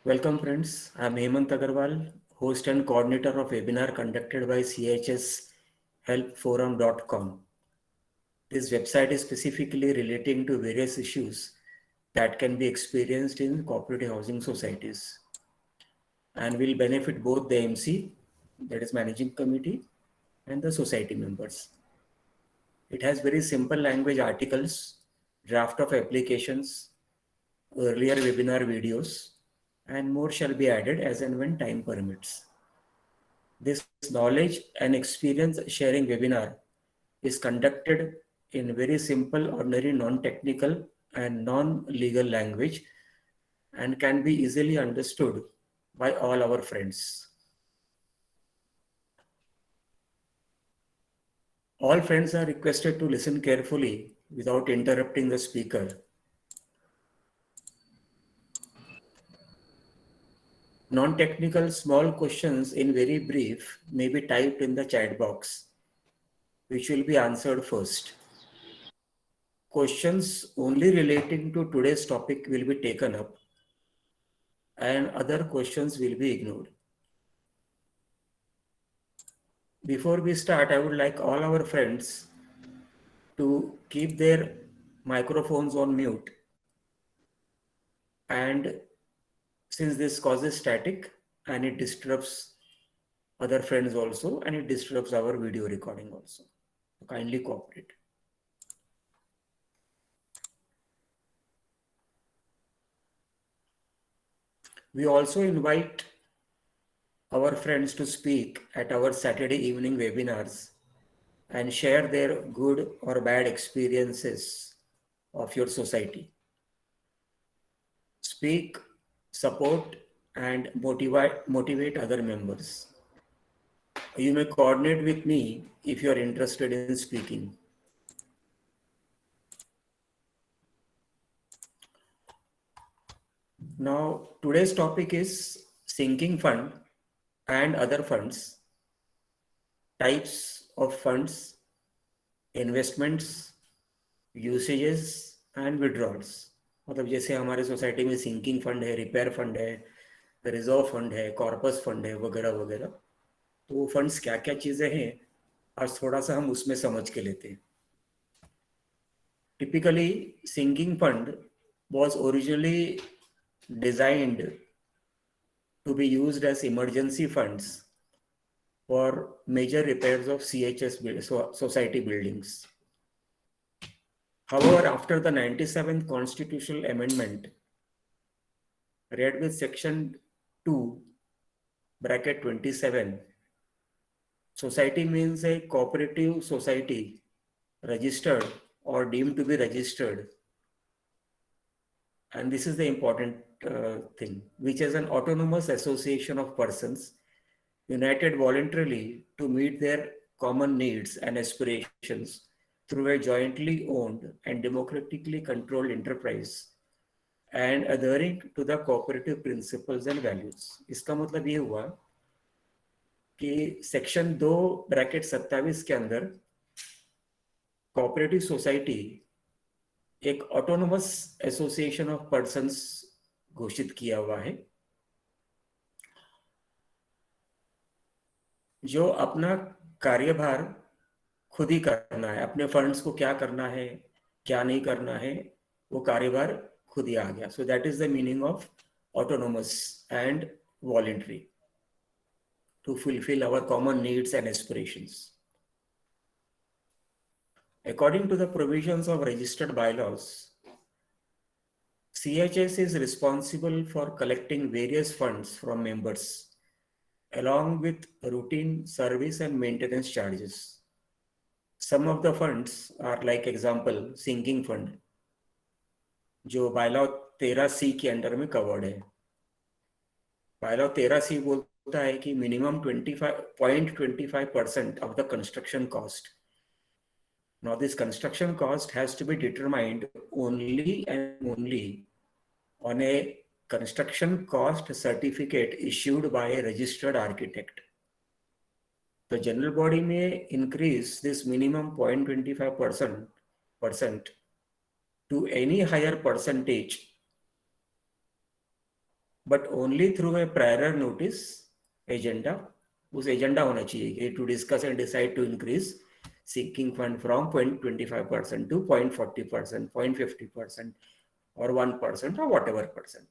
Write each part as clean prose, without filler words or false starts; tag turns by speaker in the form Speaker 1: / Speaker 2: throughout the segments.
Speaker 1: Welcome friends, I am Hemant Agarwal, host and coordinator of webinar conducted by chshelpforum.com. This website is specifically relating to various issues that can be experienced in cooperative housing societies and will benefit both the MC, that is managing committee, and the society members. It has very simple language articles, draft of applications, earlier webinar videos, and more shall be added as and when time permits. This knowledge and experience sharing webinar is conducted in very simple, ordinary, non-technical and non-legal language and can be easily understood by all our friends. All friends are requested to listen carefully without interrupting the speaker. Non-technical small questions in very brief may be typed in the chat box, which will be answered first. Questions only relating to today's topic will be taken up and other questions will be ignored. Before we start, I would like all our friends to keep their microphones on mute. And since this causes static and it disturbs other friends also, and it disturbs our video recording also. So kindly cooperate. We also invite our friends to speak at our Saturday evening webinars and share their good or bad experiences of your society. Speak, support, and motivate other members. You may coordinate with me if you are interested in speaking. Now, today's topic is sinking fund and other funds, types of funds, investments, usages and withdrawals. मतलब जैसे हमारे society में sinking fund है, repair fund है, reserve fund है, corpus fund है वगैरह वगैरह. तो वो फंड्स क्या क्या चीज़ें हैं आज थोड़ा सा हम उसमें समझ के लेते हैं. Typically, sinking fund was originally designed to be used as emergency funds for major repairs of CHS society buildings. However, after the 97th Constitutional Amendment, read with Section 2, bracket 27, society means a cooperative society registered or deemed to be registered. And this is the important thing, which is an autonomous association of persons united voluntarily to meet their common needs and aspirations through a jointly owned and democratically controlled enterprise and adhering to the cooperative principles and values. इसका मतलब ये हुआ कि section 2 bracket 27 के अंदर cooperative society एक autonomous association of persons घोषित किया हुआ है जो अपना कार्यभार खुद ही करना है. अपने फंड्स को क्या करना है, क्या नहीं करना है, वो कार्यभार खुद ही आ गया. So that is the meaning of autonomous and voluntary to fulfil our common needs and aspirations. According to the provisions of registered bylaws, CHS is responsible for collecting various funds from members along with routine service and maintenance charges. Some of the funds are like example sinking fund जो bylaw 13C के under में covered है. bylaw 13C बोलता है कि minimum 25.25% of the construction cost. Now, this construction cost has to be determined only and only on a construction cost certificate issued by a registered architect. The general body may increase this minimum 0.25% to any higher percentage but only through a prior notice agenda. उस agenda होना चाहिए कि to discuss and decide to increase sinking fund from 0.25% to 0.40%, 0.50%, or 1%, or whatever percent.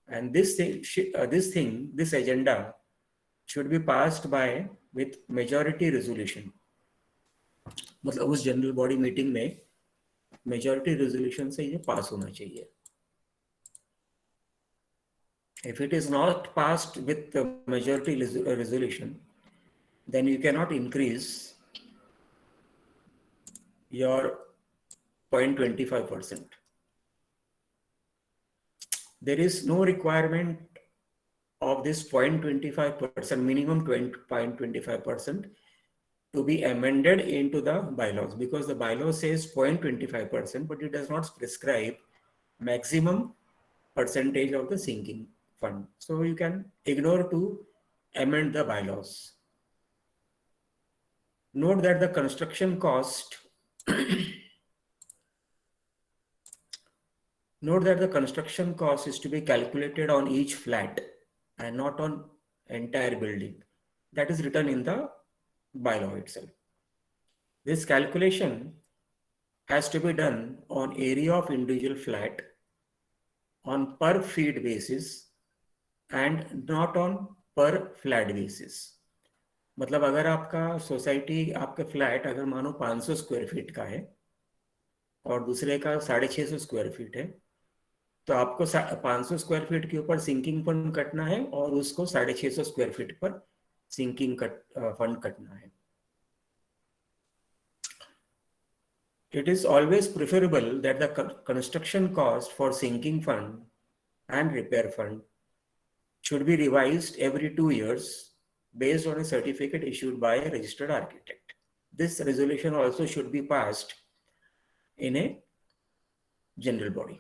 Speaker 1: And this agenda should be passed by with majority resolution. मतलब उस general body meeting में majority resolution से ये पास होना चाहिए. If it is not passed with the majority resolution, then you cannot increase your 0.25%. There is no requirement of this 0.25%, minimum 0.25% to be amended into the bylaws, because the bylaw says 0.25%, but it does not prescribe maximum percentage of the sinking fund. So you can ignore to amend the bylaws. Note that the construction cost is to be calculated on each flat and not on entire building. That is written in the bylaw itself. This calculation has to be done on area of individual flat on per feet basis and not on per flat basis. मतलब अगर आपका society, आपका flat अगर मानो 500 square feet का है और दूसरे का 650 स्क्वायर फीट है, तो आपको 500 स्क्वायर फीट के ऊपर सिंकिंग फंड कटना है और उसको 650 स्क्वायर फीट पर सिंकिंग फंड कटना है. It is always preferable that the construction cost for sinking fund and repair fund should be revised every 2 years based on a certificate issued by a registered architect. This resolution also should be passed in a general body.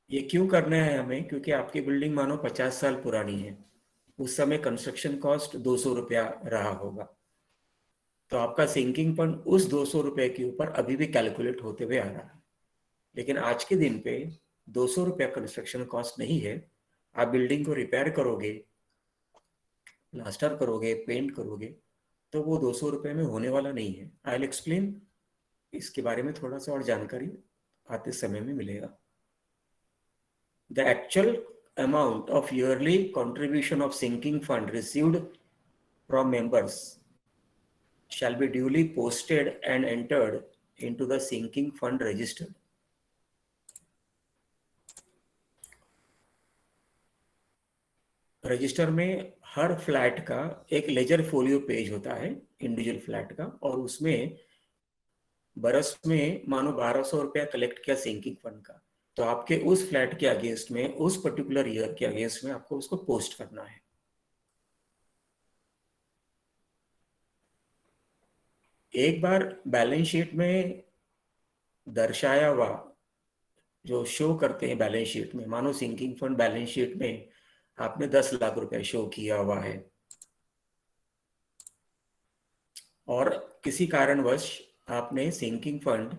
Speaker 1: ये क्यों करना है हमें? क्योंकि आपकी building मानो 50 साल पुरानी है, उस समय कंस्ट्रक्शन कॉस्ट 200 रुपया रहा होगा, तो आपका सिंकिंग फंड उस 200 रुपए के ऊपर अभी भी कैलकुलेट होते हुए आ रहा है. लेकिन आज के दिन पे 200 रुपया कंस्ट्रक्शन कॉस्ट नहीं है. आप बिल्डिंग को रिपेयर करोगे, प्लास्टर करोगे, पेंट करोगे, तो वो 200 रुपये में होने वाला नहीं है. आई विल एक्सप्लेन, इसके बारे में थोड़ा सा और जानकारी आते समय में मिलेगा. The actual amount of yearly contribution of sinking fund received from members shall be duly posted and entered into the sinking fund register. Register में हर फ्लैट का एक लेजर फोलियो पेज होता है इंडिविजुअल फ्लैट का, और उसमें बरस में मानो 1200 रुपया कलेक्ट किया सिंकिंग फंड का, तो आपके उस फ्लैट के अगेंस्ट में, उस पर्टिकुलर ईयर के अगेंस्ट में आपको उसको पोस्ट करना है. एक बार बैलेंस शीट में दर्शाया हुआ, जो शो करते हैं बैलेंस शीट में, मानो सिंकिंग फंड बैलेंस शीट में आपने 10 लाख रुपए शो किया हुआ है और किसी कारणवश आपने sinking fund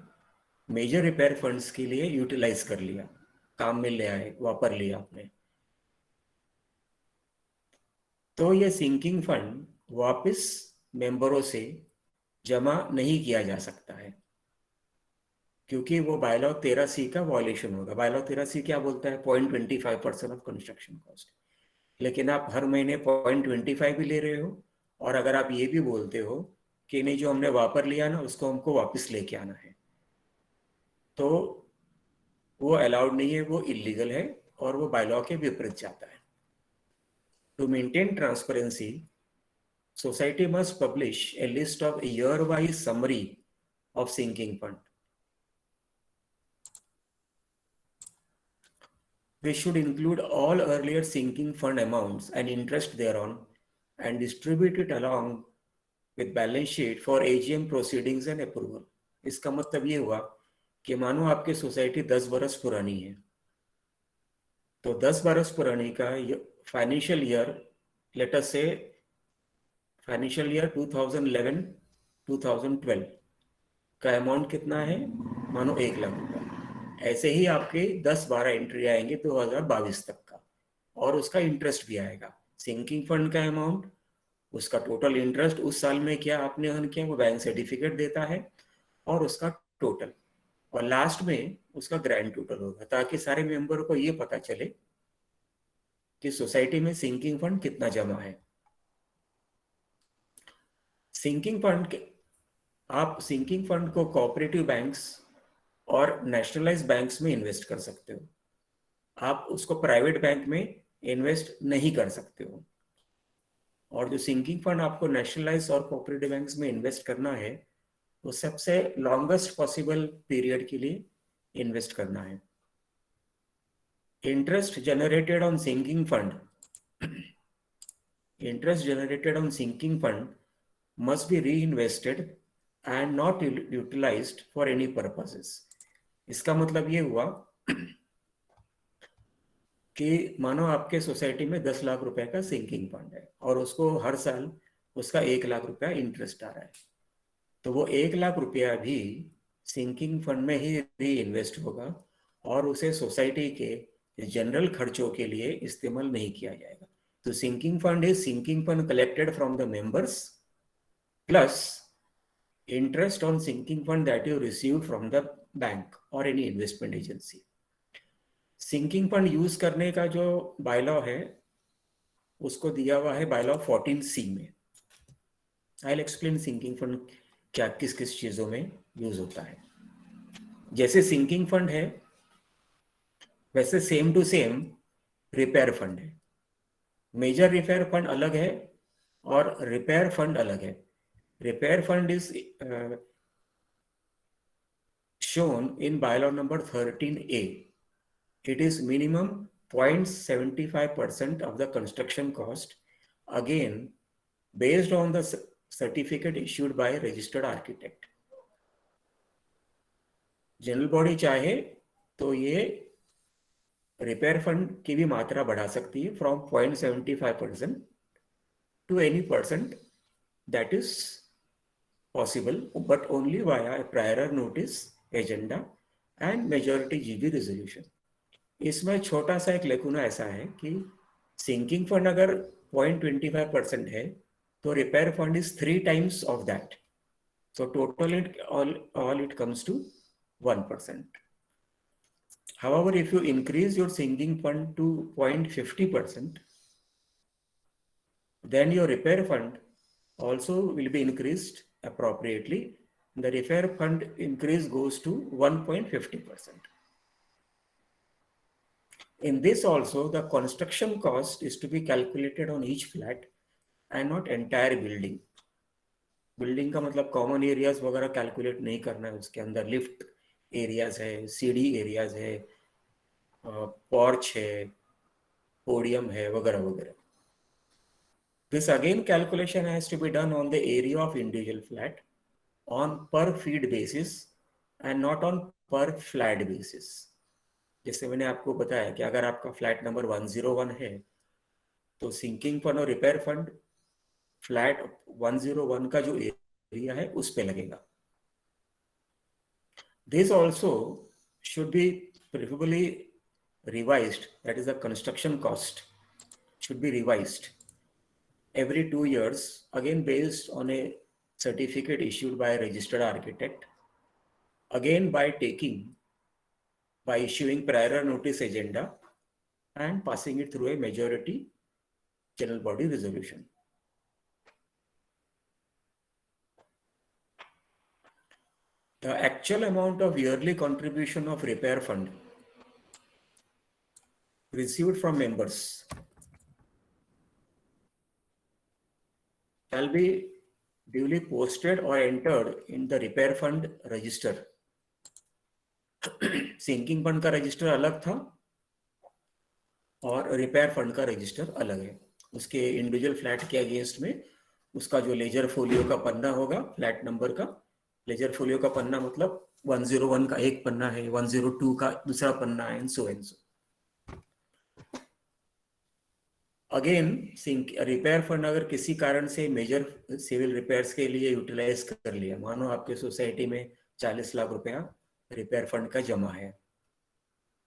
Speaker 1: major repair funds के लिए यूटिलाइज कर लिया, काम में ले आए, वापर लिया आपने, तो ये सिंकिंग फंड वापस मेंबरों से जमा नहीं किया जा सकता है, क्योंकि वो बायलॉ 13C का वॉयलेशन होगा. बायलॉ 13C क्या बोलता है? 0.25% ऑफ कंस्ट्रक्शन कॉस्ट. लेकिन आप हर महीने 0.25 भी ले रहे हो, और अगर आप ये भी बोलते हो कि नहीं, जो हमने वापर लिया ना उसको हमको वापस लेके आना है, तो वो अलाउड नहीं है, वो इलीगल है और वो बायलॉ के विपरीत जाता है. To maintain transparency, society must publish a list of a year-wise summary of sinking fund. We should include all earlier sinking fund amounts and interest thereon and distribute it along with balance sheet for AGM proceedings and approval. इसका मतलब ये हुआ कि मानो आपकी society 10 बरस पुरानी है, तो 10 बरस पुरानी का फाइनेंशियल ईयर, लेट अस से फाइनेंशियल ईयर 2011-2012 का अमाउंट कितना है? मानो 1 लाख रुपया. ऐसे ही आपके 10-12 एंट्री आएंगे 2022 तक का, और उसका इंटरेस्ट भी आएगा। सिंकिंग फंड का अमाउंट, उसका टोटल इंटरेस्ट, उस साल में क्या आपने अर्न किया वो बैंक सर्टिफिकेट देता है, और उसका टोटल, और लास्ट में उसका ग्रैंड टोटल होगा, ताकि सारे मेंबर को ये पता चले कि सोसाइटी में सिंकिंग फंड कितना जमा है। सिंकिंग फंड के, आप सिंकिंग फंड को कोऑपरेटिव बैंक्स और नेशनलाइज्ड बैंक्स में इन्वेस्ट कर सकते हो। आप उसको प्राइवेट बैंक में इन्वेस्ट नहीं कर सकते हो। और जो सिंकिंग फंड आपको नेशनलाइज्ड और कोऑपरेटिव बैंक्स में इन्वेस्ट करना है, तो सबसे लॉन्गेस्ट पॉसिबल पीरियड के लिए इन्वेस्ट करना है। Interest generated on sinking fund, interest generated on sinking fund must be reinvested and not utilized for any purposes. इसका मतलब ये हुआ कि मानो आपके सोसाइटी में 10 लाख रुपए का सिंकिंग फंड है और उसको हर साल उसका 1 लाख रुपया इंटरेस्ट आ रहा है, तो वो 1 लाख रुपया भी सिंकिंग फंड में ही री इन्वेस्ट होगा और उसे सोसाइटी के जनरल खर्चों के लिए इस्तेमाल नहीं किया जाएगा। तो sinking fund is sinking fund collected from the members plus interest on sinking fund that you received from the bank or any investment agency. sinking fund use करने का जो बायलॉ है उसको दिया हुआ है बायलॉ 14C में। I'll explain sinking fund क्या किस किस चीजों में यूज होता है। जैसे sinking fund है वैसे same to same repair fund है। मेजर रिपेयर फंड अलग है और रिपेयर फंड अलग है। Repair fund is shown in bylaw number 13A. It is minimum 0.75% of the construction cost, again based on the certificate issued by a registered architect. General body चाहे तो ये repair fund की भी मात्रा बढ़ा सकती है from 0.75% to any percent that is possible, but only via a prior notice, agenda and majority GB resolution. इसमें छोटा सा एक लेकुना ऐसा है कि सिंकिंग फंड अगर 0.25% है तो repair fund is 3 times of that, so total it all it comes to 1%. However, if you increase your sinking fund to 0.50%, then your repair fund also will be increased appropriately. The repair fund increase goes to 1.50%. In this also, the construction cost is to be calculated on each flat and not entire building. Building का मतलब common areas वगैरह calculate नहीं करना है, उसके अंदर lift areas है, CD areas है, पोर्च है, पोडियम है, वगैरह वगैरह. This again calculation has to be done on the area of individual flat on per feet basis and not on per flat basis. जैसे मैंने आपको बताया कि अगर आपका फ्लैट नंबर 101 है तो सिंकिंग फंड और रिपेयर फंड फ्लैट 101 का जो एरिया है उस पे लगेगा. This also should be preferably revised, that is the construction cost should be revised every 2 years, again based on a certificate issued by a registered architect, again by issuing prior notice agenda and passing it through a majority general body resolution. The actual amount of yearly contribution of repair fund received from members shall be duly posted or entered in the repair fund register. Sinking fund का register अलग था और repair fund का register अलग है. उसके individual flat के against में उसका जो लेजर फोलियो का पन्ना होगा, फ्लैट नंबर का लेजर फोलियो का पन्ना मतलब 101 का एक पन्ना है, 102 का दूसरा पन्ना है, and so. Again repair fund अगर किसी कारण से मेजर सिविल रिपेयर्स के लिए यूटिलाइज कर लिया, मानो आपके सोसाइटी में 40 लाख रुपया रिपेयर फंड का जमा है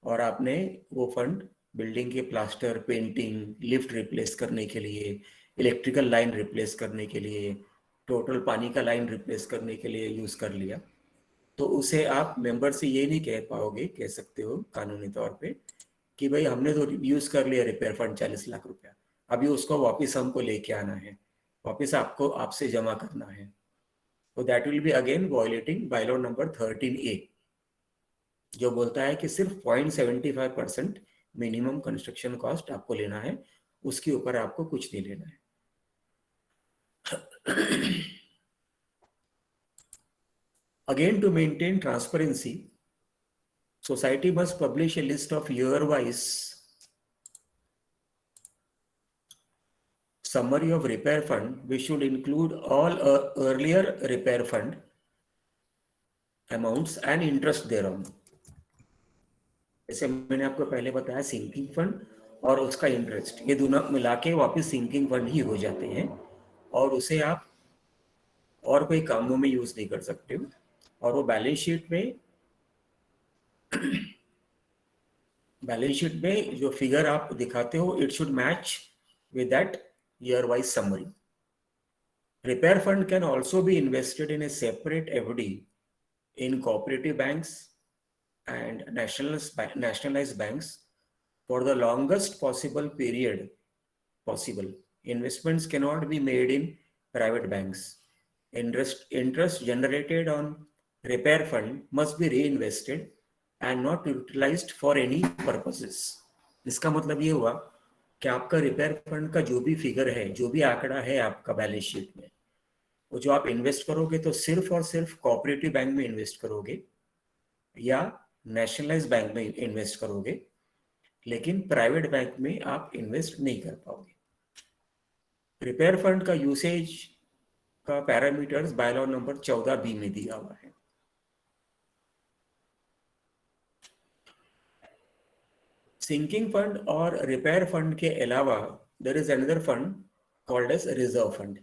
Speaker 1: और आपने वो फंड बिल्डिंग के प्लास्टर, पेंटिंग, लिफ्ट रिप्लेस करने के लिए, इलेक्ट्रिकल लाइन रिप्लेस करने के लिए, टोटल पानी का लाइन रिप्लेस करने के लिए यूज कर लिया, तो उसे आप मेंबर से ये नहीं कह पाओगे, कह सकते हो कानूनी तौर पे कि भाई हमने तो यूज कर लिया रिपेयर फंड 40 लाख रुपया, अभी उसको वापस हमको लेके आना है, वापस आपको आपसे जमा करना है, तो that will be again violating bylaw number 13A, जो बोलता है कि सिर्फ 0.75% मिनिमम कंस्ट्रक्शन कॉस्ट आपको लेना है, उसके ऊपर आपको कुछ नहीं लेना है। Again, to maintain transparency, society must publish a list of year-wise summary of repair fund, which should include all earlier repair fund amounts and interest thereon. जैसे मैंने आपको पहले बताया, सिंकिंग फंड और उसका इंटरेस्ट, ये दोनों मिला के वापिस सिंकिंग फंड ही हो जाते हैं, और उसे आप और कोई कामों में यूज नहीं कर सकते हो, और वो बैलेंस शीट में जो फिगर आप दिखाते हो, it should match with that year-wise summary. Repair fund can also be invested in a separate FD in cooperative banks and nationalized banks for the longest possible period possible. Investments cannot be made in private banks. Interest generated on repair fund must be reinvested and not utilized for any purposes. इसका मतलब ये हुआ कि आपका repair fund का जो भी figure है, जो भी आंकड़ा है आपका बैलेंस शीट में, वो जो आप इन्वेस्ट करोगे तो सिर्फ और सिर्फ कोऑपरेटिव बैंक में इन्वेस्ट करोगे या नेशनलाइज बैंक में इन्वेस्ट करोगे, लेकिन प्राइवेट बैंक में आप इन्वेस्ट नहीं कर पाओगे। रिपेयर फंड का यूसेज का पैरामीटर्स बायलॉ नंबर 14B में दिया हुआ है। सिंकिंग फंड और रिपेयर फंड के अलावा there is another fund called as reserve fund.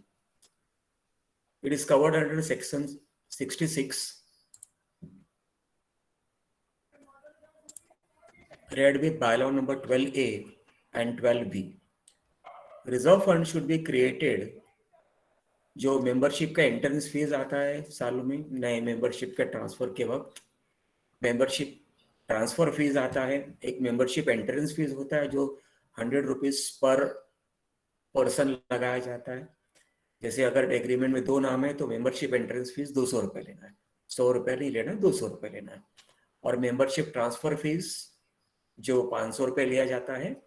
Speaker 1: It is covered under section 66, read with bylaw number 12A and 12B. Reserve fund should be created, जो membership का entrance fees आता है सालों में, नए मेंबरशिप के ट्रांसफर के वक्त मेंबरशिप ट्रांसफर फीस आता है, एक मेंबरशिप एंट्रेंस फीस होता है जो 100 रुपीज पर पर्सन लगाया जाता है। जैसे अगर एग्रीमेंट में 2 नाम है तो मेंबरशिप एंट्रेंस फीस 200 रुपये लेना है, 100 रुपये नहीं लेना, 200 रुपये लेना है। और मेंबरशिप ट्रांसफर फीस जो 500 रुपये लिया जाता है,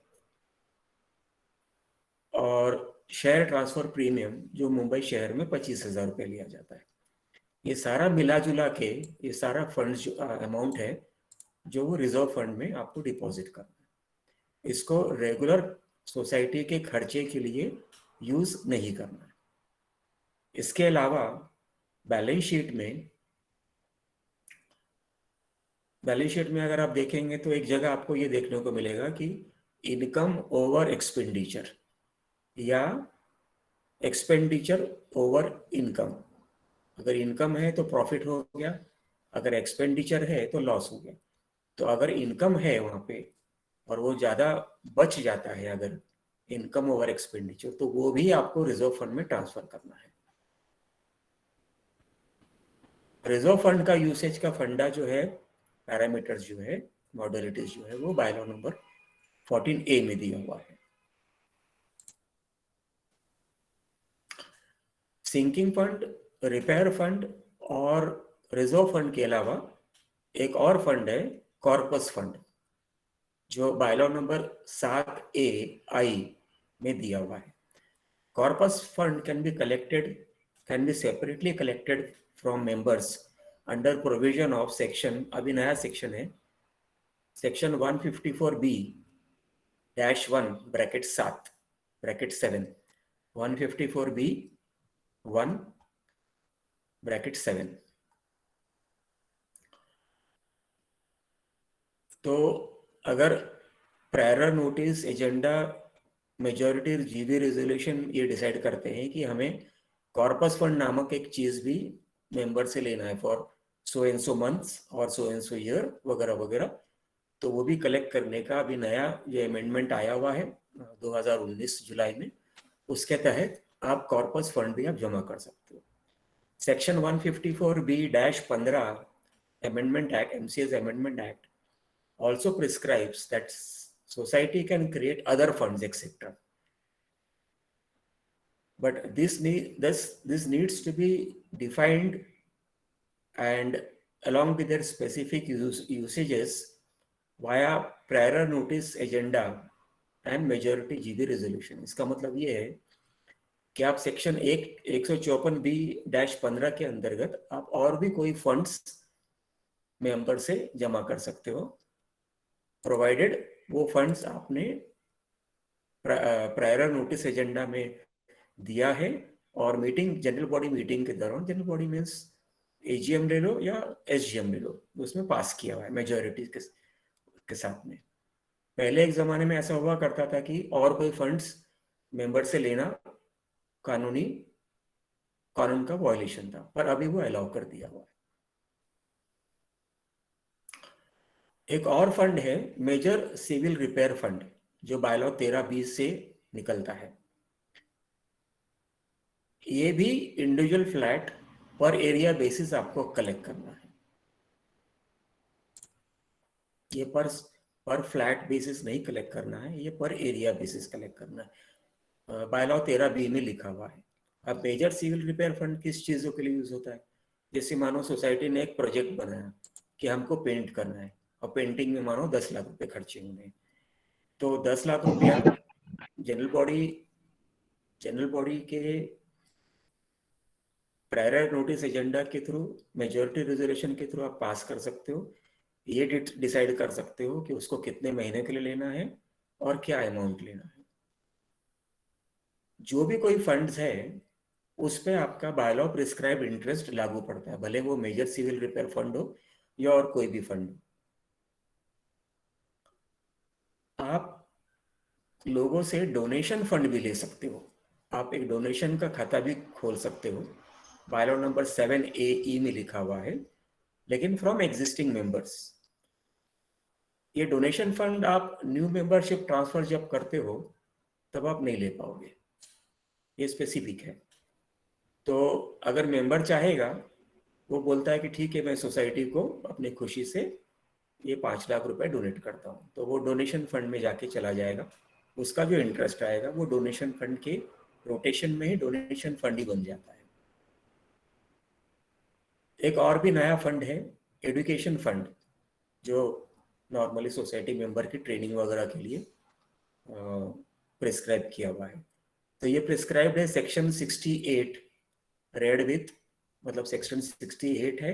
Speaker 1: और शेयर ट्रांसफर प्रीमियम जो मुंबई शहर में 25,000 रुपये लिया जाता है। ये सारा मिला जुला के ये सारा फंड जो अमाउंट है जो वो रिजर्व फंड में आपको डिपॉजिट करना है। इसको रेगुलर सोसाइटी के खर्चे के लिए यूज नहीं करना है। इसके अलावा बैलेंस शीट में अगर आप देखेंगे तो एक जगह आपको ये देखने को मिलेगा कि इनकम ओवर एक्सपेंडिचर या एक्सपेंडिचर ओवर इनकम। अगर इनकम है तो प्रॉफिट हो गया, अगर एक्सपेंडिचर है तो लॉस हो गया। तो अगर इनकम है वहां पे और वो ज्यादा बच जाता है, अगर इनकम ओवर एक्सपेंडिचर, तो वो भी आपको रिजर्व फंड में ट्रांसफर करना है। रिजर्व फंड का यूसेज का फंडा जो है, पैरामीटर्स जो है, मॉडलिटीज जो है, वो बायलॉ नंबर 14A में दिया हुआ है। सिंकिंग फंड, रिपेयर फंड और रिजर्व फंड के अलावा एक और फंड है कॉर्पस फंड, जो बायलॉ नंबर 7A(I) में दिया हुआ है। Corpus fund can B separately collected from members under provision of section, अभी नया सेक्शन है, सेक्शन 154B-1(7) 154B(1)(7). तो अगर prior notice, agenda, majority GB resolution ये डिसाइड करते हैं कि हमें कॉर्पस फंड नामक एक चीज भी मेंबर से लेना है for so and so months और सो एंड सो ईयर वगैरह वगैरह, तो वो भी कलेक्ट करने का अभी नया ये अमेंडमेंट आया हुआ है 2019 जुलाई में। उसके तहत आप कॉर्पस फंड भी आप जमा कर सकते हो। Section 154B-15 Amendment Act, MCA's Amendment Act, also prescribes that society can create other funds, etc. But this needs to be defined, and along with their specific usages via prior notice agenda and majority GB resolution. इसका मतलब ये है कि आप section 154B-15 के अंतर्गत आप और भी कोई फंड्स मेंबर से जमा कर सकते हो, प्रोवाइडेड वो फंड्स आपने प्रायर नोटिस एजेंडा में दिया है और मीटिंग, जनरल बॉडी मीटिंग के दौरान, जनरल बॉडी मीन्स एजीएम ले लो या एसजीएम ले लो, उसमें पास किया हुआ है मेजॉरिटी के साथ में। पहले एक जमाने में ऐसा हुआ करता था कि और कोई फंड्स मेंबर से लेना कानून का वायलेशन था, पर अभी वो अलाउ कर दिया हुआ है। एक और फंड है मेजर सिविल रिपेयर फंड, जो बायलॉ 13-20 से निकलता है। ये भी इंडिविजुअल फ्लैट पर एरिया बेसिस आपको कलेक्ट करना है। ये पर फ्लैट बेसिस नहीं कलेक्ट करना है, ये पर एरिया बेसिस कलेक्ट करना है। बायलॉ 13B में लिखा हुआ है। अब मेजर सिविल रिपेयर फंड किस चीजों के लिए यूज होता है? जैसे मानो सोसाइटी ने एक प्रोजेक्ट बनाया कि हमको पेंट करना है और पेंटिंग में मानो 10 लाख रुपए खर्चे होंगे, तो 10 लाख रुपया जनरल बॉडी के प्रायर नोटिस एजेंडा के थ्रू, मेजॉरिटी रेजोल्यूशन के थ्रू आप पास कर सकते हो। ये डिसाइड कर सकते हो कि उसको कितने महीने के लिए लेना है और क्या अमाउंट लेना है। जो भी कोई फंड्स है उस पे आपका बायलॉ प्रिस्क्राइब इंटरेस्ट लागू पड़ता है, भले वो मेजर सिविल रिपेयर फंड हो या और कोई भी फंड हो। आप लोगों से डोनेशन फंड भी ले सकते हो, आप एक डोनेशन का खाता भी खोल सकते हो, बायलॉ नंबर 7AE में लिखा हुआ है, लेकिन फ्रॉम एग्जिस्टिंग मेंबर्स। ये डोनेशन फंड आप न्यू मेंबरशिप ट्रांसफर जब करते हो तब आप नहीं ले पाओगे, ये स्पेसिफिक है। तो अगर मेंबर चाहेगा, वो बोलता है कि ठीक है मैं सोसाइटी को अपनी खुशी से ये 5 लाख रुपए डोनेट करता हूँ, तो वो डोनेशन फंड में जाके चला जाएगा। उसका जो इंटरेस्ट आएगा वो डोनेशन फंड के रोटेशन में ही डोनेशन फंड ही बन जाता है। एक और भी नया फंड है एजुकेशन फंड, जो नॉर्मली सोसाइटी मेंबर की ट्रेनिंग वगैरह के लिए प्रिस्क्राइब किया हुआ है। तो ये प्रिस्क्राइब्ड है सेक्शन 68 रेड विथ, मतलब सेक्शन 68 है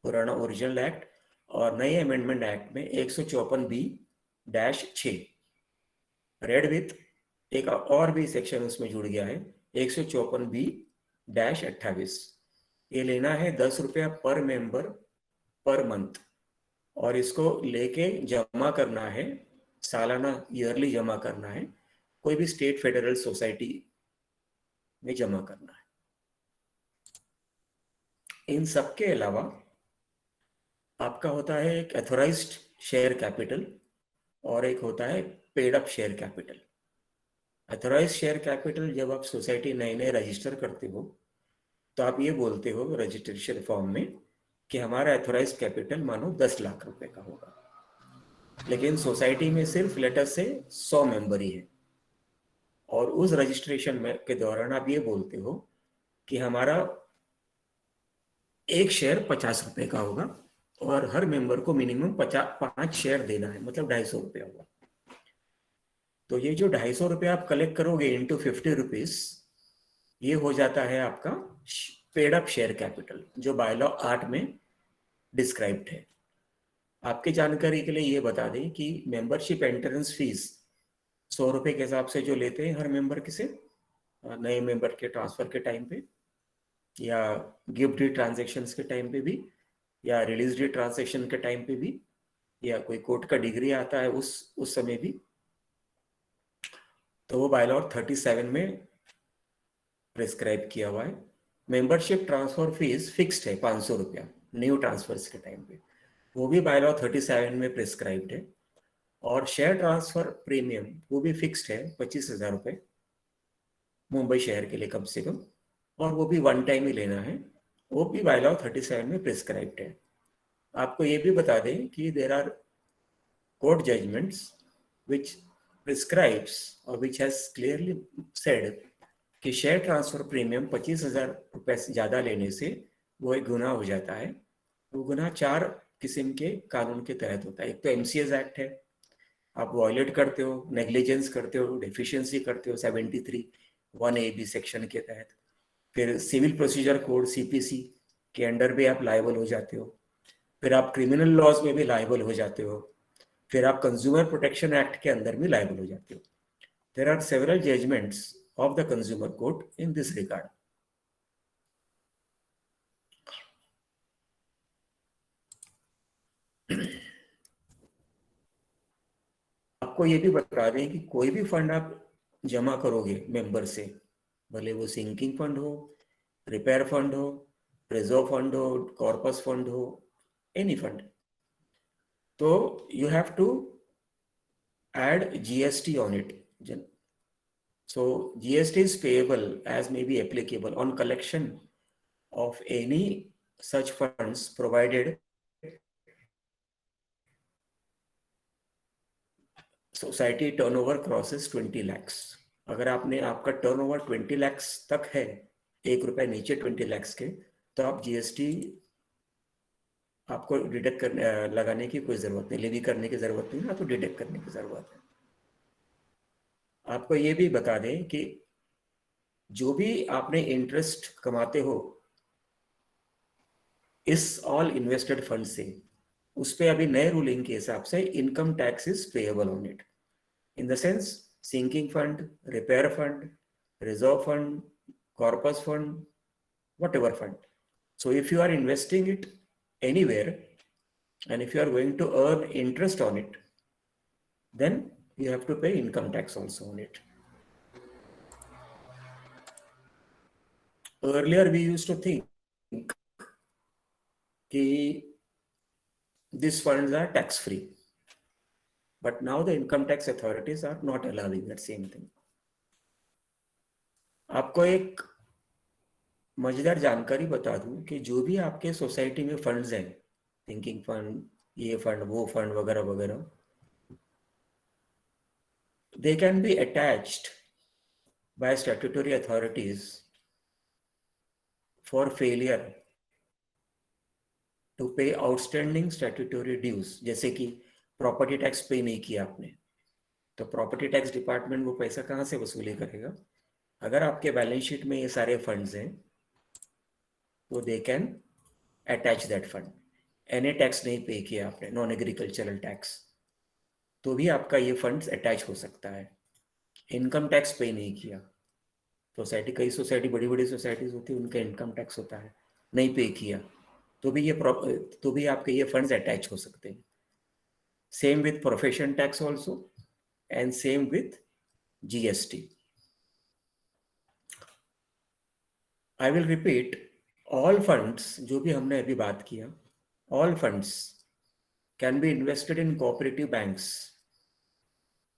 Speaker 1: पुराना ओरिजिनल एक्ट, और नए अमेंडमेंट एक्ट में 154B-6 रेड विथ एक और भी सेक्शन उसमें जुड़ गया है 154B-28। ये लेना है 10 रुपया पर मेंबर पर मंथ, और इसको लेके जमा करना है सालाना, ईयरली जमा करना है, कोई भी स्टेट फेडरल सोसाइटी में जमा करना है। इन सब के अलावा आपका होता है एक एथोराइज्ड शेयर कैपिटल और एक होता है paid up share capital. Authorised share capital जब आप सोसाइटी नए नए रजिस्टर करते हो तो आप ये बोलते हो रजिस्ट्रेशन फॉर्म में कि हमारा एथोराइज्ड कैपिटल मानो 10 लाख रुपए का होगा, लेकिन सोसाइटी में सिर्फ लेटर से 100 मेंबर ही है, और उस रजिस्ट्रेशन में के दौरान आप ये बोलते हो कि हमारा एक शेयर 50 रुपए का होगा और हर मेंबर को मिनिमम 5 शेयर देना है, मतलब 250 रुपया होगा। तो ये जो 250 रुपया आप कलेक्ट करोगे इंटू 50 रुपीज, ये हो जाता है आपका पेड अप शेयर कैपिटल, जो बायलॉ 8 में डिस्क्राइब्ड है। आपकी जानकारी के लिए ये बता दें कि मेंबरशिप एंट्रेंस फीस 100 रुपए के हिसाब से जो लेते हैं हर मेंबर से नए मेंबर के ट्रांसफर के टाइम पे, या गिफ्ट डीड ट्रांजेक्शन्स के टाइम पे भी, या रिलीज डीड ट्रांजेक्शन के टाइम पे भी, या कोई कोर्ट का डिग्री आता है उस समय भी, तो वो बायलॉ 37 में प्रिस्क्राइब किया हुआ है। मेंबरशिप ट्रांसफर फीस फिक्स्ड है 500 रुपया न्यू ट्रांसफर्स के टाइम पे। वो भी बायलॉ 37 में प्रिस्क्राइब्ड है। और शेयर ट्रांसफर प्रीमियम वो भी फिक्स्ड है 25,000 रुपये मुंबई शहर के लिए कम से कम, और वो भी वन टाइम ही लेना है। वो भी बायलॉ 37 में प्रिस्क्राइब्ड है। आपको ये भी बता दें कि there are court judgments which prescribes और विच हैज क्लियरली सेड कि शेयर ट्रांसफर प्रीमियम 25,000 रुपये से ज़्यादा लेने से वो एक गुनाह हो जाता है। वो गुनाह 4 किस्म के कानून के तहत होता है। एक तो एमसीएस एक्ट है, आप वॉयलेट करते हो, नेग्लिजेंस करते हो, डेफिशिएंसी करते हो 73(1)(a)(b) सेक्शन के तहत। फिर सिविल प्रोसीजर कोड सीपीसी के अंडर भी आप लायबल हो जाते हो। फिर आप क्रिमिनल लॉज में भी लायबल हो जाते हो। फिर आप कंज्यूमर प्रोटेक्शन एक्ट के अंदर भी लायबल हो जाते हो। There are several judgments of the consumer court in this regard. आपको ये भी बता दें कि कोई भी फंड आप जमा करोगे मेंबर से, भले वो सिंकिंग फंड हो, रिपेयर फंड हो, रिजर्व फंड हो, कॉर्पस फंड हो, एनी फंड, तो you have to add GST on it. So GST is payable as may be applicable on collection of any such funds provided society turnover crosses 20 lakhs। अगर आपका turnover 20 lakhs तक है, 1 रुपए नीचे 20 lakhs के, तो आप जीएसटी आपको डिडक्ट करने लगाने की कोई जरूरत नहीं, लेवी करने की जरूरत नहीं, आपको डिडक्ट करने की जरूरत है। आपको ये भी बता दें कि जो भी आपने इंटरेस्ट कमाते हो इस ऑल इन्वेस्टेड फंड से, उस पे अभी नए रूलिंग के हिसाब से income tax is payable on it. In the sense, sinking fund, repair fund, reserve fund, corpus fund, whatever fund. So if you are investing it anywhere and if you are going to earn interest on it, then you have to pay income tax also on it. Earlier we used to think that these funds are tax free, but now the income tax authorities are not allowing that same thing. आपको एक मजेदार जानकारी बता दूं कि जो भी आपके सोसाइटी में फंड्स हैं, थिंकिंग फंड, ये फंड, वो फंड वगैरह वगैरह, they can be attached by statutory authorities for failure to pay outstanding statutory dues। जैसे कि प्रॉपर्टी टैक्स पे नहीं किया आपने, तो प्रॉपर्टी टैक्स डिपार्टमेंट वो पैसा कहाँ से वसूली करेगा? अगर आपके बैलेंस शीट में ये सारे फंड्स हैं तो they can attach that fund. एनए टैक्स नहीं पे किया आपने, नॉन एग्रीकल्चरल टैक्स, तो भी आपका ये फंड्स अटैच हो सकता है। इनकम टैक्स पे नहीं किया, सोसाइटी, कई सोसाइटी, बड़ी बड़ी सोसाइटीज होती है, उनका इनकम टैक्स होता है, नहीं पे किया, तो भी आपके ये फंड्स अटैच हो सकते हैं। Same with profession tax also and same with GST. I will repeat, all funds जो भी हमने अभी बात किया, all funds can be invested in cooperative banks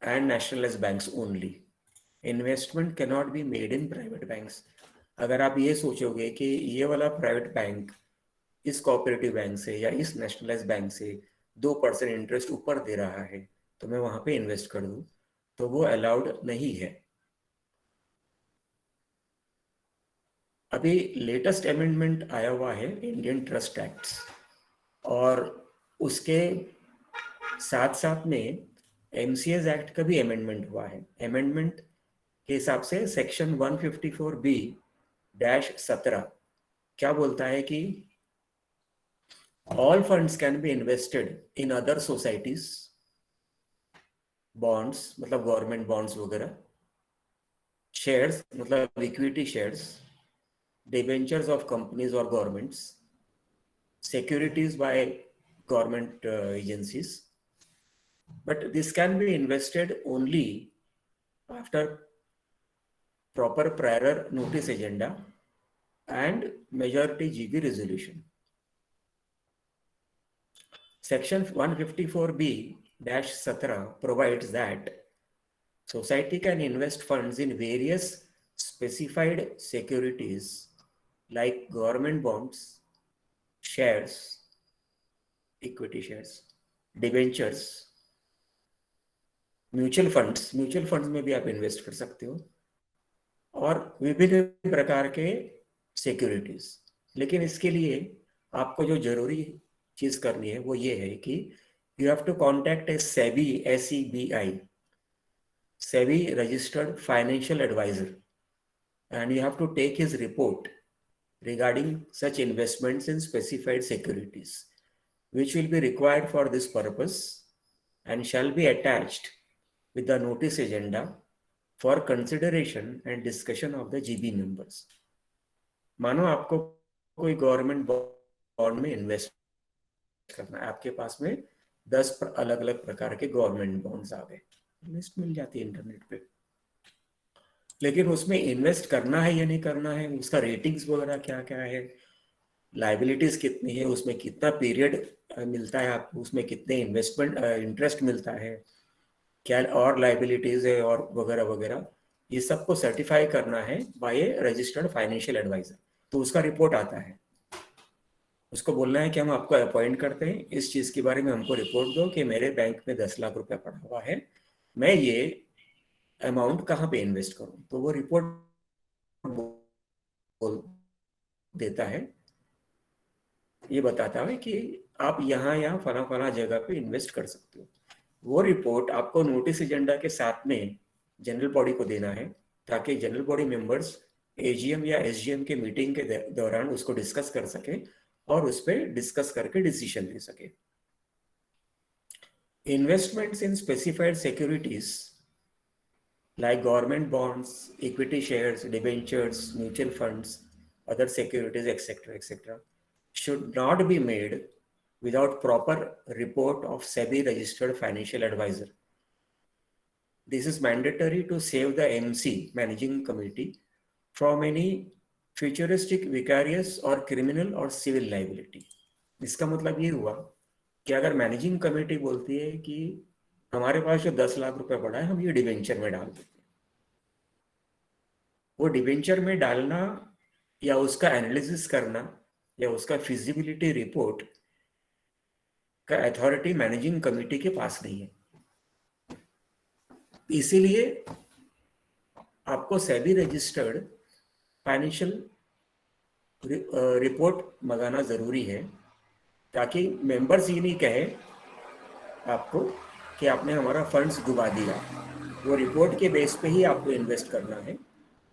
Speaker 1: and nationalised banks only. Investment can not be made in private banks. अगर आप ये सोचोगे कि ये वाला प्राइवेट बैंक इस कोऑपरेटिव बैंक से या इस नेशनलाइज्ड बैंक से 2% इंटरेस्ट ऊपर दे रहा है तो मैं वहां पे इन्वेस्ट कर दूं, तो वो अलाउड नहीं है। अभी लेटेस्ट अमेंडमेंट आया हुआ है इंडियन ट्रस्ट एक्ट, और उसके साथ साथ में एमसीएस एक्ट का भी अमेंडमेंट हुआ है। अमेंडमेंट के हिसाब से सेक्शन 154B-17 क्या बोलता है कि all funds can be invested in other societies, bonds मतलब गवर्नमेंट बॉन्ड्स वगैरह, शेयर्स मतलब equity shares, debentures of companies और governments, securities by government agencies, but this can be invested only after proper prior notice agenda and majority GB resolution। Section 154B-17 provides that society can invest funds in various specified securities like government bonds, shares, equity shares, debentures, mutual funds में भी आप invest कर सकते हो और विभिन्न प्रकार के सिक्योरिटीज। लेकिन इसके लिए आपको जो जरूरी चीज करनी है वो ये है कि you have to contact a SEBI SEBI registered financial advisor, and you have to take his report regarding such investments in specified securities, which will be required for this purpose and shall be attached with the notice agenda for consideration and discussion of the GB members. मानो आपको कोई government bond में invest करना है, आपके पास में 10 अलग अलग प्रकार के गवर्नमेंट बॉन्ड्स आ गए, लिस्ट मिल जाती है इंटरनेट पे। लेकिन उसमें इन्वेस्ट करना है या नहीं करना है, उसका रेटिंग्स वगैरह क्या क्या है, लाइबिलिटीज कितनी है, उसमें कितना पीरियड मिलता है आपको, उसमें कितने इन्वेस्टमेंट इंटरेस्ट मिलता है, क्या और लाइबिलिटीज है और वगैरह वगैरह, ये सबको सर्टिफाई करना है बाय ए रजिस्टर्ड फाइनेंशियल एडवाइजर। तो उसका रिपोर्ट आता है, उसको बोलना है कि हम आपको अपॉइंट करते हैं, इस चीज के बारे में हमको रिपोर्ट दो कि मेरे बैंक में 10 लाख रुपया पड़ा हुआ है, मैं ये अमाउंट कहाँ पे इन्वेस्ट करूं। तो वो रिपोर्ट बोल देता है, ये बताता है कि आप यहाँ फला फला जगह पे इन्वेस्ट कर सकते हो। वो रिपोर्ट आपको नोटिस एजेंडा के साथ में जनरल बॉडी को देना है, ताकि जनरल बॉडी मेंबर्स AGM या SGM के मीटिंग के दौरान उसको डिस्कस कर सके और उस पर डिस्कस करके डिसीजन ले सके। Investments in specified securities like government bonds, equity shares, debentures, mutual funds, other securities, etc., should not be made without proper report of SEBI registered financial advisor. This is mandatory to save the MC, managing committee, from any futuristic, vicarious or criminal or civil liability. इसका मतलब ये हुआ कि अगर managing committee बोलती है कि हमारे पास जो 10 लाख रुपए पड़ा है, हम ये डिवेंचर में डाल देते हैं, वो डिवेंचर में डालना या उसका एनालिसिस करना या उसका फिजिबिलिटी रिपोर्ट का अथॉरिटी मैनेजिंग कमेटी के पास नहीं है। इसीलिए आपको सेबी रजिस्टर्ड फाइनेंशियल रिपोर्ट मंगाना जरूरी है, ताकि मेंबर्स ये नहीं कहे आपको कि आपने हमारा फंड्स डुबा दिया। वो रिपोर्ट के बेस पे ही आपको इन्वेस्ट करना है,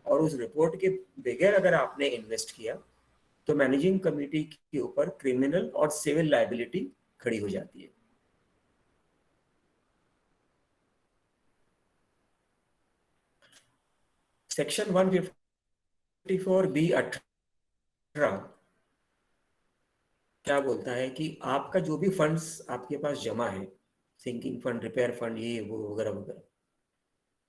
Speaker 1: और उस रिपोर्ट के बगैर अगर आपने इन्वेस्ट किया तो मैनेजिंग कमेटी के ऊपर क्रिमिनल और सिविल लायबिलिटी खड़ी हो जाती है। सेक्शन 154B(18) क्या बोलता है कि आपका जो भी फंड्स आपके पास जमा है, सिंकिंग फंड, रिपेयर फंड, ये वो वगैरह वगैरह,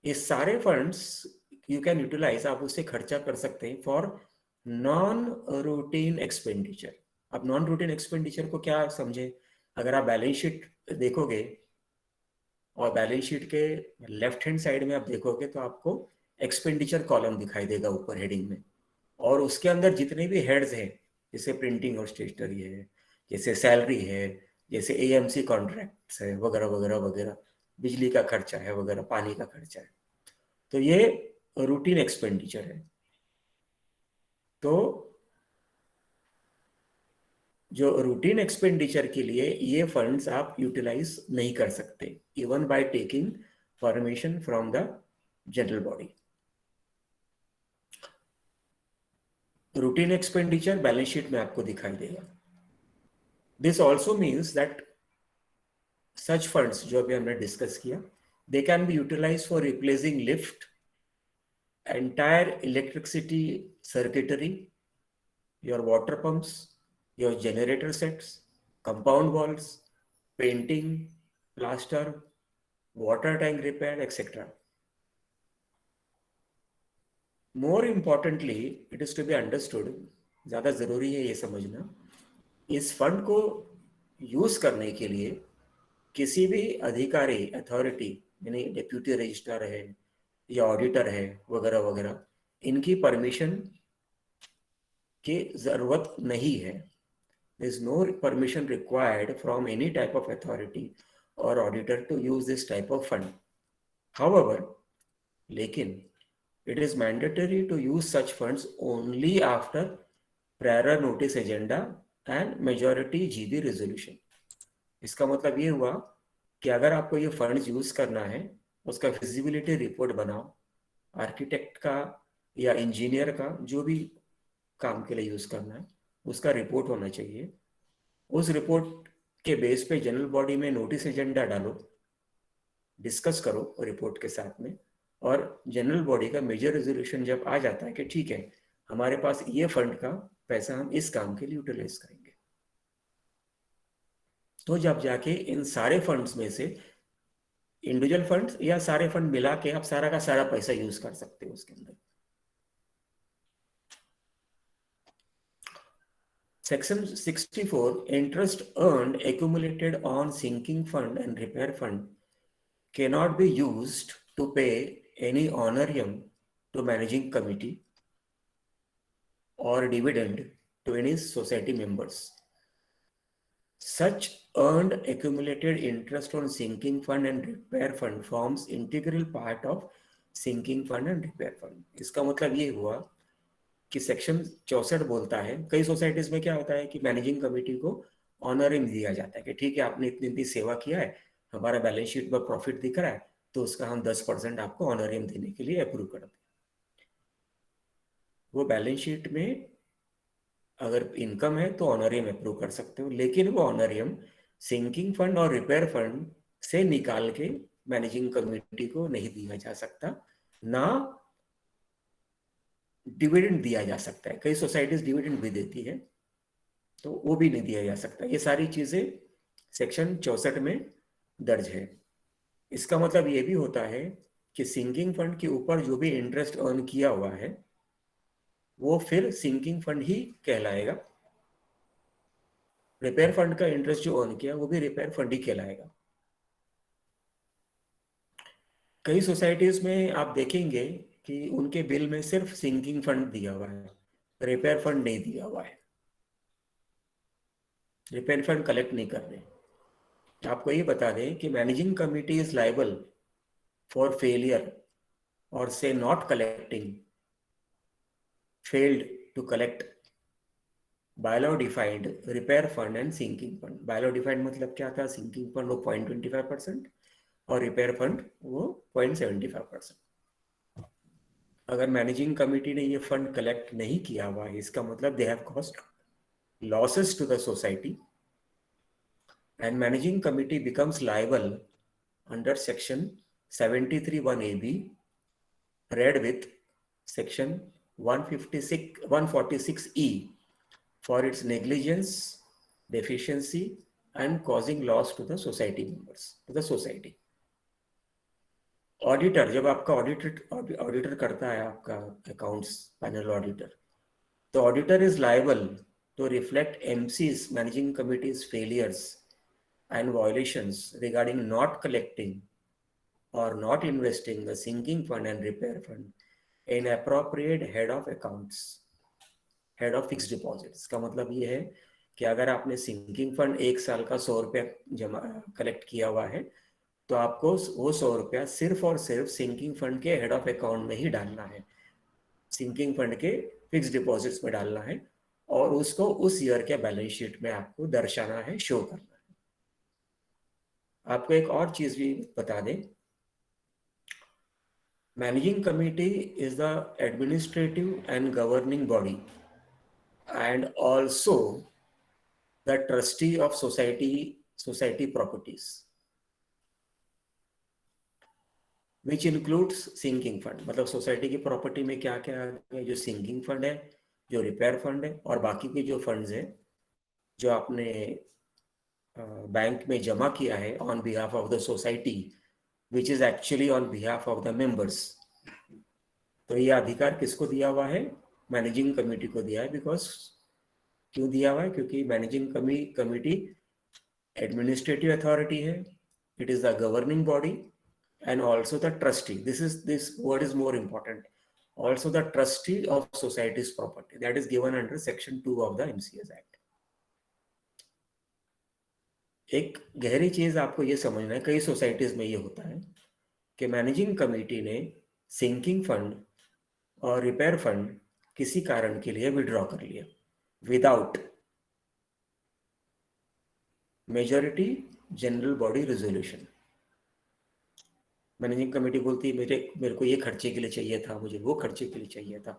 Speaker 1: ये सारे फंड्स यू कैन यूटिलाइज, आप उससे खर्चा कर सकते हैं फॉर नॉन रूटीन एक्सपेंडिचर। अब नॉन रूटीन एक्सपेंडिचर को क्या समझे, अगर आप बैलेंस शीट देखोगे और बैलेंस शीट के लेफ्ट हैंड साइड में आप देखोगे तो आपको एक्सपेंडिचर कॉलम दिखाई देगा ऊपर हेडिंग में, और उसके अंदर जितने भी हेड्स हैं, जैसे प्रिंटिंग और स्टेशनरी है, जैसे सैलरी है, जैसे AMC कॉन्ट्रैक्ट्स है वगैरह वगैरह वगैरह, बिजली का खर्चा है वगैरह, पानी का खर्चा है, तो ये रूटीन एक्सपेंडिचर है। तो जो रूटीन एक्सपेंडिचर के लिए ये फंड्स आप यूटिलाइज नहीं कर सकते, even by taking permission from the general body. Routine expenditure balance sheet में आपको दिखाई देगा। This also means that such funds जो अभी हमने डिस्कस किया, they can be utilise for replacing lift, entire electricity circuitry, your water pumps, your generator sets, compound walls, painting, plaster, water tank repair, etc. More importantly, it is to be understood, ज़्यादा ज़रूरी है ये समझना, इस fund को use करने के लिए किसी भी अधिकारी, अथॉरिटी, यानी डिप्यूटी रजिस्ट्रार है या ऑडिटर है वगैरह वगैरह, इनकी परमिशन की जरूरत नहीं है. There is no permission required from any type of authority or auditor to use this type of fund. However, लेकिन it is mandatory to use such funds only after prior notice agenda and majority GB resolution. इसका मतलब ये हुआ कि अगर आपको ये funds use करना है, उसका फिजिबिलिटी रिपोर्ट बनाओ, आर्किटेक्ट का या इंजीनियर का, जो भी काम के लिए यूज करना है, उसका रिपोर्ट होना चाहिए. उस रिपोर्ट के बेस पे जनरल बॉडी में नोटिस एजेंडा डालो, डिस्कस करो रिपोर्ट के साथ में, और जनरल बॉडी का मेजर रेजोल्यूशन जब आ जाता है कि ठीक है, हमारे पास ये फंड का पैसा हम इस काम के लिए यूटिलाइज करेंगे, तो जब जाके इन सारे फंड्स में से इंडिविजुअल फंड्स या सारे फंड मिला के आप सारा का सारा पैसा यूज कर सकते हो उसके अंदर. Section 64, interest earned accumulated on sinking fund and repair fund cannot be used to pay any honorarium to managing committee or dividend to any society members. Such earned accumulated interest on sinking fund and repair fund forms integral part of sinking fund and repair fund. इसका मतलब ये हुआ कि section 64 बोलता है, कई societies में क्या होता है कि मैनेजिंग कमेटी को ऑनरियम दिया जाता है कि ठीक है, आपने इतनी इतनी सेवा किया है, हमारा बैलेंस शीट में प्रॉफिट दिख रहा है, तो उसका हम 10% आपको ऑनरियम देने के लिए अप्रूव कर दें. वो बैलेंस शीट में अगर इनकम है तो ऑनरियम अप्रूव कर सकते हो, लेकिन वो ऑनरियम सिंकिंग फंड और रिपेयर फंड से निकाल के मैनेजिंग कमेटी को नहीं दिया जा सकता, ना डिविडेंड दिया जा सकता है. कई सोसाइटीज डिविडेंड भी देती है, तो वो भी नहीं दिया जा सकता. ये सारी चीजें सेक्शन 64 में दर्ज है. इसका मतलब ये भी होता है कि सिंकिंग फंड के ऊपर जो भी इंटरेस्ट अर्न किया हुआ है वो फिर सिंकिंग फंड ही कहलाएगा. रिपेयर फंड का इंटरेस्ट जो अर्न किया वो भी रिपेयर फंड ही कहलाएगा. कई सोसाइटीज में आप देखेंगे कि उनके बिल में सिर्फ सिंकिंग फंड दिया हुआ है, रिपेयर फंड नहीं दिया हुआ है, रिपेयर फंड कलेक्ट नहीं कर रहे. आपको ये बता दें कि managing committee is liable for failure और से not collecting, failed to collect bylaw defined repair fund and sinking fund. Bylaw defined मतलब क्या था, सिंकिंग फंड वो 0.25% और रिपेयर फंड वो 0.75%. अगर मैनेजिंग कमिटी ने ये फंड कलेक्ट नहीं किया हुआ है, इसका मतलब they have cost losses to the society and managing committee becomes liable under section 73(1)(ab) read with section 146(e) for its negligence, deficiency and causing loss to the society members, to the society. Auditor, जब आपका auditor करता है आपका accounts, panel auditor, तो auditor is liable to reflect MC's, managing committee's failures and violations regarding not collecting or not investing the sinking fund and repair fund in appropriate head of accounts, head of fixed deposits. का मतलब ये है कि अगर आपने sinking fund 1 साल का 100 रुपया जमा कलेक्ट किया हुआ है, तो आपको वो 100 रुपया सिर्फ और सिर्फ सिंकिंग फंड के हेड ऑफ अकाउंट में ही डालना है, सिंकिंग फंड के फिक्स डिपॉजिट्स में डालना है, और उसको उस ईयर के बैलेंस शीट में आपको दर्शाना है, शो करना है. आपको एक और चीज भी बता दें, managing committee is the administrative and governing body and also the trustee of society properties which includes sinking fund. मतलब सोसाइटी की प्रॉपर्टी में क्या क्या है, जो सिंकिंग फंड है, जो रिपेयर फंड है, और बाकी के जो फंड्स हैं जो आपने बैंक में जमा किया है on behalf of the society, which is actually on behalf of the members. तो ये अधिकार किसको दिया हुआ है, मैनेजिंग कमेटी को दिया है. बिकॉज क्यों दिया हुआ है, क्योंकि मैनेजिंग कमेटी एडमिनिस्ट्रेटिव अथॉरिटी है, it is the governing body, and also the trustee. This word is more important. Also the trustee of society's property, that is given under section 2 of the MCS Act. एक गहरी चीज आपको ये समझना है, कई societies में ये होता है कि मैनेजिंग कमेटी ने सिंकिंग फंड और रिपेयर फंड किसी कारण के लिए विड्रॉ कर लिया without majority general body resolution. Managing committee बोलती है मेरे को ये खर्चे के लिए चाहिए था, मुझे वो खर्चे के लिए चाहिए था,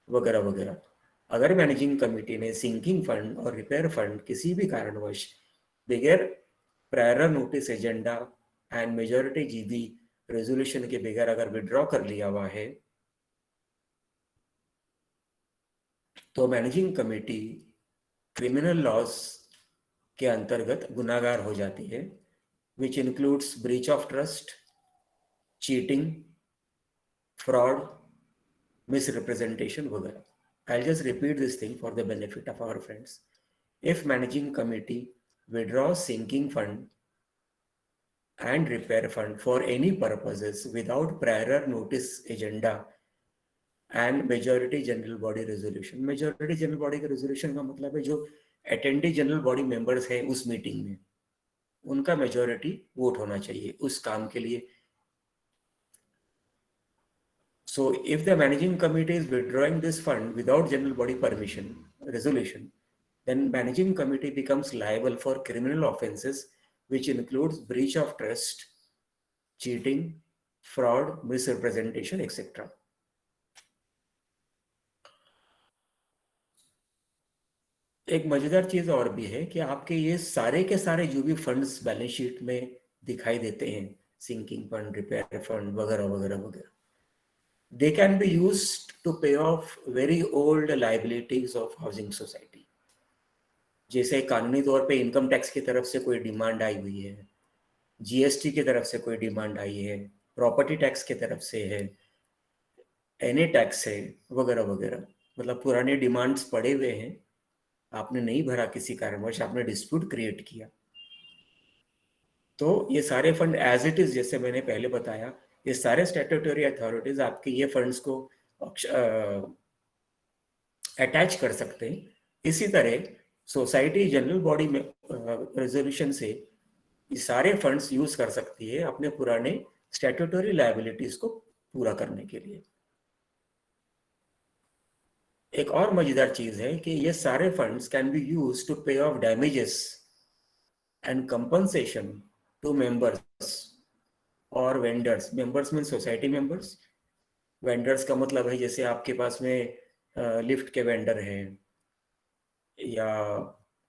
Speaker 1: वगैरह वगैरह। अगर मैनेजिंग कमेटी ने सिंकिंग फंड और रिपेयर फंड किसी भी कारणवश बगैर prior notice agenda and majority GB resolution के बगैर अगर विड्रॉ कर लिया हुआ है, तो मैनेजिंग कमेटी क्रिमिनल लॉज के अंतर्गत गुनाहगार हो जाती है, which includes breach of trust, cheating, fraud, misrepresentation वगैरह. I'll just repeat this thing for the benefit of our friends. If managing committee withdraws sinking fund and repair fund for any purposes without prior notice agenda and majority general body resolution. Majority general body का resolution का मतलब है जो attendee general body members है उस meeting में, उनका majority vote होना चाहिए उस काम के लिए. So if the managing committee is withdrawing this fund without general body permission, resolution, then managing committee becomes liable for criminal offenses, which includes breach of trust, cheating, fraud, misrepresentation, etc. एक मजेदार चीज और भी है कि आपके ये सारे के सारे जो भी फंड्स बैलेंस शीट में दिखाई देते हैं, सिंकिंग फंड, रिपेयर फंड वगैरह वगैरह वगैरह, they can be used to pay off very old liabilities of housing society. जैसे कानूनी तौर पे इनकम टैक्स की तरफ से कोई डिमांड आई हुई है, जीएसटी की तरफ से कोई डिमांड आई है, प्रॉपर्टी टैक्स की तरफ से है, एनए टैक्स है, वगैरह वगैरह, मतलब पुराने डिमांड्स पड़े हुए हैं, आपने नहीं भरा किसी कारणवश, आपने डिस्प्यूट क्रिएट किया, तो ये सारे फंड एज इट इज, जैसे मैंने पहले बताया, ये सारे स्टैट्यूटरी अथॉरिटीज आपके ये फंड्स को अटैच कर सकते हैं. इसी तरह सोसाइटी जनरल बॉडी में रेजोल्यूशन से ये सारे फंड्स यूज कर सकती है अपने पुराने स्टैट्यूटरी लायबिलिटीज को पूरा करने के लिए. एक और मजेदार चीज है कि ये सारे funds can be use to pay off damages and compensation to members और vendors. Members mean society members, vendors का मतलब है जैसे आपके पास में लिफ्ट के वेंडर हैं या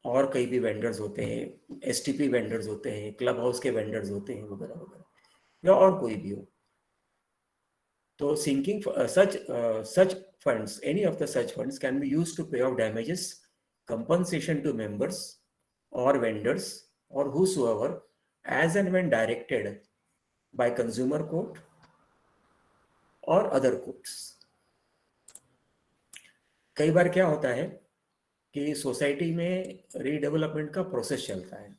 Speaker 1: और कई भी वेंडर्स होते हैं, एसटीपी वेंडर्स होते हैं, क्लब हाउस के वेंडर्स होते हैं, वगैरह वगैरह, या और कोई भी हो. तो sinking such funds, any of the such funds can be used to pay off damages, compensation to members or vendors or whosoever as and when directed by consumer court or other courts. कई बार क्या होता है कि society में redevelopment का process चलता है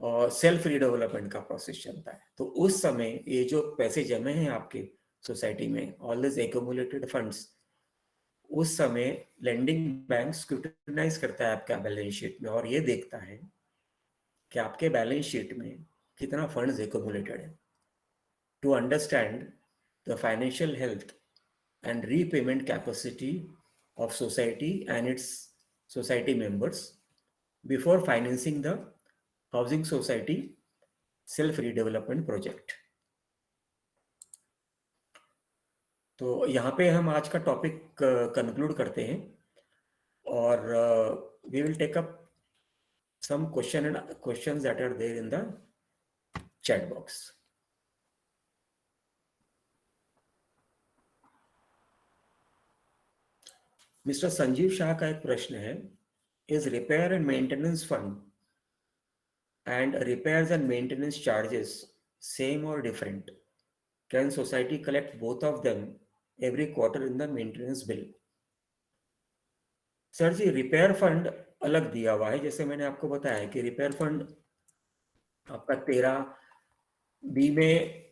Speaker 1: और सेल्फ रीडेवलपमेंट का प्रोसेस चलता है, तो उस समय ये जो पैसे जमे हैं आपके सोसाइटी में, ऑल दिस एक्यूमुलेटेड फंड्स, उस समय लेंडिंग बैंक स्क्रूटिनाइज करता है आपका बैलेंस शीट में और ये देखता है कि आपके बैलेंस शीट में कितना फंड्स एक्यूमुलेटेड है, to understand the financial health and repayment capacity of society and its society members before financing the housing society self redevelopment project. तो यहाँ पे हम आज का टॉपिक कंक्लूड करते हैं और we will take up some questions that are there in the chat box. Mister Sanjeev Shah का एक प्रश्न है, is repair and maintenance fund and repairs and maintenance charges same or different? Can society collect both of them every quarter in the maintenance bill? Sir ji, repair fund अलग दिया हुआ है। जैसे मैंने आपको बताया कि रिपेयर फंड आपका 13B में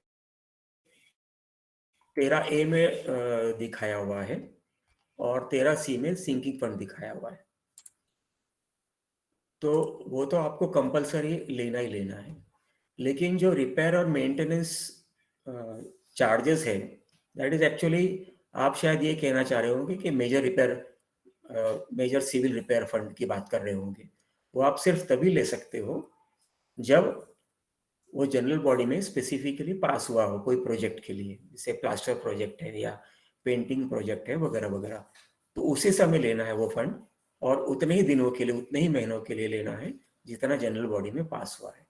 Speaker 1: 13A में दिखाया हुआ है और 13C में सिंकिंग फंड दिखाया हुआ है। तो वो तो आपको कंपलसरी लेना ही लेना है। लेकिन जो रिपेयर और मेंटेनेंस चार्जेस है, दैट इज एक्चुअली, आप शायद ये कहना चाह रहे होंगे कि मेजर सिविल रिपेयर फंड की बात कर रहे होंगे। वो आप सिर्फ तभी ले सकते हो जब वो जनरल बॉडी में स्पेसिफिकली पास हुआ हो कोई प्रोजेक्ट के लिए, जैसे प्लास्टर प्रोजेक्ट है या पेंटिंग प्रोजेक्ट है वगैरह वगैरह। तो उसी समय लेना है वो फंड, और उतने ही दिनों के लिए, उतने ही महीनों के लिए लेना है जितना जनरल बॉडी में पास हुआ है।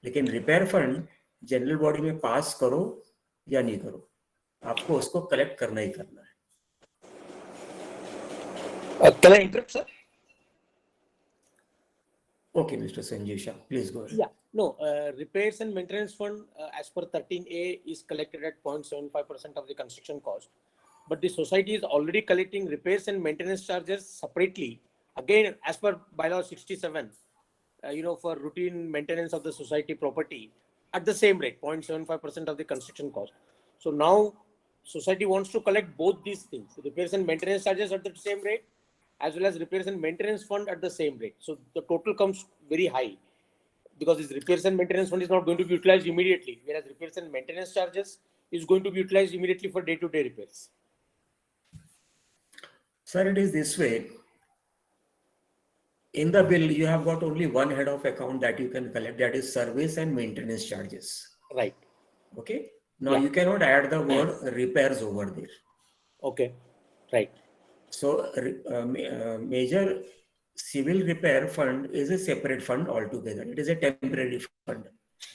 Speaker 1: लेकिन रिपेयर फंड जनरल बॉडी में पास करो या नहीं करो, आपको उसको कलेक्ट करना ही करना है।
Speaker 2: Can I interrupt, sir?
Speaker 1: Okay, Mr. Sanjeev Shah, please go ahead.
Speaker 2: Yeah, no, repairs and maintenance fund as per 13A is collected at 0.75% of the construction cost. But the society is already collecting repairs and maintenance charges separately. Again, as per bylaw 67, for routine maintenance of the society property at the same rate, 0.75% of the construction cost. So now society wants to collect both these things, repairs and maintenance charges at the same rate, as well as repairs and maintenance fund at the same rate. So the total comes very high, because this repairs and maintenance fund is not going to be utilized immediately, whereas repairs and maintenance charges is going to be utilized immediately for day-to-day repairs.
Speaker 1: Sir, it is this way. In the bill, you have got only one head of account that you can collect, that is service and maintenance charges.
Speaker 2: Right.
Speaker 1: Okay. Now you cannot add the word repairs over there.
Speaker 2: Okay. Right.
Speaker 1: So major civil repair fund is a separate fund altogether. It is a temporary fund.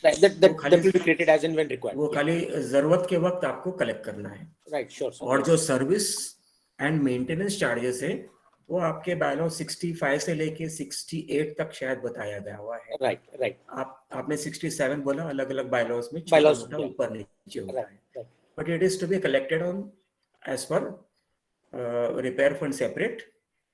Speaker 2: Right. That will be created as and when required.
Speaker 1: वो खाली जरूरत के वक्त आपको collect करना है.
Speaker 2: Right. Sure. Sir.
Speaker 1: और जो सर्विस एंड मेंटेनेंस चार्जेस है वो आपके बायलॉ 65 से लेके 68 तक शायद बताया गया हुआ है.
Speaker 2: राइट.
Speaker 1: आपने 67 बोला, अलग अलग बायलॉस में छोटा ऊपर नीचे होता है. But it is to be collected on as per repair fund separate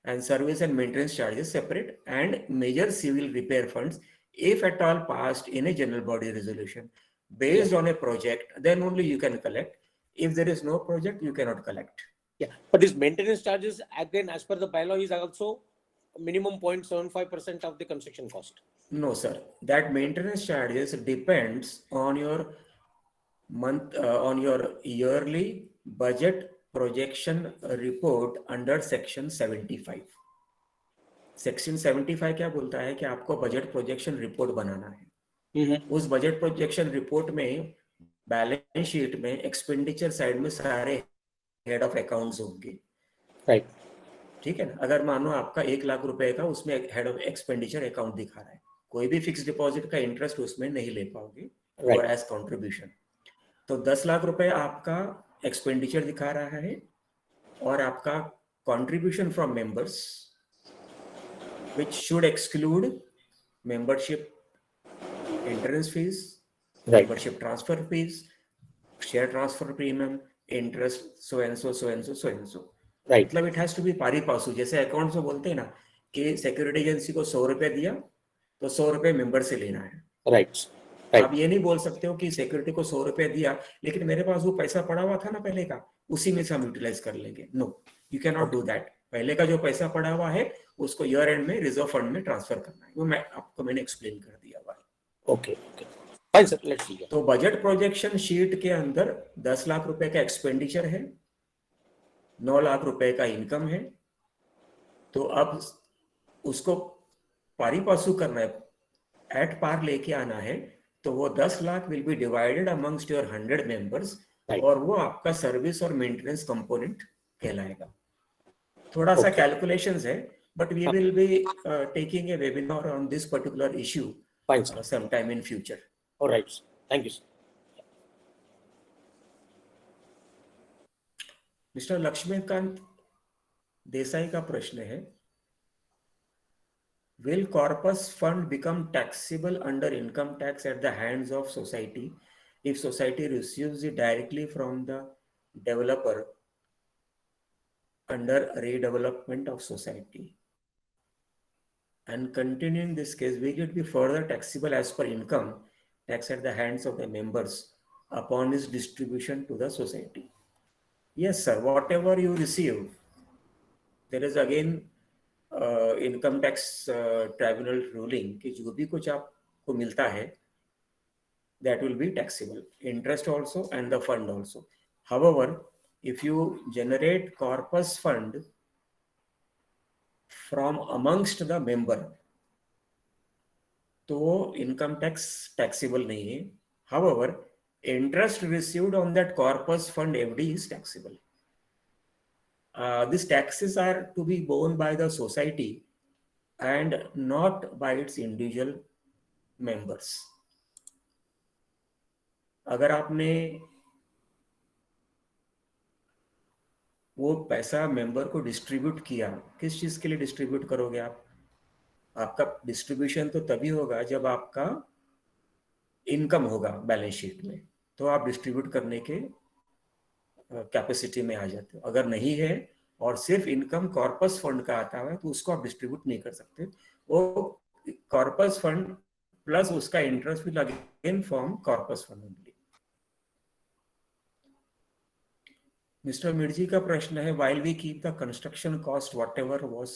Speaker 1: and service and maintenance charges separate, and major civil repair funds, if at all passed in a general body resolution based on a project, then only you can collect. If there is no project, you cannot collect.
Speaker 2: Yeah, but these maintenance charges, again, as per the bylaw, is also minimum 0.75% of the construction cost.
Speaker 1: No, sir. That maintenance charges depends on your on your yearly budget projection report under section 75. Section 75 क्या बोलता है कि आपको budget projection report बनाना है. उस budget projection report में balance sheet में expenditure side में सारे हेड ऑफ अकाउंट्स होंगे.
Speaker 2: राइट.
Speaker 1: ठीक है ना. अगर मानो आपका 1 लाख रुपए का उसमें हेड ऑफ एक्सपेंडिचर अकाउंट दिखा रहा है, कोई भी फिक्स डिपॉजिट का इंटरेस्ट उसमें नहीं ले पाओगे एज कॉन्ट्रीब्यूशन. तो 10 लाख रुपए आपका एक्सपेंडिचर दिखा रहा है और आपका contribution from members, which should exclude membership entrance fees, membership transfer fees, share transfer premium, interest, so and so.
Speaker 2: Right.
Speaker 1: मतलब it has to be pari passu. जैसे अकाउंट में बोलते हैं ना कि सिक्योरिटी एजेंसी को 100 रुपए दिया तो 100 रुपए मेंबर से लेना है.
Speaker 2: Right.
Speaker 1: आप ये नहीं बोल सकते हो कि सिक्योरिटी को 100 रुपए दिया लेकिन मेरे पास वो पैसा पड़ा हुआ था ना पहले का, उसी में से हम यूटिलाइज कर लेंगे. No, you can not do that. पहले का जो पैसा पड़ा हुआ है उसको ईयर एंड में रिजर्व फंड में ट्रांसफर करना है. वो मैंने एक्सप्लेन कर दिया हुआ है.
Speaker 2: Okay. Fine sir, let's see.
Speaker 1: तो बजट प्रोजेक्शन शीट के अंदर 10 लाख रुपए का एक्सपेंडिचर है, 9 लाख रुपए का इनकम है. तो अब उसको पारी पासू करना है, एट पार लेके आना है. तो वो 10 lakh will be divided amongst your 100 members और वो आपका सर्विस और मेंटेनेंस कंपोनेंट कहलाएगा. थोड़ा सा कैलकुलेशंस है, but we will be taking a webinar on this particular issue sometime in future.
Speaker 2: All right. Thank you, sir.
Speaker 1: Mr. Laxmikant Desai का प्रश्न है, will corpus fund become taxable under income tax at the hands of society if society receives it directly from the developer under redevelopment of society? and continuing this case, will it be further taxable as per income tax at the hands of the members upon its distribution to the society? Yes, sir. Whatever you receive, there is again income tax tribunal ruling कि जो भी कुछ आपको मिलता है that will be taxable, interest also and the fund also. However, if you generate corpus fund from amongst the member, तो income tax taxable नहीं है. However, interest received on that corpus fund FD is taxable. These taxes are to be borne by the society and not by its individual members. अगर आपने वो पैसा member को distribute किया, किस चीज के लिए डिस्ट्रीब्यूट करोगे आप? आपका डिस्ट्रीब्यूशन तो तभी होगा जब आपका इनकम होगा बैलेंस शीट में, तो आप डिस्ट्रीब्यूट करने के कैपेसिटी में आ जाते हो. अगर नहीं है और सिर्फ इनकम कॉर्पस फंड का आता है तो उसको आप डिस्ट्रीब्यूट नहीं कर सकते. वो कॉर्पस फंड प्लस उसका interest will again form corpus fund only. Mister Mirji का प्रश्न है, while we keep the construction cost whatever was,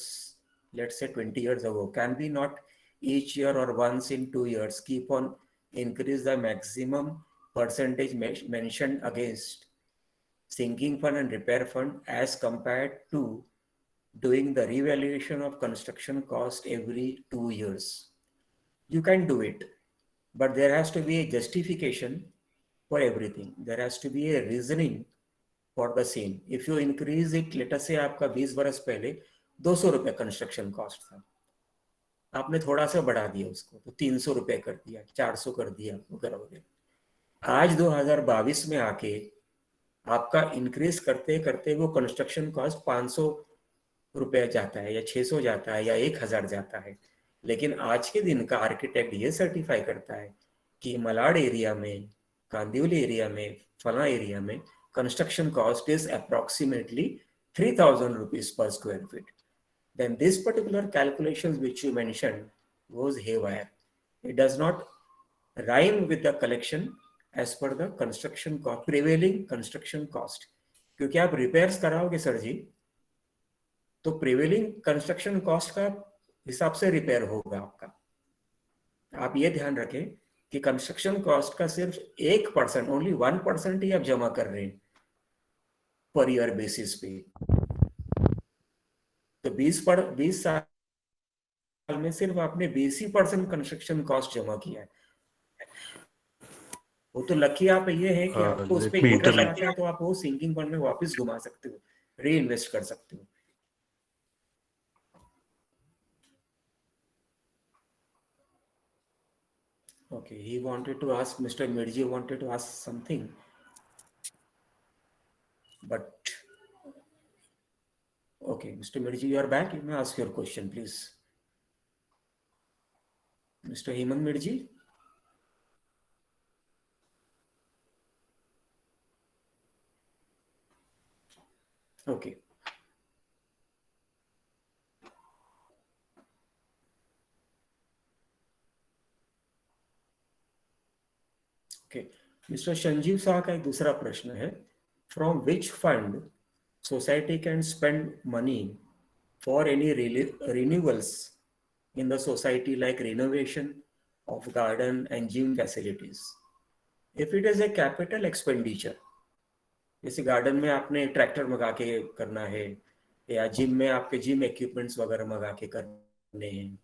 Speaker 1: let's say 20 years ago, can we not each year or once in 2 years keep on increase the maximum percentage mentioned against sinking fund and repair fund as compared to doing the revaluation of construction cost every 2 years? You can do it, but there has to be a justification for everything. There has to be a reasoning for the same. If you increase it, let us say आपका 20 बरस पहले 200 रुपए construction cost था, आपने थोड़ा सा बढ़ा दिया उसको तो 300 रुपए कर दिया, 400 कर दिया वगैरह वगैरह. आज 2022 में आके आपका इंक्रीज करते करते वो कंस्ट्रक्शन कॉस्ट 500 रुपए जाता है या 600 जाता है या 1000 जाता है. लेकिन आज के दिन का आर्किटेक्ट ये सर्टिफाई करता है कि मलाड एरिया में, कांदिवली एरिया में, फला एरिया में construction cost is approximately 3,000 rupees per square feet. Then this particular calculations which you mentioned goes haywire. It does not rhyme with the collection as per the construction cost, prevailing construction cost. क्योंकि आप repairs कराओगे sir जी, तो prevailing construction cost का हिसाब से repair होगा आपका. आप ये ध्यान रखें कि कंस्ट्रक्शन कॉस्ट का सिर्फ 1%, ओनली 1% ही आप जमा कर रहे हैं पर ईयर बेसिस पे. तो 20 साल में सिर्फ आपने 20% कंस्ट्रक्शन कॉस्ट जमा किया है. वो तो लकी आप ये है कि आपको उस पे इंटरेस्ट आता है तो आप वो सिंकिंग फंड में वापस घुमा सकते हो, री इन्वेस्ट कर सकते हो. Okay, he wanted to ask, Mr. Mirji wanted to ask something, but okay, Mr. Mirji, you are back. You may ask your question, please. Mr. Hemant Mirji. Okay. Okay. Mr. Sanjeev Shah का एक दूसरा प्रश्न है, from which fund society can spend money for any renewals in the society like renovation of garden and gym facilities? If it is a capital expenditure, जैसे garden में आपने tractor मंगा के करना है या जिम में आपके जिम इक्विपमेंट्स वगैरह मंगा के करने हैं,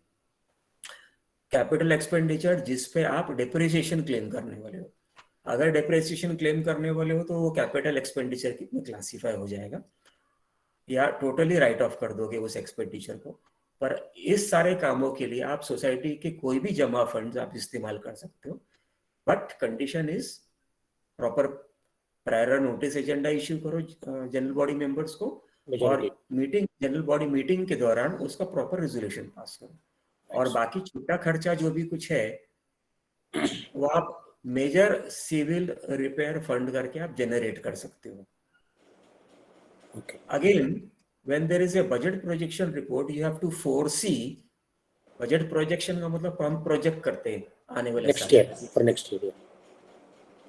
Speaker 1: कैपिटल एक्सपेंडिचर जिस पे आप डेप्रिसिएशन क्लेम करने वाले हो. अगर डेप्रिसिएशन क्लेम करने वाले हो तो वो कैपिटल एक्सपेंडिचर में क्लासीफाई हो जाएगा या टोटली राइट ऑफ कर दोगे उस एक्सपेंडिचर को. पर इस सारे कामों के लिए आप सोसाइटी के कोई भी जमा फंड्स आप इस्तेमाल कर सकते हो, but condition is proper prior notice agenda issue करो जनरल बॉडी मेंबर्स को, और मीटिंग जनरल बॉडी मीटिंग के दौरान उसका प्रॉपर रेजोल्यूशन पास करो. और बाकी छोटा खर्चा जो भी कुछ है वो आप मेजर सिविल रिपेयर फंड करके आप जनरेट कर सकते हो. Again, when there is a budget projection report, you have to foresee budget projection का मतलब हम प्रोजेक्ट करते हैं आने वाले
Speaker 2: नेक्स्ट
Speaker 1: साल
Speaker 2: ईयर, फॉर नेक्स्ट ईयर।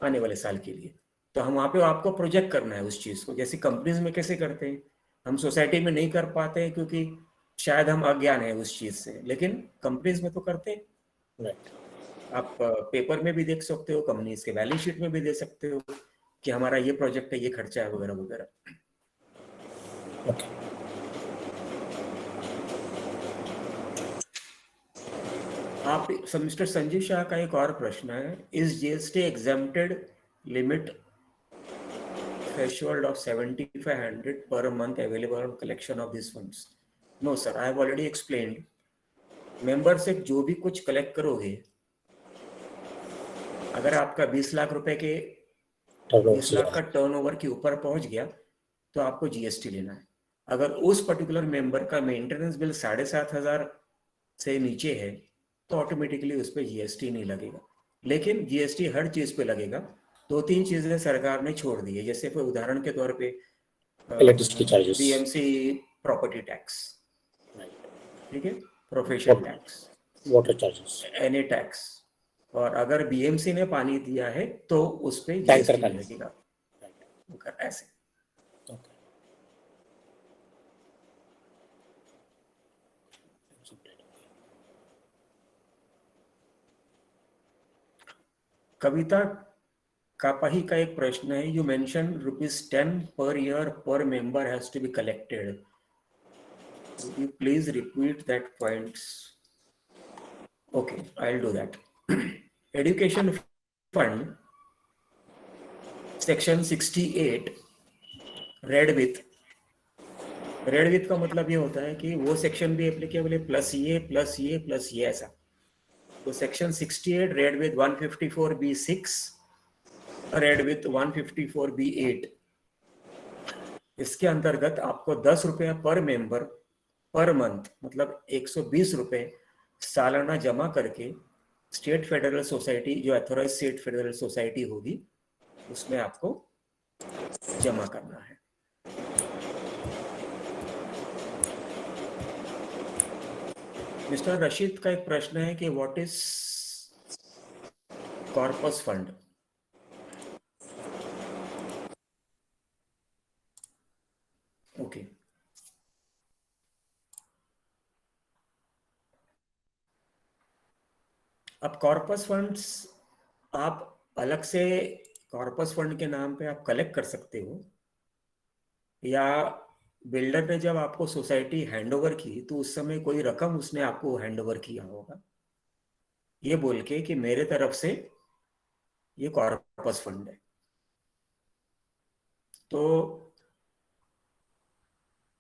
Speaker 1: आने वाले साल के लिए। तो हम वहाँ पे आपको प्रोजेक्ट करना है उस चीज़ को। जैसे कंपनीज में कैसे करते हैं, हम सोसाइटी में नहीं कर पाते हैं क्योंकि शायद हम अज्ञान है उस चीज़ से, लेकिन कंपनीज में तो करते हैं।
Speaker 2: राइट।
Speaker 1: आप पेपर में भी देख सकते हो, कंपनीज के बैलेंस शीट में भी दे सकते हो कि हमारा ये प्रोजेक्ट है, ये खर्चा है, वगैरह वगैरह।
Speaker 2: ओके।
Speaker 1: आप मिस्टर संजीव शाह का एक और प्रश्न है, is GST exempted limit threshold of 7500 per month available on collection of these funds? No sir, I have already explained. Member से जो भी कुछ कलेक्ट करोगे, अगर आपका 20 लाख रुपए के 20 लाख का टर्नओवर के ऊपर पहुंच गया तो आपको जीएसटी लेना है। अगर उस पर्टिकुलर मेंबर का मेंटेनेंस बिल 7,500 से नीचे है तो ऑटोमेटिकली उस पर जीएसटी नहीं लगेगा। लेकिन जीएसटी हर चीज पे लगेगा। 2-3 चीजें सरकार ने छोड़ दी है, जैसे कोई उदाहरण के तौर पे
Speaker 2: electricity charges,
Speaker 1: BMC property tax, ठीक है, profession tax,
Speaker 2: water charges,
Speaker 1: any tax, और अगर बीएमसी ने पानी दिया है तो उस पर
Speaker 2: टैंकर
Speaker 1: जीएसटी
Speaker 2: का
Speaker 1: लगेगा। ऐसे कविता कापाही का एक प्रश्न है, you mention ₹10 per year per member has to be collected. Would you please repeat that points? Okay, I'll do that. Education fund section 68 red with का मतलब ये होता है कि वो सेक्शन भी एप्लीकेबल है प्लस ये प्लस ये प्लस ये, ऐसा। तो section 68 red with 154B6 red with 154B8, इसके अंतर्गत आपको 10 रुपया पर मेंबर पर मंथ, मतलब 120 रुपए सालाना जमा करके स्टेट फेडरल सोसाइटी, जो अथोराइज स्टेट फेडरल सोसाइटी होगी, उसमें आपको जमा करना है। मिस्टर रशीद का एक प्रश्न है कि what is corpus fund? Okay, अब कॉर्पस फंड्स आप अलग से कॉर्पस फंड के नाम पे आप कलेक्ट कर सकते हो, या बिल्डर ने जब आपको सोसाइटी हैंडओवर की तो उस समय कोई रकम उसने आपको हैंडओवर किया होगा, ये बोल के कि मेरे तरफ से ये कॉर्पस फंड है। तो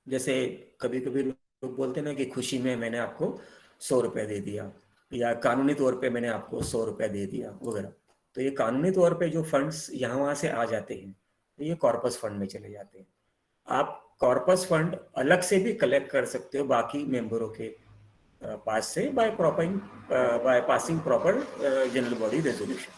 Speaker 1: जैसे कभी कभी लोग बोलते हैं ना कि खुशी में मैंने आपको 100 रुपये दे दिया, या कानूनी तौर पे मैंने आपको 100 रुपये दे दिया वगैरह। तो ये कानूनी तौर पे जो फंड्स यहाँ वहाँ से आ जाते हैं तो ये कॉर्पस फंड में चले जाते हैं। आप कॉर्पस फंड अलग से भी कलेक्ट कर सकते हो बाकी मेंबरों के पास से, by passing proper general body resolution.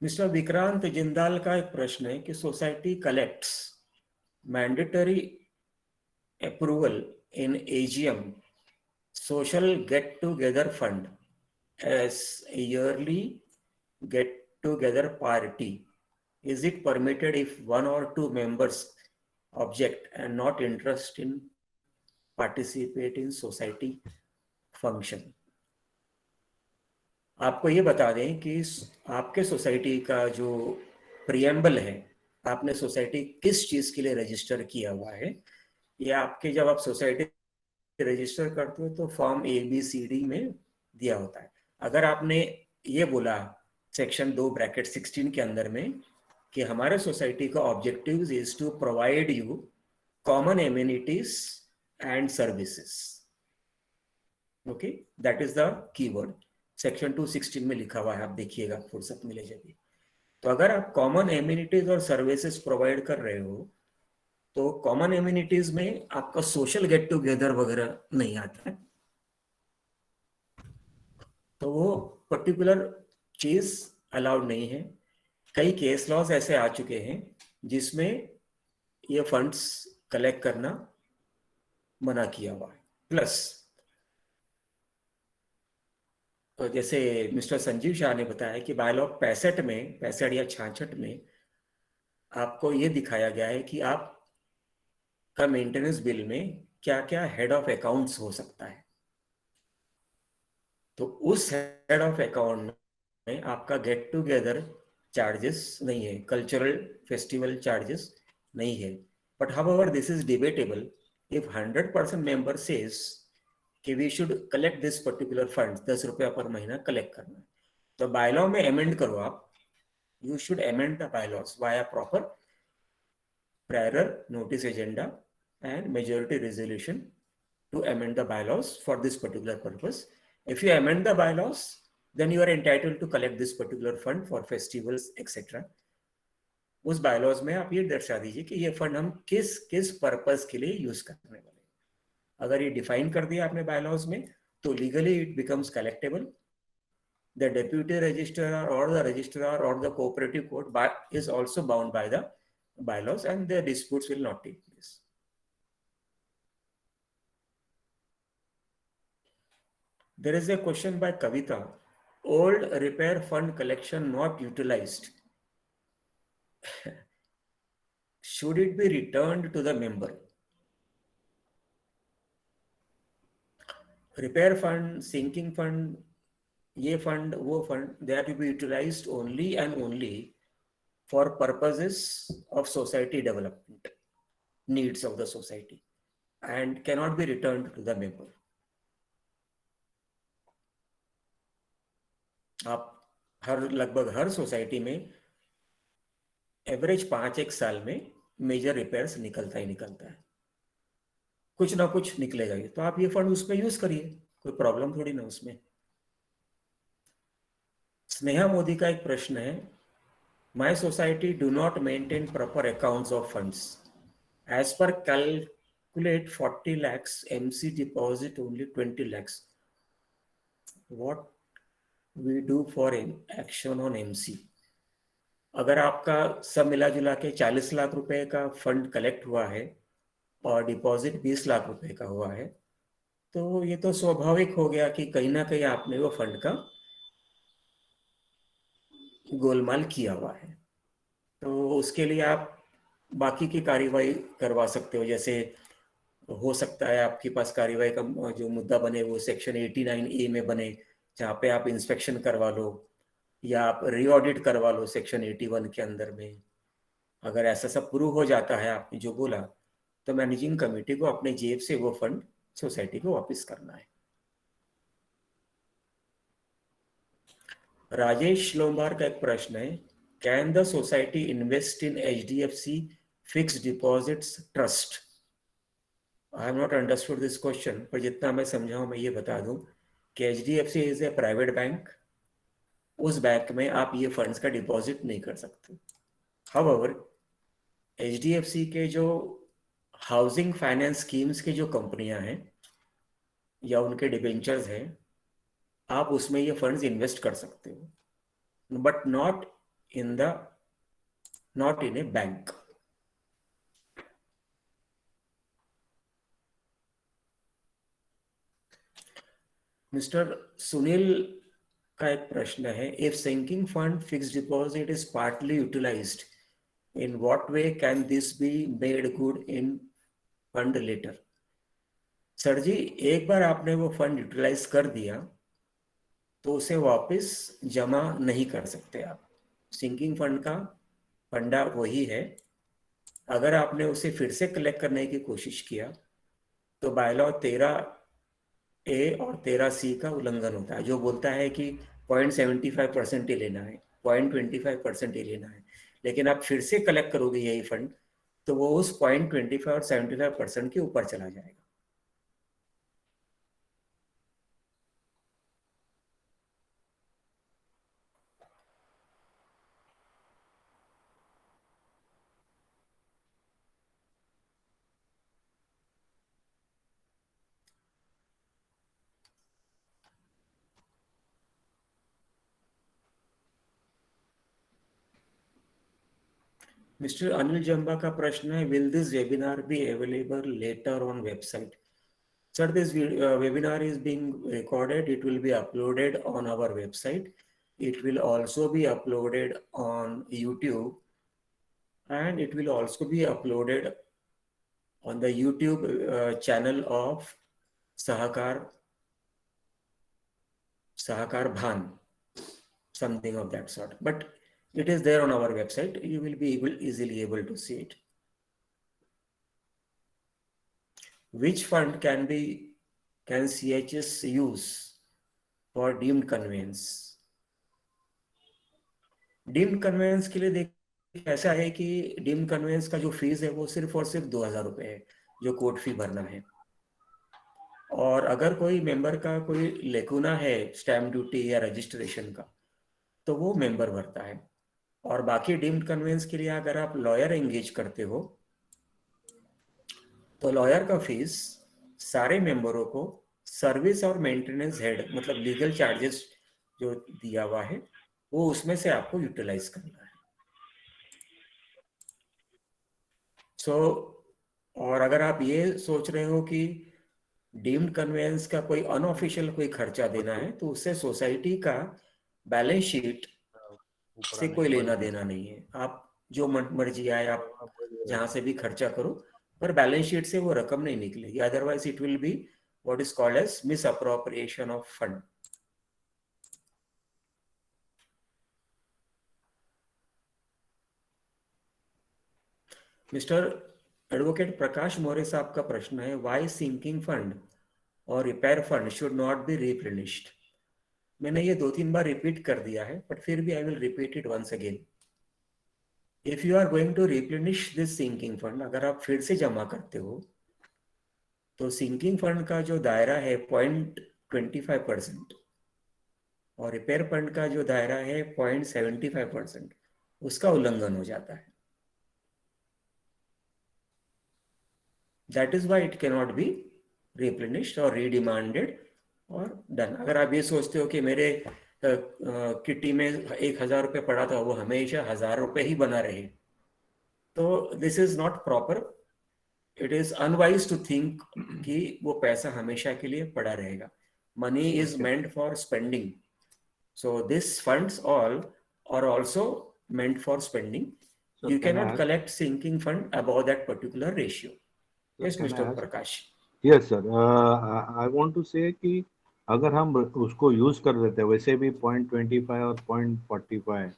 Speaker 1: Mister Vikrant Jindal का एक प्रश्न है कि society collects mandatory approval in AGM social get together fund as a yearly get together party. Is it permitted if one or two members object and not interest in participate in society function? आपको ये बता दें कि आपके society का जो preamble है, आपने सोसाइटी किस चीज के लिए रजिस्टर किया हुआ है, या आपके जब आप सोसाइटी रजिस्टर करते हो तो फॉर्म ABCD में दिया होता है। अगर आपने ये बोला सेक्शन 2(16) के अंदर में कि हमारे सोसाइटी का objective is to provide you common amenities and services, okay, that is the keyword. Section 216 में लिखा हुआ है, आप देखिएगा फुर्सत मिले जब। तो अगर आप कॉमन एमिनिटीज और सर्विसेज प्रोवाइड कर रहे हो तो कॉमन एमिनिटीज में आपका सोशल गेट टुगेदर वगैरह नहीं आता है, तो वो पर्टिकुलर चीज अलाउड नहीं है। कई केस लॉज ऐसे आ चुके हैं जिसमें ये फंड्स कलेक्ट करना मना किया हुआ है। प्लस तो जैसे मिस्टर संजीव शाह ने बताया कि बायलॉ 65 या 66 में आपको ये दिखाया गया है कि आप का मेंटेनेंस बिल में क्या क्या हेड ऑफ अकाउंट्स हो सकता है। तो उस हेड ऑफ अकाउंट में आपका गेट टुगेदर चार्जेस नहीं है, कल्चरल फेस्टिवल चार्जेस नहीं है। But however this is debatable. If 100% member says कि we should collect this particular fund, 10 रुपया पर महीना कलेक्ट करना है, तो बायलॉ में अमेंड करो आप। You should amend the bylaws via proper prior notice agenda and majority resolution to amend the bylaws for this particular purpose. If you amend the bylaws, then you are entitled to collect this particular fund for festivals, etc. उस bylaws में आप ये दर्शा दीजिए कि ये fund हम किस किस पर्पस के लिए यूज करने वाले हैं। अगर ये डिफाइन कर दिया आपने bylaws में, तो legally it becomes collectible. The deputy registrar or the registrar or the cooperative court is also bound by the bylaws, and the disputes will not take place. There is a question by Kavita. Old repair fund collection not utilized. Should it be returned to the member? Repair fund, sinking fund, ये fund, वो fund, they are to be utilized only and only for purposes of society development, needs of the society, and cannot be returned to the member. आप लगभग हर society में average 5-1 साल में major repairs निकलता ही निकलता है, कुछ ना कुछ निकलेगा ये, तो आप ये फंड उसमें यूज करिए, कोई प्रॉब्लम थोड़ी ना उसमें। स्नेहा मोदी का एक प्रश्न है, my society do not maintain proper accounts of funds as per calculate 40 lakhs MC deposit only 20 lakhs, what we do for action on MC? अगर आपका सब मिला जुला के 40 लाख रुपए का फंड कलेक्ट हुआ है और डिपॉजिट 20 लाख रुपए का हुआ है, तो ये तो स्वाभाविक हो गया कि कहीं ना कहीं आपने वो फंड का गोलमाल किया हुआ है। तो उसके लिए आप बाकी की कार्यवाही करवा सकते हो। जैसे हो सकता है आपके पास कार्यवाही का जो मुद्दा बने वो सेक्शन 89A में बने, जहाँ पे आप इंस्पेक्शन करवा लो या आप रीऑडिट करवा लो सेक्शन 81 के अंदर में। अगर ऐसा सब प्रूव हो जाता है आपने जो बोला, तो मैनेजिंग कमेटी को अपने जेब से वो फंड सोसाइटी को वापस करना है। राजेश लोम्बार का एक प्रश्न है, can the society invest in HDFC fixed deposits trust? I have not understood this question, पर जितना मैं समझा हूं मैं ये बता दूं कि HDFC is a private bank. उस बैंक में आप ये फंड्स का डिपॉजिट नहीं कर सकते। हाउएवर HDFC के जो हाउसिंग फाइनेंस स्कीम्स की जो कंपनियां हैं या उनके डिबेंचर्स हैं, आप उसमें ये फंड्स इन्वेस्ट कर सकते हो, but not in a bank. Mister Sunil का एक प्रश्न है, if sinking fund fixed deposit is partly utilized, in what way can this be made good in fund later? Sir ji, एक बार आपने वो फंड यूटिलाइज कर दिया तो उसे वापस जमा नहीं कर सकते आप। सिंकिंग फंड का फंडा वही है। अगर आपने उसे फिर से कलेक्ट करने की कोशिश किया तो बायलॉ 13A और 13C का उल्लंघन होता है, जो बोलता है कि 0.75% ही लेना है, 0.25% ही लेना है। लेकिन आप फिर से कलेक्ट करोगे यही फंड, तो वो उस 0.25 और 75% के ऊपर चला जाएगा। मिस्टर अनिल जंबा का प्रश्न है, will this webinar be available later on website? Sir, this webinar is being recorded. It will be uploaded on our website. It will also be uploaded on YouTube, and it will also be uploaded on the YouTube channel of Sahakar Bhan, something of that sort. But it is there on our website. You will be easily able to see it. Which fund can CHS use for deemed conveyance? Deemed conveyance के लिए देखिए ऐसा है कि deemed convince का जो fees है वो सिर्फ और सिर्फ 2000 रुपये है जो कोर्ट फी भरना है। और अगर कोई मेंबर का कोई लेकुना है स्टैम्प ड्यूटी या रजिस्ट्रेशन का तो वो मेंबर भरता है। और बाकी डीम्ड कन्वेंस के लिए अगर आप लॉयर एंगेज करते हो तो लॉयर का फीस सारे मेंबरों को सर्विस और मेंटेनेंस हेड मतलब लीगल चार्जेस जो दिया हुआ है वो उसमें से आपको यूटिलाइज करना है। और अगर आप ये सोच रहे हो कि डीम्ड कन्वेंस का कोई अनऑफिशियल कोई खर्चा देना है तो उससे सोसाइटी का बैलेंस शीट से कोई लेना देना नहीं है। आप जो मर्जी आए आप जहां से भी खर्चा करो पर बैलेंस शीट से वो रकम नहीं निकलेगी, otherwise it will be what is called as misappropriation of fund. Mister advocate Prakash Maurya साहब का प्रश्न है, व्हाई सिंकिंग फंड और repair fund should not be replenished? मैंने ये 2-3 बार रिपीट कर दिया है बट फिर भी I will repeat it once again. If you are going to replenish this sinking fund, अगर आप फिर से जमा करते हो तो सिंकिंग फंड का जो दायरा है 0.25% और रिपेयर फंड का जो दायरा है 0.75%, उसका उल्लंघन हो जाता है। That is why it cannot be replenished or redemanded or done. अगर आप ये सोचते हो कि मेरे किट्टी में 1000 रुपये पड़ा था वो हमेशा 1000 रुपये ही बना रहे, तो this is not proper. It is unwise to think कि वो पैसा हमेशा के लिए पड़ा रहेगा। Money is meant for spending, so this funds all are also meant for spending. So you cannot collect sinking fund above that particular ratio. Yes, Mr. Prakash.
Speaker 3: Yes, sir. I want to say कि अगर हम उसको use कर लेते हैं वैसे भी 0.25 और 0.45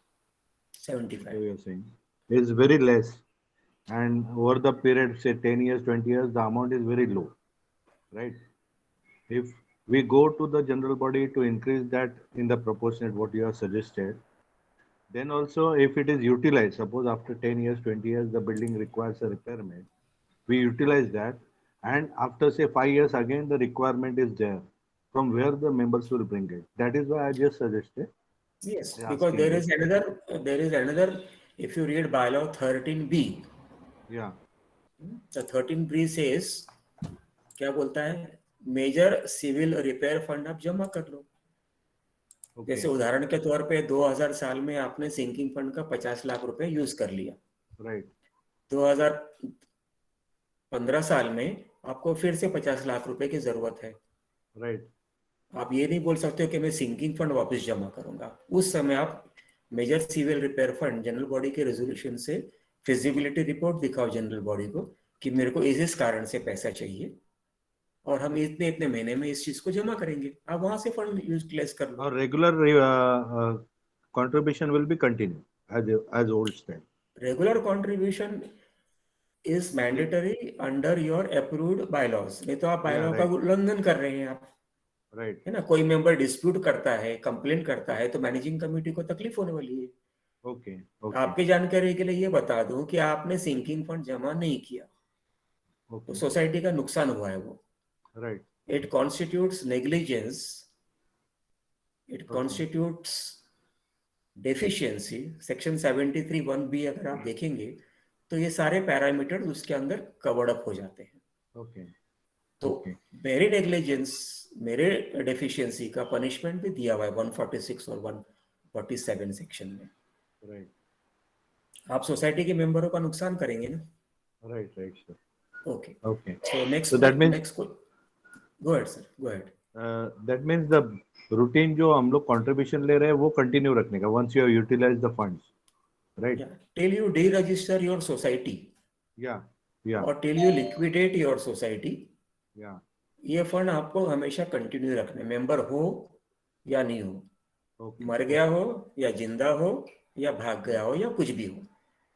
Speaker 1: 75
Speaker 3: you're saying is very less, and over the period say 10 years 20 years the amount is very low, right? If we go to the general body to increase that in the proportionate what you have suggested, then also if it is utilized, suppose after 10 years 20 years the building requires a repairment, we utilize that, and after say 5 years again the requirement is there, from where the members will bring it. That is why I just suggested.
Speaker 1: Yes, because there is another, if you read bylaw 13B,
Speaker 3: yeah,
Speaker 1: the 13B says क्या बोलता है, major civil repair fund आप जमा कर लो। जैसे उदाहरण के तौर पे 2000 साल में आपने सिंकिंग फंड का 50 लाख रुपए यूज कर लिया,
Speaker 3: राइट।
Speaker 1: 2015 साल में आपको फिर से 50 लाख रुपए की जरूरत है,
Speaker 3: राइट।
Speaker 1: आप ये नहीं बोल सकते हो कि मैं सिंकिंग फंड वापस जमा करूंगा। उस समय आप major civil repair fund general body के रेजोल्यूशन से फिजिबिलिटी रिपोर्ट दिखाओ जनरल बॉडी को कि मेरे को इस कारण से पैसा चाहिए और हम इतने इतने महीने में इस चीज को जमा करेंगे, आप वहां से फंड यूटिलाइज कर लो।
Speaker 3: और regular contribution will be continued as old style.
Speaker 1: Regular contribution is mandatory under your approved bylaws. नहीं तो आप bylaw का उल्लंघन कर रहे हैं आप,
Speaker 3: राइट,
Speaker 1: है ना। कोई मेंबर डिस्प्यूट करता है, कंप्लेंट करता है तो मैनेजिंग कमेटी को तकलीफ होने वाली है।
Speaker 3: ओके।
Speaker 1: आपकी जानकारी के लिए ये बता दूं कि आपने सिंकिंग फंड जमा नहीं किया तो सोसाइटी का नुकसान हुआ है वो,
Speaker 3: right.
Speaker 1: It constitutes negligence, it constitutes deficiency. Section 73(1)(b) अगर आप देखेंगे तो ये सारे पैरामीटर्स उसके अंदर कवर्ड अप हो जाते हैं।
Speaker 3: ओके।
Speaker 1: तो मेरे नेग्लिजेंस, मेरे डेफिशिएंसी का पनिशमेंट भी दिया हुआ है 146 और 147 सेक्शन में।
Speaker 3: राइट।
Speaker 1: आप सोसाइटी के मेंबरों का नुकसान करेंगे ना.
Speaker 3: Right, right, sir.
Speaker 1: Okay.
Speaker 3: Okay.
Speaker 1: So
Speaker 3: So that means
Speaker 1: go ahead, sir. Go ahead.
Speaker 3: that means the routine जो हम लोग contribution ले रहे हैं वो continue रखने का once you have utilized the funds, right?
Speaker 1: Yeah. Till you deregister your society
Speaker 3: Yeah, yeah,
Speaker 1: or till you liquidate your society,
Speaker 3: yeah.
Speaker 1: ये फंड आपको हमेशा कंटिन्यू रखने, मेंबर हो या नहीं हो,
Speaker 3: Okay.
Speaker 1: मर गया हो या जिंदा हो या भाग गया हो या कुछ भी हो,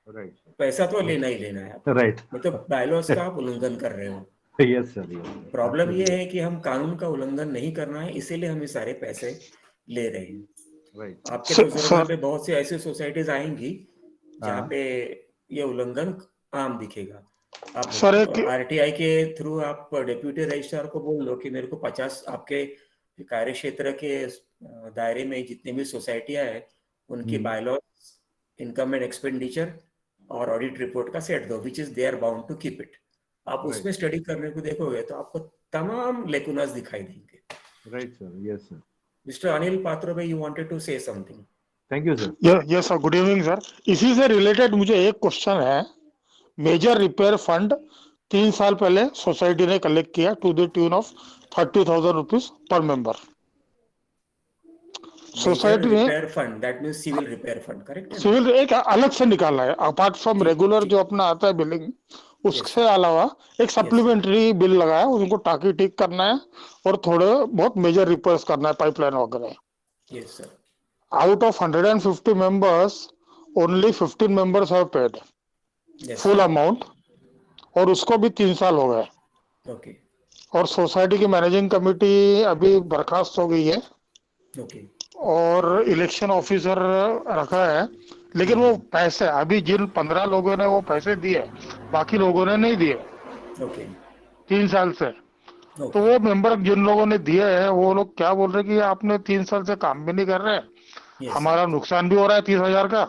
Speaker 3: Right, sir.
Speaker 1: पैसा तो लेना ही लेना है आपको.
Speaker 3: Right.
Speaker 1: मतलब बायलॉज का आप उल्लंघन कर रहे हो.
Speaker 3: Yes, sir. Yes, sir.
Speaker 1: Problem ये
Speaker 3: Absolutely.
Speaker 1: है कि हम कानून का उल्लंघन नहीं करना है, इसीलिए हम ये सारे पैसे ले रहे हैं.
Speaker 3: Right.
Speaker 1: आपके तजुर्बे में बहुत सी ऐसी सोसाइटीज आएंगी जहाँ
Speaker 3: हाँ.
Speaker 1: पे ये उल्लंघन आम दिखेगा. आप
Speaker 4: सर, एक
Speaker 1: आरटीआई के थ्रू आप डेप्यूटी रजिस्ट्रार को बोल लो कि मेरे को 50 आपके कार्य क्षेत्र के दायरे में जितनी भी सोसाइटियां हैं उनकी बायलॉज, इनकम एंड एक्सपेंडिचर और ऑडिट रिपोर्ट का सेट दो, which is they are bound to keep it. आप
Speaker 3: Right.
Speaker 1: उसमें स्टडी करने को देखोगे तो आपको तमाम लेकुनास दिखाई देंगे.
Speaker 3: Right, sir. Yes, sir.
Speaker 1: Mister Anil Patrobe, you wanted to say something.
Speaker 3: Thank you, sir.
Speaker 4: Yes sir, good evening sir. इसी से रिलेटेड मुझे एक क्वेश्चन है. मेजर रिपेयर फंड 3 साल पहले सोसाइटी ने कलेक्ट किया to the tune of 30,000 rupees per member. Society ने
Speaker 1: repair fund, that means civil repair fund, correct है?
Speaker 4: सिविल एक अलग से निकाला है, अपार्ट फ्रॉम रेगुलर जो अपना आता है बिलिंग, उससे अलावा एक सप्लीमेंट्री बिल लगाया, उनको टाकी ठीक करना है और थोड़े बहुत मेजर रिपेयर्स करना है, पाइपलाइन वगैरह.
Speaker 1: Yes sir.
Speaker 4: Out of 150 members, only 15 members have paid full amount, और उसको भी 3 साल हो गए.
Speaker 1: ओके.
Speaker 4: और सोसाइटी की मैनेजिंग कमेटी अभी बर्खास्त हो गई है
Speaker 1: ओके.
Speaker 4: और इलेक्शन ऑफिसर रखा है, लेकिन वो पैसे अभी जिन 15 लोगों ने वो पैसे दिए, बाकी लोगों ने नहीं दिए
Speaker 1: ओके.
Speaker 4: 3 साल से. तो वो मेंबर जिन लोगों ने दिए हैं वो लोग क्या बोल रहे कि आपने 3 साल से काम भी नहीं कर रहे, हमारा नुकसान भी हो रहा है 30,000 का,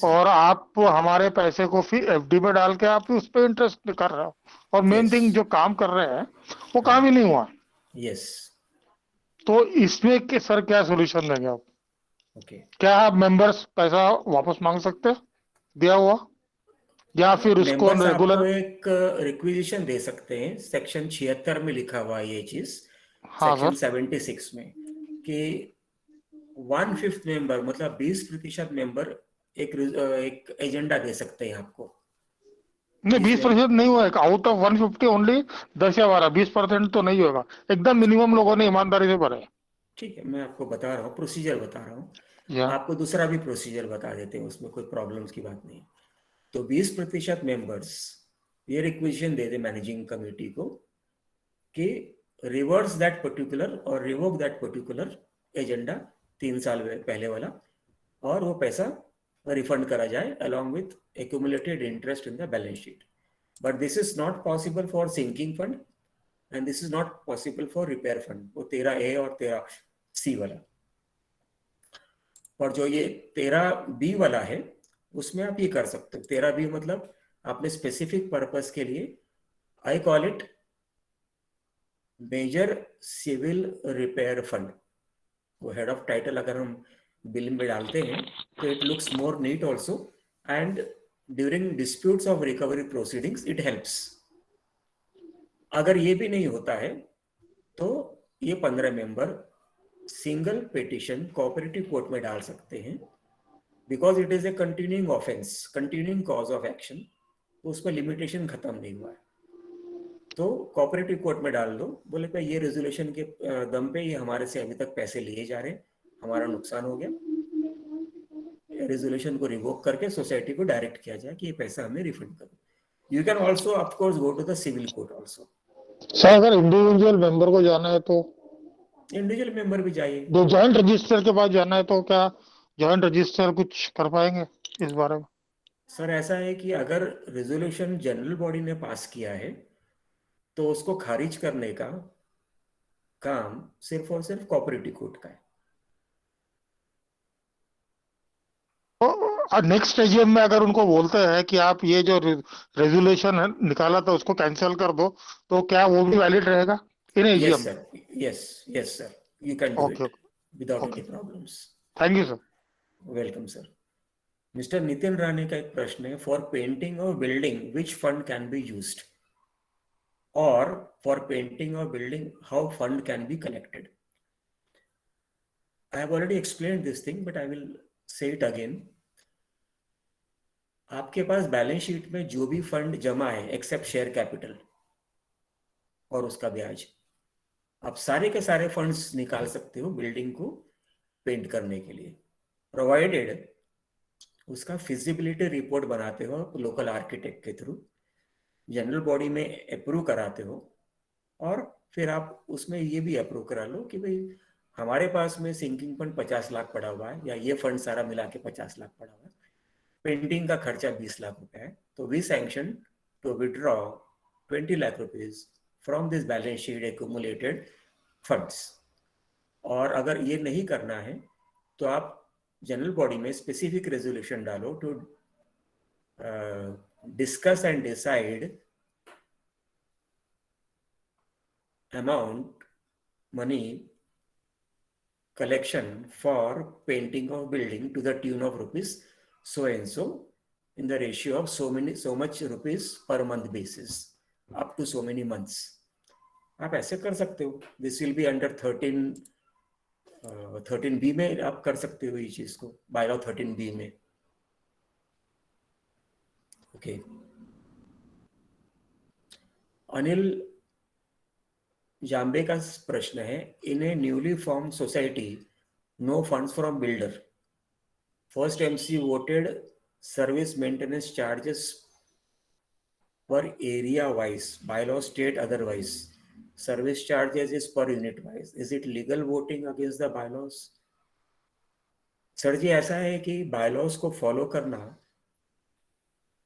Speaker 4: और आप हमारे पैसे को फिर एफडी में डाल के आप उस पर इंटरेस्ट कर रहे हो, और मेन थिंग जो काम कर रहे हैं वो काम ही नहीं हुआ.
Speaker 1: यस.
Speaker 4: तो इसमें के सर क्या सोल्यूशन देंगे आप?
Speaker 1: ओके.
Speaker 4: क्या आप मेंबर्स पैसा वापस मांग सकते हैं दिया हुआ, या फिर उसको रेगुलर
Speaker 1: एक रिक्विजिशन दे सकते हैं? सेक्शन 76 में लिखा हुआ है ये चीज.
Speaker 4: हाँ
Speaker 1: सेक्शन
Speaker 4: सर.
Speaker 1: 76 में कि 1/5 मेंबर मतलब 20% मेंबर एक एजेंडा दे सकते हैं आपको.
Speaker 4: नहीं, 20% नहीं होगा. आउट ऑफ 150 ओनली 10 या 12, 20% तो नहीं होगा. एकदम मिनिमम लोगों ने ईमानदारी से भरे.
Speaker 1: ठीक है, मैं आपको बता रहा हूँ, प्रोसीजर बता रहा हूँ.
Speaker 4: या
Speaker 1: आपको दूसरा भी प्रोसीजर बता देते हैं, उसमें कोई प्रॉब्लम्स की बात नहीं. तो 20% मेंबर्स ये रिक्वेजिशन दे दे मैनेजिंग कमेटी को कि रिवर्स दैट पर्टिकुलर और रिवोक दैट पर्टिकुलर एजेंडा 3 साल पहले वाला, और वो पैसा रिफंड करा जाए along with accumulated interest in the balance sheet. But this is not possible for sinking fund and this is not possible for repair fund. वो 13A और 13C वाला. और जो ये 13B वाला है उसमें आप ये कर सकते हो. 13B मतलब आपने स्पेसिफिक पर्पस के लिए, I call it major civil repair fund. वो हेड ऑफ टाइटल अगर हम बिल में डालते हैं तो it looks more neat also, and during disputes of recovery proceedings it helps. अगर ये भी नहीं होता है तो ये 15 member single petition cooperative court में डाल सकते हैं, because it is a continuing offence, continuing cause of action. तो उसमें लिमिटेशन खत्म नहीं हुआ है. तो कोऑपरेटिव कोर्ट में डाल दो, बोले भाई ये रेजोल्यूशन के दम पे ये हमारे से अभी तक पैसे लिए जा रहे हैं, हमारा नुकसान हो गया, रेजोल्यूशन को रिवोक करके सोसाइटी को डायरेक्ट किया जाए कि ये पैसा हमें रिफंड करो. You can also of course go to the civil court also.
Speaker 4: Sir, अगर इंडिविजुअल मेंबर को जाना है तो
Speaker 1: इंडिविजुअल मेंबर भी जाइए.
Speaker 4: जो जॉइंट रजिस्टर के पास जाना है तो क्या जॉइंट रजिस्टर कुछ कर पाएंगे इस बारे में?
Speaker 1: सर ऐसा है कि अगर रेजोल्यूशन जनरल बॉडी ने पास किया है तो उसको खारिज करने का काम सिर्फ और सिर्फ कोऑपरेटिव कोर्ट का है.
Speaker 4: नेक्स्ट एजीएम में अगर उनको बोलते हैं कि आप ये जो रेजोल्यूशन निकाला था उसको कैंसिल कर दो, तो क्या वो भी वैलिड रहेगा in AGM?
Speaker 1: Yes sir. Yes sir, you can do it without any problems.
Speaker 4: Thank you sir.
Speaker 1: Welcome sir. Mister Nitin Rane का एक प्रश्न है, फॉर पेंटिंग और building which fund can be used, और फॉर पेंटिंग और building how fund can be collected. I have already explained this thing, but I will say it again. आपके पास balance sheet में जो भी फंड जमा है accept share capital और उसका ब्याज, आप सारे के सारे फंड्स निकाल सकते हो बिल्डिंग को पेंट करने के लिए, प्रोवाइडेड उसका फिजिबिलिटी रिपोर्ट बनाते हो आप लोकल आर्किटेक्ट के थ्रू, जनरल बॉडी में अप्रूव कराते हो, और फिर आप उसमें ये भी अप्रूव करा लो कि भाई हमारे पास में सिंकिंग फंड 50 लाख पड़ा हुआ है, या ये फंड सारा मिला के 50 लाख पड़ा हुआ है, पेंटिंग का खर्चा 20 लाख रुपए है, तो we sanction to withdraw 20 lakh rupees from this balance sheet accumulated funds. और अगर ये नहीं करना है तो आप जनरल बॉडी में स्पेसिफिक रेजोल्यूशन डालो to discuss and decide amount money collection for painting of building to the tune of rupees so and so in the ratio of so much rupees per month basis up to so many months. आप ऐसे कर सकते हो. This will be under 13B में आप कर सकते हो ये चीज को, बायलॉ 13B में. ओके. अनिल जाम्बे का प्रश्न है, in a newly form society no funds from builder, first MC voted service maintenance charges per area wise, bylaw state otherwise, service charges is per unit wise, is it legal voting against the bylaws? Sir ji ऐसा है कि bylaws को follow करना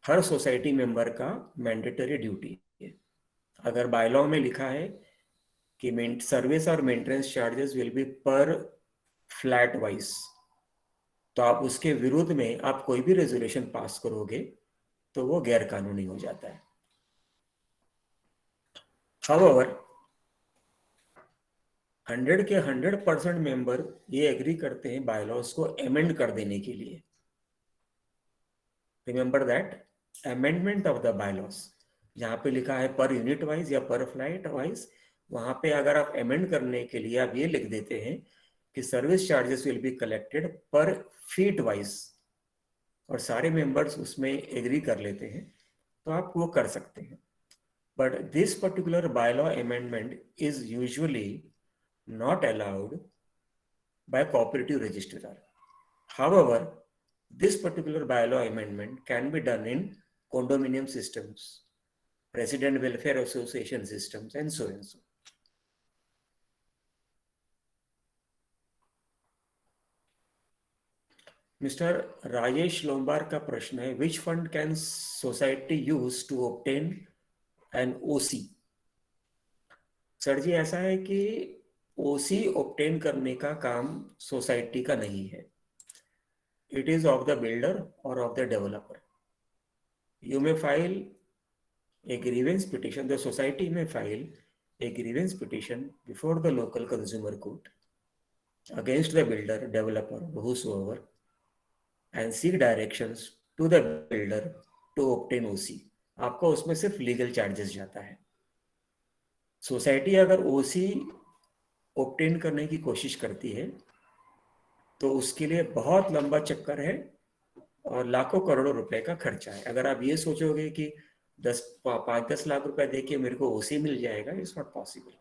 Speaker 1: हर society member का mandatory duty है. अगर bylaw में लिखा है कि सर्विस और maintenance charges will be per flat wise, तो आप उसके विरुद्ध में आप कोई भी रेजोल्यूशन पास करोगे तो वो गैर कानूनी हो जाता है. However, 100 के 100% मेंबर ये एग्री करते हैं बायलॉज को अमेंड कर देने के लिए. Remember that amendment of the bylaws, जहां पे लिखा है पर यूनिट वाइज या पर फ्लैट वाइज, वहां पे अगर आप अमेंड करने के लिए आप ये लिख देते हैं कि service charges will be collected पर फीट वाइज, और सारे मेंबर्स उसमें एग्री कर लेते हैं, तो आप वो कर सकते हैं. But this particular bylaw amendment is usually not allowed by cooperative registrar. However, this particular bylaw amendment can be done in condominium systems, resident welfare association systems, and so and so. Mr. Rajesh Lombar का प्रश्न है, which fund can society use to obtain an OC? Sir ji ऐसा है कि ओसी obtain करने का काम society का नहीं है. It is of the builder और of the developer. You may file a grievance petition, the society may file a grievance petition before the local consumer court against the builder, developer, whosoever, and seek directions to the builder to obtain OC. आपको उसमें सिर्फ legal charges जाता है. Society अगर ओसी obtain करने की कोशिश करती है तो उसके लिए बहुत लंबा चक्कर है और लाखों करोड़ों रुपए का खर्चा है. अगर आप ये सोचोगे कि 5-10 लाख रुपए देके मेरे को ओसी मिल जाएगा, इट्स नॉट पॉसिबल.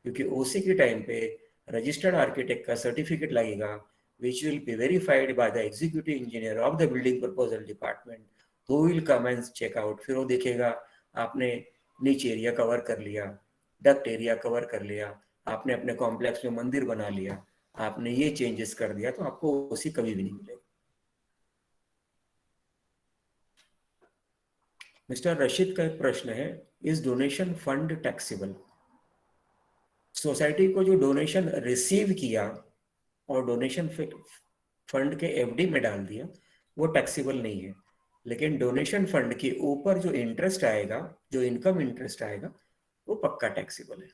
Speaker 1: क्योंकि ओसी के टाइम पे रजिस्टर्ड आर्किटेक्ट का सर्टिफिकेट लगेगा, which will be verified by the executive engineer of the building proposal department, who will come and check out. फिर वो देखेगा आपने नीच एरिया कवर कर लिया, डक्ट एरिया कवर कर लिया, आपने अपने कॉम्प्लेक्स में मंदिर बना लिया, आपने ये चेंजेस कर दिया, तो आपको ओसी कभी भी नहीं मिलेगा. मिस्टर रशीद का एक प्रश्न है, is donation fund taxable? Society को जो डोनेशन रिसीव किया और डोनेशन फंड के एफडी में डाल दिया वो टैक्सेबल नहीं है, लेकिन डोनेशन फंड के ऊपर जो इंटरेस्ट आएगा, जो इनकम इंटरेस्ट आएगा, वो पक्का टैक्सेबल है.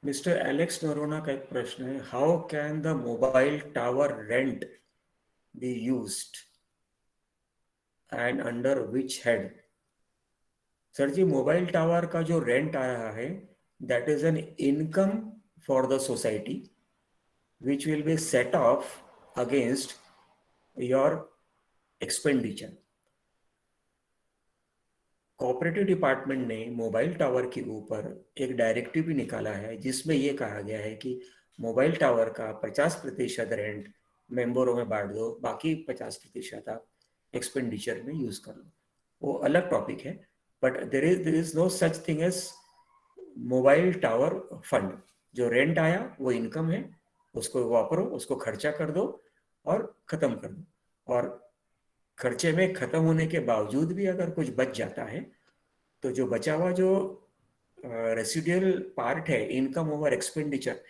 Speaker 1: मिस्टर एलेक्स नरोना का एक प्रश्न है, how can the mobile tower rent be used and under which head? Sir ji, mobile tower का जो रेंट आ रहा है, that is an income for the society which will be set off against your expenditure. Cooperative department ने mobile tower के ऊपर एक directive भी निकाला है जिसमें यह कहा गया है कि मोबाइल टावर का 50% रेंट मेंबरों में बांट दो, बाकी 50% आप एक्सपेंडिचर में यूज कर लो. वो अलग टॉपिक है, but there is no such thing as mobile tower fund. जो रेंट आया वो इनकम है, उसको वापरो, उसको खर्चा कर दो और खत्म कर दो. और खर्चे में खत्म होने के बावजूद भी अगर कुछ बच जाता है तो जो बचा हुआ जो रेसिडुअल पार्ट है इनकम ओवर एक्सपेंडिचर,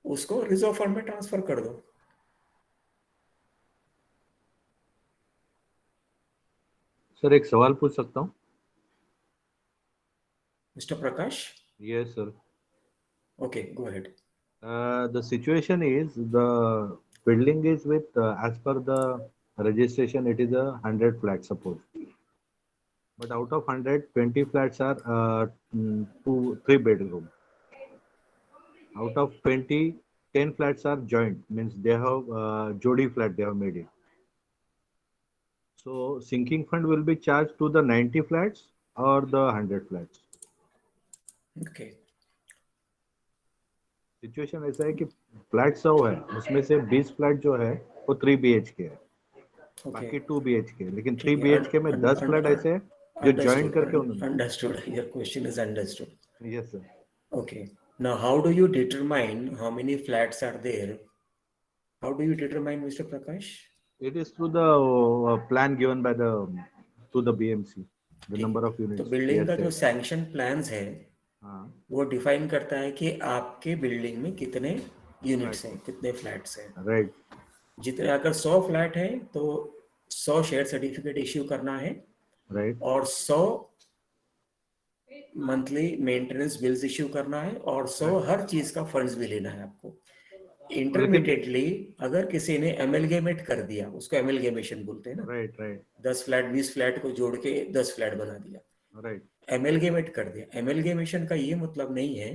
Speaker 1: उसको रिजर्व फंड में ट्रांसफर कर दो.
Speaker 3: सर एक सवाल पूछ सकता हूँ?
Speaker 1: Mister Prakash?
Speaker 3: Yes sir.
Speaker 1: Okay, go ahead.
Speaker 3: The situation is the building is with as per the registration it is 100 flats suppose, but out of 100 20 flats are 2-3 bedroom. Out of 20 10 flats are joint, means they have jodi flat they have made it. So sinking fund will be charged to the 90 flats or the 100 flats.
Speaker 1: Okay.
Speaker 3: Situation ऐसा है कि flat 100 है, उसमें से 20 flat जो है वो 3 BHK है, बाकी 2 BHK है, लेकिन 3 BHK में 10 फ्लैट ऐसे हैं जो ज्वाइन करके उन्होंने.
Speaker 1: Understood. Your question is understood.
Speaker 3: Yes sir.
Speaker 1: Okay. Now, how do you determine how many flats are there? How do you determine, Mr. Prakash?
Speaker 3: It is through the plan given by the to the BMC, the number of units.
Speaker 1: तो building का जो sanction plans है वो define करता है कि आपके building में कितने यूनिट्स हैं, कितने फ्लैट्स हैं.
Speaker 3: राइट.
Speaker 1: जितने अगर 100 फ्लैट है तो 100 शेयर सर्टिफिकेट इश्यू करना है.
Speaker 3: राइट.
Speaker 1: और 100 मंथली मेंटेनेंस बिल्स इश्यू करना है और 100 हर चीज का फंड्स भी लेना है आपको. इंटरमीडिएटली अगर किसी ने एमलगेमेट कर दिया, उसको एमलगेमेशन बोलते हैं ना.
Speaker 3: Right right.
Speaker 1: 10 फ्लैट 20 फ्लैट को जोड़ के 10 फ्लैट बना दिया.
Speaker 3: राइट.
Speaker 1: एमलगेमेट कर दिया. एमलगेमेशन का ये मतलब नहीं है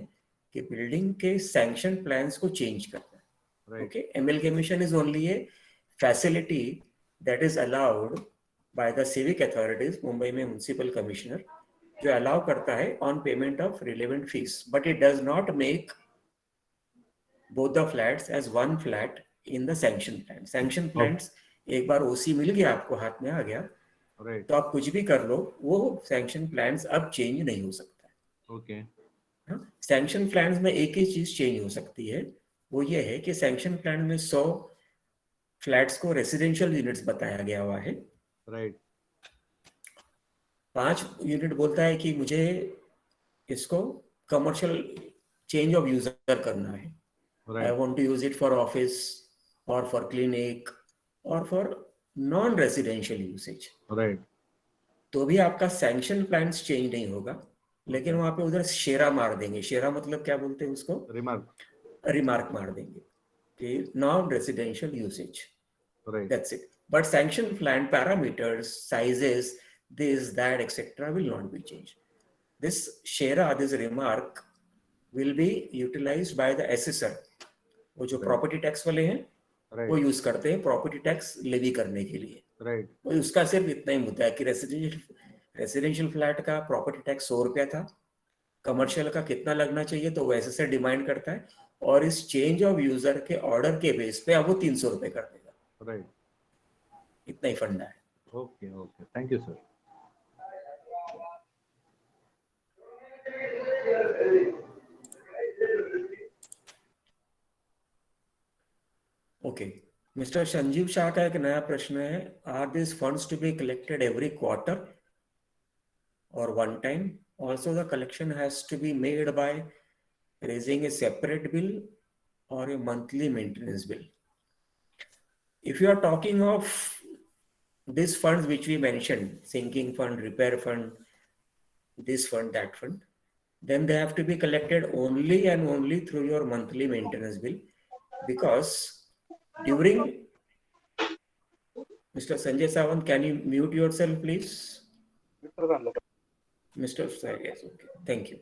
Speaker 1: कि बिल्डिंग के सैंक्शन प्लान्स को चेंज करना है. Okay, amalgamation is only A facility that is allowed by the civic authorities. Mumbai में म्युनिसिपल कमिश्नर जो अलाउ करता है on payment of relevant fees, but it does not make both the flats as one flat in the sanction plan. Sanction plans एक बार ओसी मिल गया आपको, हाथ में आ गया, तो आप कुछ भी कर लो, वो सैंक्शन प्लान्स अब चेंज नहीं हो सकता है.
Speaker 3: ओके.
Speaker 1: सैंक्शन प्लान्स में एक ही चीज चेंज हो सकती है, वो ये है कि सैंक्शन प्लान में 100 फ्लैट्स को रेसिडेंशियल यूनिट्स बताया गया हुआ है.
Speaker 3: राइट.
Speaker 1: 5 यूनिट बोलता है कि मुझे इसको कमर्शियल चेंज ऑफ यूजर करना है. I want to use it for office or for clinic or for non-residential usage.
Speaker 3: Right.
Speaker 1: तो भी आपका सैंक्शन प्लान्स चेंज नहीं होगा, लेकिन वहां पे उधर शेरा मार देंगे. शेरा मतलब क्या बोलते हैं उसको? रिमार्क मार देंगे कि non-residential usage.
Speaker 3: Right.
Speaker 1: That's it. But sanction plan parameters, sizes, this, that, etc. will not be changed. This shera, this remark will be utilized by the assessor. वो जो प्रॉपर्टी टैक्स वाले हैं वो यूज करते हैं प्रॉपर्टी टैक्स लेवी करने के लिए.
Speaker 3: राइट.
Speaker 1: उसका सिर्फ इतना ही मुद्दा है कि रेसिडेंशियल फ्लैट का प्रॉपर्टी टैक्स 100 रुपया था, कमर्शियल का कितना लगना चाहिए तो वो एसेसर डिमांड करता है और इस चेंज ऑफ यूजर के ऑर्डर के बेस पे अब वो 300 रुपए कर देगा.
Speaker 3: राइट.
Speaker 1: इतना ही फंडा है.
Speaker 3: Okay okay, thank you sir.
Speaker 1: Okay, mister Sanjeev Shah का एक नया प्रश्न है, are this funds to be collected every quarter और one time? Also the collection has to be made by raising a separate bill और a monthly maintenance bill. If you are talking of this funds which we mentioned, sinking fund, repair fund, this fund, that fund, then they have to be collected only and only through your monthly maintenance bill, because during Mr. Sanjay Sawant, can you mute yourself, please? Mr. Yes, okay, thank you.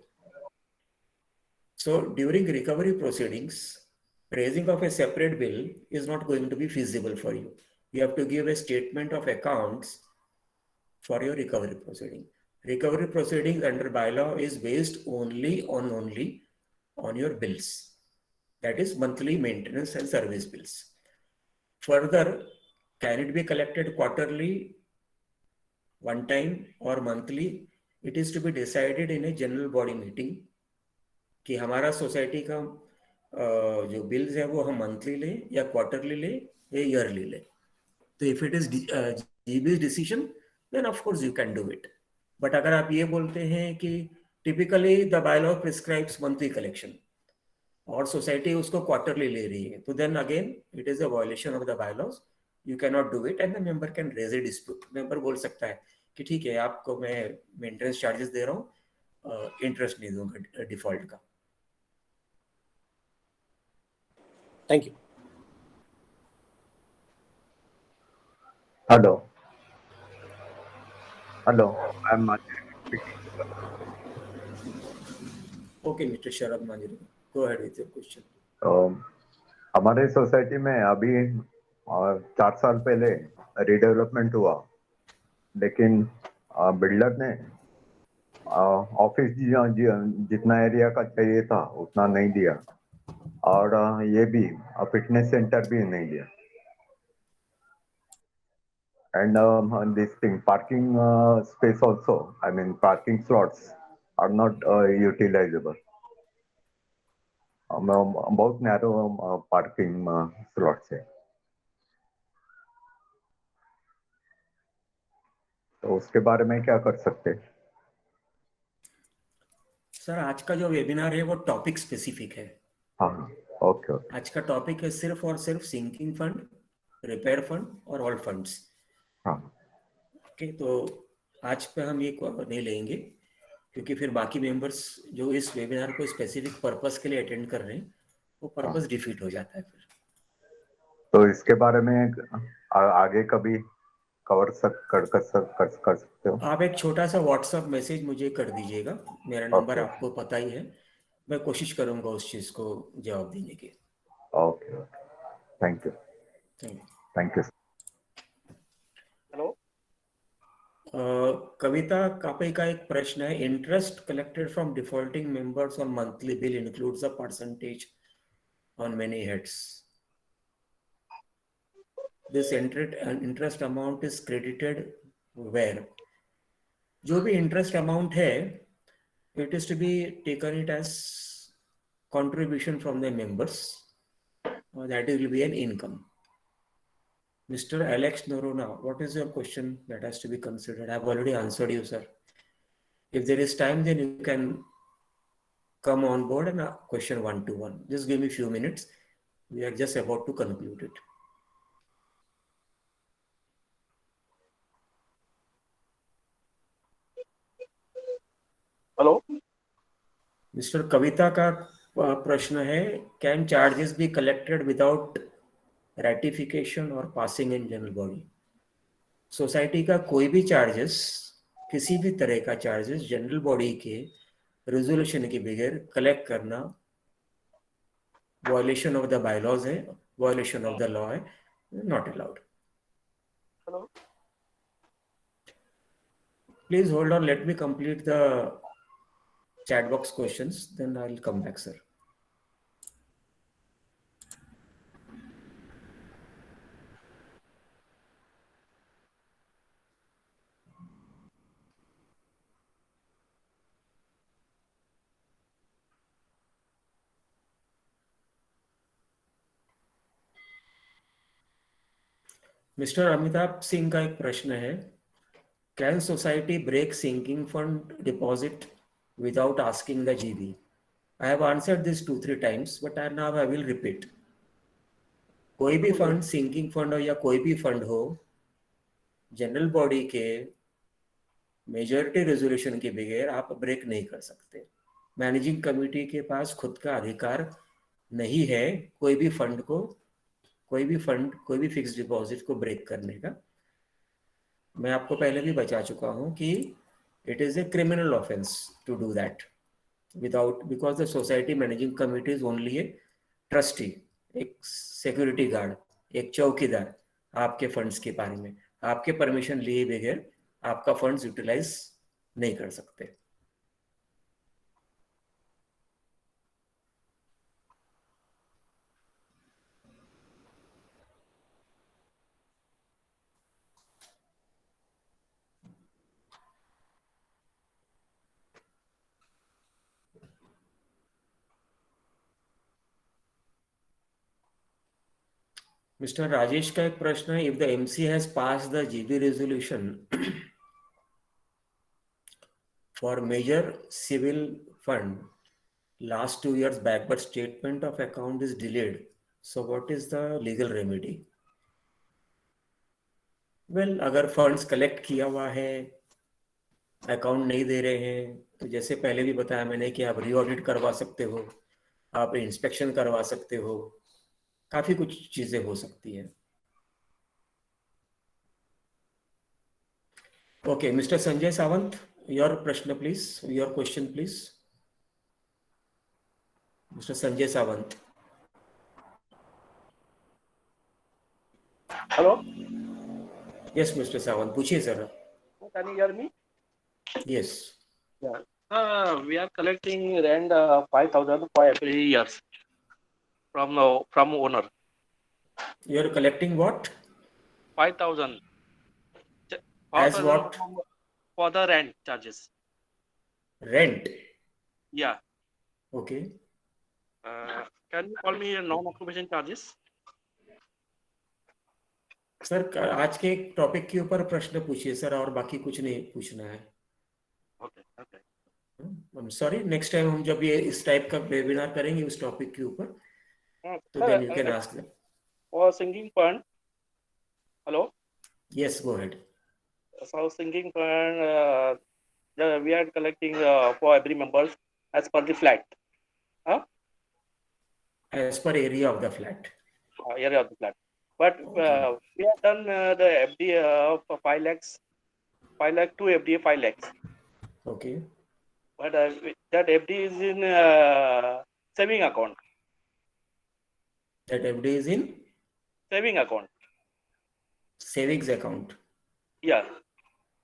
Speaker 1: So during recovery proceedings, raising of a separate bill is not going to be feasible for you. You have to give a statement of accounts for your recovery proceeding. Recovery proceedings under bylaw is based only on your bills. That is monthly maintenance and service bills. Further, can it be collected quarterly, one time, or monthly? It is to be decided in a general body meeting कि हमारा society का जो bills है वो हम monthly ले या quarterly ले या ईयरली ले. तो if it is GB's decision, then of course you can do it. But अगर आप ये बोलते हैं कि typically the bylaw prescribes monthly collection और सोसाइटी उसको क्वार्टरली ले रही है, तो then again it is a violation of the bylaws. You cannot do it and the member can raise a dispute. member बोल सकता है कि ठीक है, आपको मैं मेंटेनेंस चार्जेस दे रहा हूँ, इंटरेस्ट नहीं दूंगा डिफॉल्ट का.
Speaker 2: Thank you.
Speaker 5: Hello. Hello. I'm
Speaker 1: Okay, Mr. Sharad Manjari, go ahead with your question.
Speaker 5: हमारे सोसाइटी में अभी 4 साल पहले रीडेवलपमेंट हुआ, लेकिन बिल्डर ने ऑफिस जितना एरिया का चाहिए था उतना नहीं दिया, और ये भी फिटनेस सेंटर भी नहीं दिया. And this thing, parking space also, I mean parking slots are not utilizable. बहुत narrow parking slots है. तो उसके बारे में क्या कर सकते हैं?
Speaker 1: सर, आज का जो वेबिनार है वो टॉपिक स्पेसिफिक है.
Speaker 5: हाँ, ओके.
Speaker 1: आज का टॉपिक है सिर्फ और सिर्फ सिंकिंग फंड, रिपेयर फंड और ऑल फंड्स.
Speaker 5: हाँ.
Speaker 1: ओके, तो आज पे हम ये नहीं लेंगे क्योंकि फिर बाकी मेंबर्स जो इस वेबिनार को स्पेसिफिक पर्पस के लिए अटेंड कर रहे हैं वो पर्पस डिफीट हो जाता है फिर.
Speaker 5: तो इसके बारे में आगे कभी कवर कर सकते हो?
Speaker 1: आप एक छोटा सा व्हाट्सएप मैसेज मुझे कर दीजिएगा, मेरा नंबर आपको पता ही है, मैं कोशिश करूंगा उस चीज को जवाब देने की.
Speaker 5: Okay, thank you. Thank you.
Speaker 2: Hello.
Speaker 1: Kavita Kape का एक प्रश्न है. Interest collected from defaulting members on monthly bill includes a percentage on many heads. This interest amount is credited where? जो भी interest amount है, it is to be taken it as contribution from the members, that will be an income. Mr. Alex Norona, what is your question that has to be considered? I have already answered you, sir. If there is time, then you can come on board and question one-to-one. Just give me a few minutes. We are just about to conclude it.
Speaker 2: Hello.
Speaker 1: Mister Kavita का प्रश्न है, can charges be collected without ratification और passing in general body? Society का कोई भी charges, किसी भी तरह का चार्जेस जनरल बॉडी के रेजोल्यूशन के बगैर कलेक्ट करना वायलेशन ऑफ द बायलॉज है, वायलेशन ऑफ द लॉ है, not allowed.
Speaker 2: Hello.
Speaker 1: Please hold on, let me complete the chat box questions, then I'll come back, sir. Mister Amitabh Singh का एक प्रश्न है, can society break sinking fund deposit without asking the GB? I have answered this 2-3 times, but now I will repeat. कोई भी fund, sinking fund हो या कोई भी फंड हो, जनरल बॉडी के मेजॉरिटी रेजोल्यूशन के बगैर आप ब्रेक नहीं कर सकते. मैनेजिंग कमेटी के पास खुद का अधिकार नहीं है कोई भी फिक्स डिपॉजिट को ब्रेक करने का। मैं आपको पहले भी बता चुका हूं कि it is a criminal offence to do that because the society managing committee is only a trustee, एक सिक्योरिटी गार्ड, एक चौकीदार आपके फंड्स के बारे में। आपके परमिशन लिए बगैर आपका फंड्स यूटिलाइज नहीं कर सकते। मिस्टर राजेश का एक प्रश्न है, if the MC has pass the GB resolution for major civil fund last 2 years back but statement of account is delayed, so what is the legal remedy? Well, अगर funds collect किया हुआ है, account नहीं दे रहे हैं, तो जैसे पहले भी बताया मैंने कि आप रीऑडिट करवा सकते हो, आप इंस्पेक्शन करवा सकते हो, काफी कुछ चीजें हो सकती है। Okay, mister Sanjay Sawant, your प्रश्न please, your question please. Mister Sanjay Sawant.
Speaker 6: Hello,
Speaker 1: yes mister Sawant, पूछिए sir.
Speaker 6: can you hear me?
Speaker 1: Yes.
Speaker 6: Yeah. We are collecting rent 5,000 for every year from owner.
Speaker 1: You are collecting what?
Speaker 6: 5,000.
Speaker 1: As what?
Speaker 6: For the rent charges.
Speaker 1: Rent.
Speaker 6: Yeah.
Speaker 1: Okay.
Speaker 6: Can you call me non-occupation charges?
Speaker 1: Sir आज के topic के ऊपर प्रश्न पूछिए sir, और बाकी कुछ नहीं पूछना है।
Speaker 6: Okay. Okay.
Speaker 1: I'm sorry, next time हम जब ये इस टाइप का वेबिनार करेंगे उस टॉपिक के ऊपर, तो then you can ask them.
Speaker 6: For singing fund. Hello.
Speaker 1: Yes, go ahead.
Speaker 6: So singing fund, we are collecting for every member as per the flat.
Speaker 1: As per area of the flat.
Speaker 6: Area of the flat. But
Speaker 1: Okay.
Speaker 6: we have done the FD for 5 lakhs, 5 lakh to FD 5 lakhs.
Speaker 1: Okay.
Speaker 6: But that FD is in saving account.
Speaker 1: That FD is in
Speaker 6: Saving account.
Speaker 1: savings account.
Speaker 6: Yeah.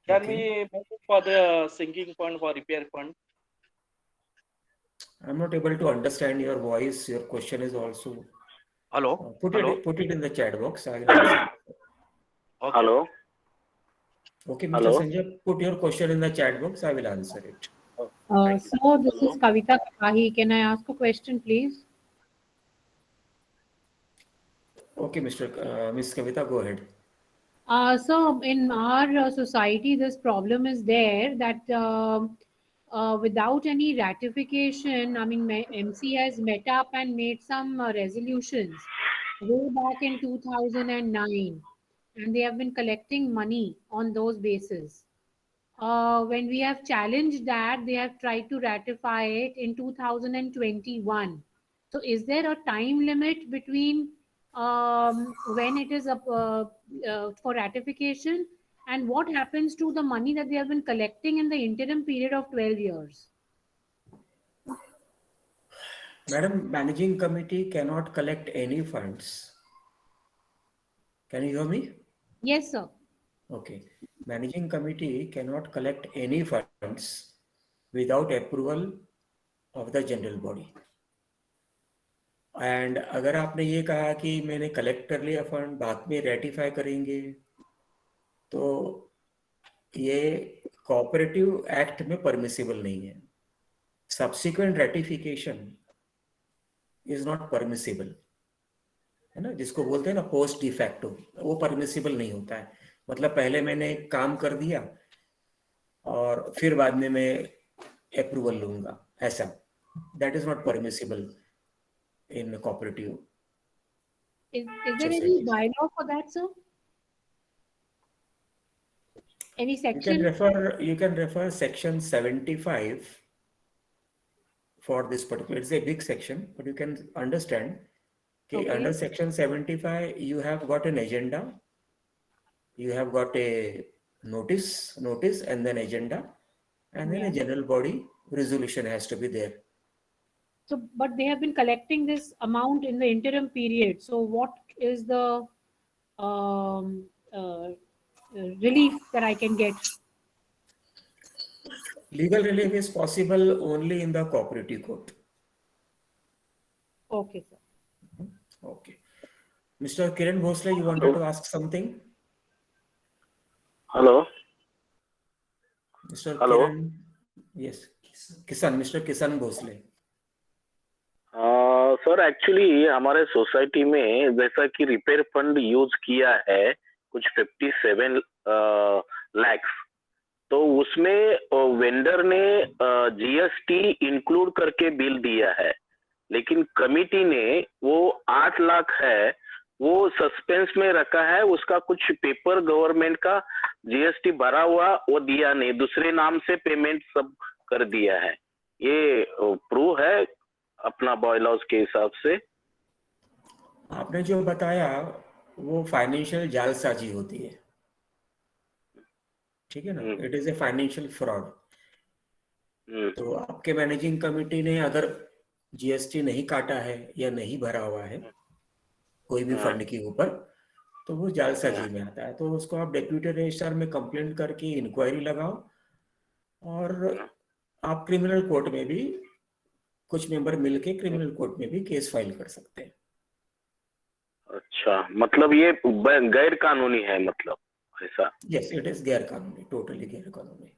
Speaker 6: Can
Speaker 1: Okay.
Speaker 6: we make it for the sinking fund, for repair fund?
Speaker 1: I'm not able to understand your voice. Your question is also.
Speaker 6: Hello.
Speaker 1: Put it in the chat box. I will answer.
Speaker 6: Okay.
Speaker 7: Hello.
Speaker 1: Okay, Mr.
Speaker 7: Hello.
Speaker 1: Sanjay, put your question in the chat box. I will answer it.
Speaker 8: So this is Kavita Kapahi. Can I ask a question, please?
Speaker 1: Okay, Miss Kavita, go ahead.
Speaker 8: So in our society, this problem is there that without any ratification, I mean, MC has met up and made some resolutions way back in 2009, and they have been collecting money on those bases. When we have challenged that, they have tried to ratify it in 2021. So is there a time limit between when it is up for ratification, and what happens to the money that they have been collecting in the interim period of 12 years?
Speaker 1: Madam, managing committee cannot collect any funds. Can you hear me?
Speaker 8: Yes, sir.
Speaker 1: Okay. Managing committee cannot collect any funds without approval of the general body. And अगर आपने ये कहा कि मैंने collect कर लिया fund, बाद में रेटिफाई करेंगे, तो ये कोऑपरेटिव एक्ट में परमिसिबल नहीं है। Subsequent ratification is not permissible, है ना, जिसको बोलते हैं ना पोस्ट डिफैक्टो, वो परमिसिबल नहीं होता है। मतलब पहले मैंने काम कर दिया और फिर बाद में मैं अप्रूवल लूंगा, ऐसा that is not permissible in cooperative.
Speaker 8: Is there any bylaw for that, sir? Any section?
Speaker 1: You can refer section 75 for this particular, it's a big section, but you can understand. Okay,
Speaker 8: Okay.
Speaker 1: under section 75, you have got an agenda, you have got a notice, and then agenda, and then a general body resolution has to be there.
Speaker 8: So, but they have been collecting this amount in the interim period. So, what is the relief that I can get?
Speaker 1: Legal relief is possible only in the cooperative court.
Speaker 8: Okay, sir.
Speaker 1: Okay. Mr. Kiran Bhosle, you wanted to ask something?
Speaker 7: Hello.
Speaker 1: Mr.
Speaker 7: Hello.
Speaker 1: Kiran, yes, Mr. Kisan Bhosle.
Speaker 7: Sir actually हमारे society में जैसा कि repair fund use किया है कुछ 57 लैक्स, तो उसमें vendor ने जीएसटी इंक्लूड करके बिल दिया है, लेकिन कमिटी ने वो 8 लाख है वो सस्पेंस में रखा है, उसका कुछ पेपर गवर्नमेंट का जीएसटी भरा हुआ वो दिया नहीं, दूसरे नाम से पेमेंट सब कर दिया है। ये प्रूव है अपना बॉयल हाउस के हिसाब से?
Speaker 1: आपने जो बताया वो फाइनेंशियल जालसाजी होती है, ठीक है ना, it is a financial fraud. तो आपके मैनेजिंग कमेटी ने अगर जीएसटी नहीं काटा है या नहीं भरा हुआ है कोई भी फंड के ऊपर, तो वो जालसाजी में आता है। तो उसको आप डेप्यूटी रजिस्ट्रार में कंप्लेंट करके इंक्वायरी लगाओ, और आप क्रिमिनल कोर्ट में भी, कुछ मेंबर मिलके क्रिमिनल कोर्ट में भी केस फाइल कर सकते हैं।
Speaker 7: अच्छा, मतलब ये गैर कानूनी है, मतलब ऐसा?
Speaker 1: यस, इट इज गैर कानूनी, टोटली गैर कानूनी।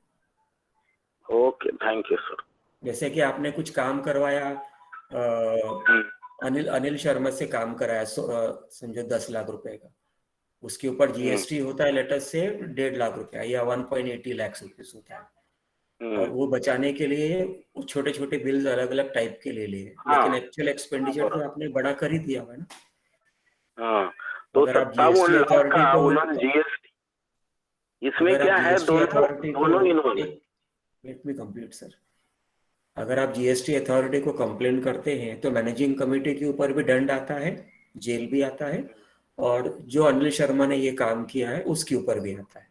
Speaker 7: Okay, thank you sir.
Speaker 1: जैसे कि आपने कुछ काम करवाया, अनिल शर्मा से काम कराया, समझो 10 लाख रुपए का, उसके ऊपर जीएसटी होता है लेटर से 1.5 लाख रुपया या 1.80 लाख रुपीस होता है, और वो बचाने के लिए छोटे छोटे बिल्स अलग अलग टाइप के ले लिए, लेकिन एक्चुअल एक्सपेंडिचर तो आपने बड़ा कर ही दिया है ना।
Speaker 7: हाँ, तो
Speaker 1: अगर आप जीएसटी अथॉरिटी को,
Speaker 7: जीएसटी इसमें क्या है, दोनों involve.
Speaker 1: Late me complete sir. अगर आप जीएसटी अथॉरिटी को कंप्लेन करते हैं तो मैनेजिंग कमेटी के ऊपर भी दंड आता है, जेल भी आता है, और जो अनिल शर्मा ने ये काम किया है उसके ऊपर भी आता है।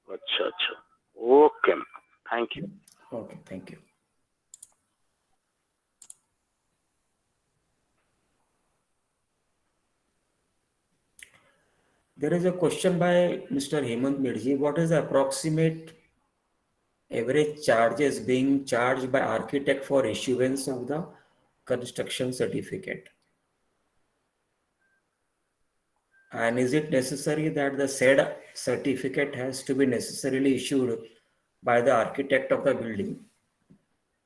Speaker 7: अच्छा अच्छा, okay, thank you.
Speaker 1: Okay, thank you. There is a question by Mr. Hemant Mirji. What is the approximate average charges being charged by architect for issuance of the construction certificate? And is it necessary that the said certificate has to be necessarily issued by the architect of the building?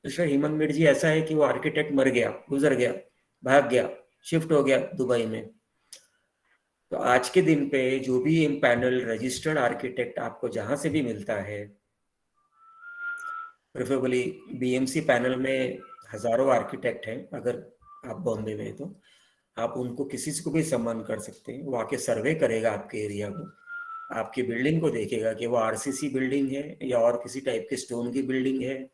Speaker 1: Mr. Hemant Mirji, ऐसा है कि वो architect मर गया, गुजर गया, भाग गया, शिफ्ट हो गया दुबई में, तो आज के दिन पे जो भी पैनल रजिस्टर्ड आर्किटेक्ट आपको जहां से भी मिलता है, प्रेफरेबली बीएमसी पैनल में हजारों आर्किटेक्ट हैं, अगर आप बॉम्बे में, तो आप उनको किसी को भी सम्मान कर सकते हैं। वो आके सर्वे करेगा आपके एरिया को, आपकी बिल्डिंग को देखेगा कि वो आरसीसी बिल्डिंग है या और किसी टाइप के स्टोन की बिल्डिंग है,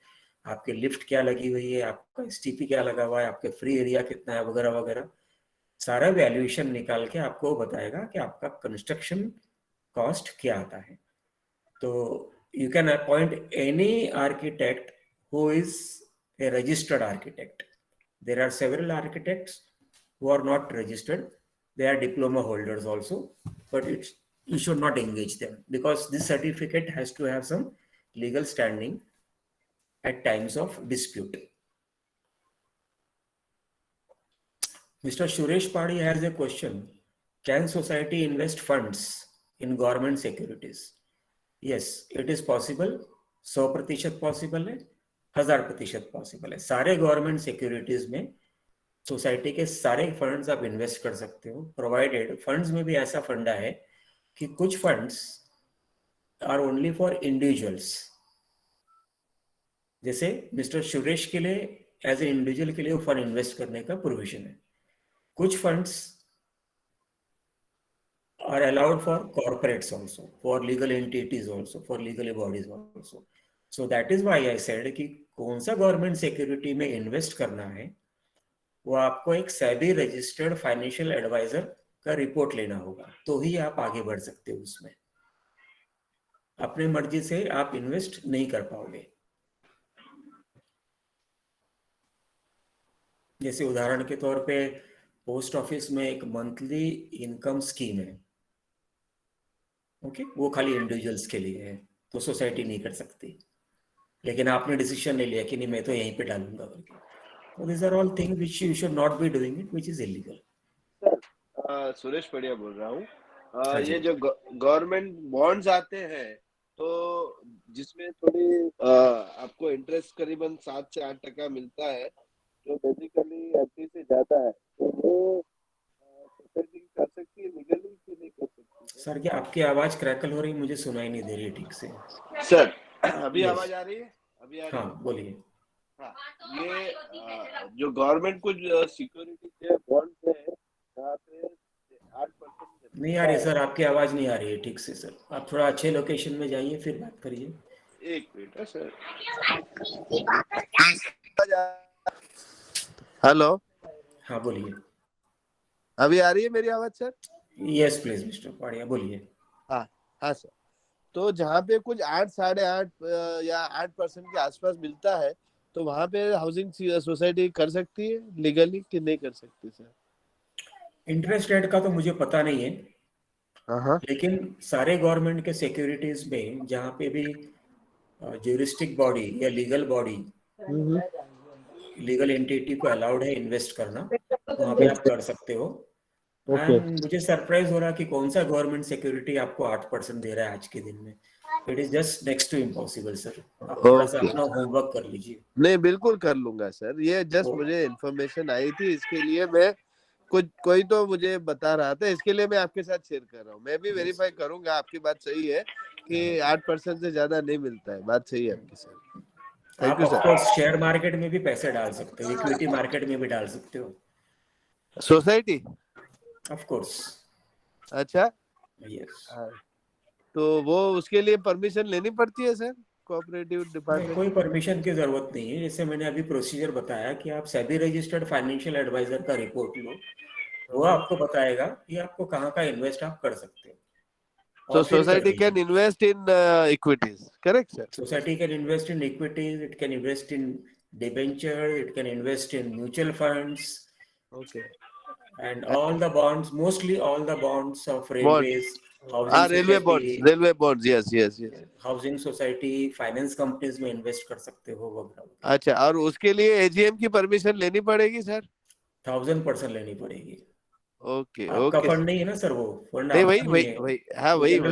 Speaker 1: आपके लिफ्ट क्या लगी हुई है, आपका एसटीपी क्या लगा हुआ है, आपके फ्री एरिया कितना है, वगैरह वगैरह, सारा वैल्यूएशन निकाल के आपको बताएगा कि आपका कंस्ट्रक्शन कॉस्ट क्या आता है। तो you can appoint any architect who is a registered architect. There are several architects who are not registered, they are diploma holders also, but you should not engage them, because this certificate has to have some legal standing at times of dispute. Mr. Suresh Padi has a question. Can society invest funds in government securities? Yes, it is possible. 100% possible है, 1000% possible है। सारे government securities में society के सारे funds आप invest कर सकते हो, प्रोवाइडेड फंड्स में भी ऐसा फंडा है कि कुछ funds are only for individuals. जैसे मिस्टर सुरेश के लिए एज ए इंडिविजुअल के लिए वो फंड इन्वेस्ट करने का प्रोविजन है। कुछ funds are allowed for corporates also, for legal entities also, for legal bodies also. So that is why I said कि कौन सा गवर्नमेंट सिक्योरिटी में इन्वेस्ट करना है, वो आपको एक सेबी रजिस्टर्ड फाइनेंशियल एडवाइजर का रिपोर्ट लेना होगा, तो ही आप आगे बढ़ सकते हो उसमें। अपने मर्जी से आप इन्वेस्ट नहीं कर पाओगे। जैसे उदाहरण के तौर पे पोस्ट ऑफिस में एक मंथली इनकम स्कीम है, ओके, वो खाली इंडिविजुअल्स के लिए है, तो सोसाइटी नहीं कर सकती। लेकिन आपने डिसीजन ले लिया कि नहीं मैं तो यहीं पे डालूंगा करके, तो these are all things which you should not be doing it, which is illegal.
Speaker 9: Suresh पड़िया बोल रहा हूँ।
Speaker 1: हाँ जी।
Speaker 9: ये जो गवर्नमेंट बॉन्ड्स आते हैं तो जिसमें थोड़ी आपको इंटरेस्ट करीबन 7 से 8% मिलता है, जो बेसिकली एफडी से ज्यादा है, तो वो सोसाइटी कर सकती है लीगली कि नहीं कर सकती?
Speaker 1: सर क्या आपकी आवाज क्रैकल हो रही, मुझे सुनाई नहीं दे रही ठीक से।
Speaker 9: सर अभी
Speaker 1: Yes.
Speaker 9: आवाज आ रही है? अभी आ रही है?
Speaker 1: हाँ बोलिए।
Speaker 9: हाँ, ये जो गवर्नमेंट कुछ सिक्योरिटी के बॉन्ड्स है जहाँ पे 8%
Speaker 1: नहीं आ रही सर, आपकी आवाज नहीं आ रही है ठीक से सर, आप थोड़ा अच्छे लोकेशन में जाइए फिर बात करिए।
Speaker 9: एक मिनट है सर। हेलो,
Speaker 1: हाँ बोलिए।
Speaker 9: अभी आ रही है मेरी आवाज sir?
Speaker 1: Yes please mister Padiya बोलिए।
Speaker 9: हाँ सर। तो जहाँ पे कुछ 8, 8.5 या 8% के आसपास मिलता है, तो वहाँ पे हाउसिंग सोसाइटी कर सकती है लीगली कि नहीं कर सकती सर?
Speaker 1: इंटरेस्ट रेट का तो मुझे पता नहीं है,
Speaker 9: हाँ,
Speaker 1: लेकिन सारे गवर्नमेंट के सिक्योरिटीज में जहाँ पे भी ज्यूरिस्टिक बॉडी या लीगल बॉडी, लीगल एंटिटी को अलाउड है इन्वेस्ट करना, वहाँ पे आप कर सकते हो। एंड मुझे सरप्राइज हो रहा कि कौन सा गवर्नमेंट सिक्योरिटी आपको 8% दे रहा है आज के दिन में। It is just next to impossible sir, आप थोड़ा सा अपना होमवर्क कर लीजिए।
Speaker 9: नहीं बिल्कुल कर लूंगा सर, ये जस्ट मुझे इन्फॉर्मेशन आई थी, इसके लिए मैं कोई तो मुझे बता रहा था, इसके लिए मैं आपके साथ शेयर कर रहा हूँ। मैं भी वेरीफाई करूंगा, आपकी बात सही है कि 8% से ज्यादा नहीं मिलता है, बात सही है आपकी सर।
Speaker 1: आप ऑफ कोर्स शेयर मार्केट में भी पैसे डाल सकते हो, इक्विटी मार्केट में भी डाल सकते हो।
Speaker 9: Society
Speaker 1: of course.
Speaker 9: अच्छा,
Speaker 1: यस।
Speaker 9: तो वो उसके लिए परमिशन लेनी पड़ती है सर कोऑपरेटिव डिपार्टमेंट?
Speaker 1: कोई परमिशन की जरूरत नहीं है। जैसे मैंने अभी प्रोसीजर बताया कि आप सेबी रजिस्टर्ड फाइनेंशियल एडवाइजर का रिपोर्ट लो, वो आपको बताएगा कि आपको कहाँ का इन्वेस्ट आप कर सकते हो।
Speaker 9: So society can invest in equities, correct sir?
Speaker 1: Society can invest in equities, it can invest in debenture, it can invest in mutual funds.
Speaker 9: Okay.
Speaker 1: And all the bonds, mostly all the bonds of railways,
Speaker 9: railway bonds, yes.
Speaker 1: Housing society, finance companies में invest कर सकते हो वगैरह।
Speaker 9: अच्छा, और उसके लिए AGM की परमिशन लेनी पड़ेगी सर?
Speaker 1: 1000% लेनी पड़ेगी।
Speaker 9: ओके,
Speaker 1: आपका फंड नहीं है ना सर, वो फंड
Speaker 9: नहीं,
Speaker 1: वही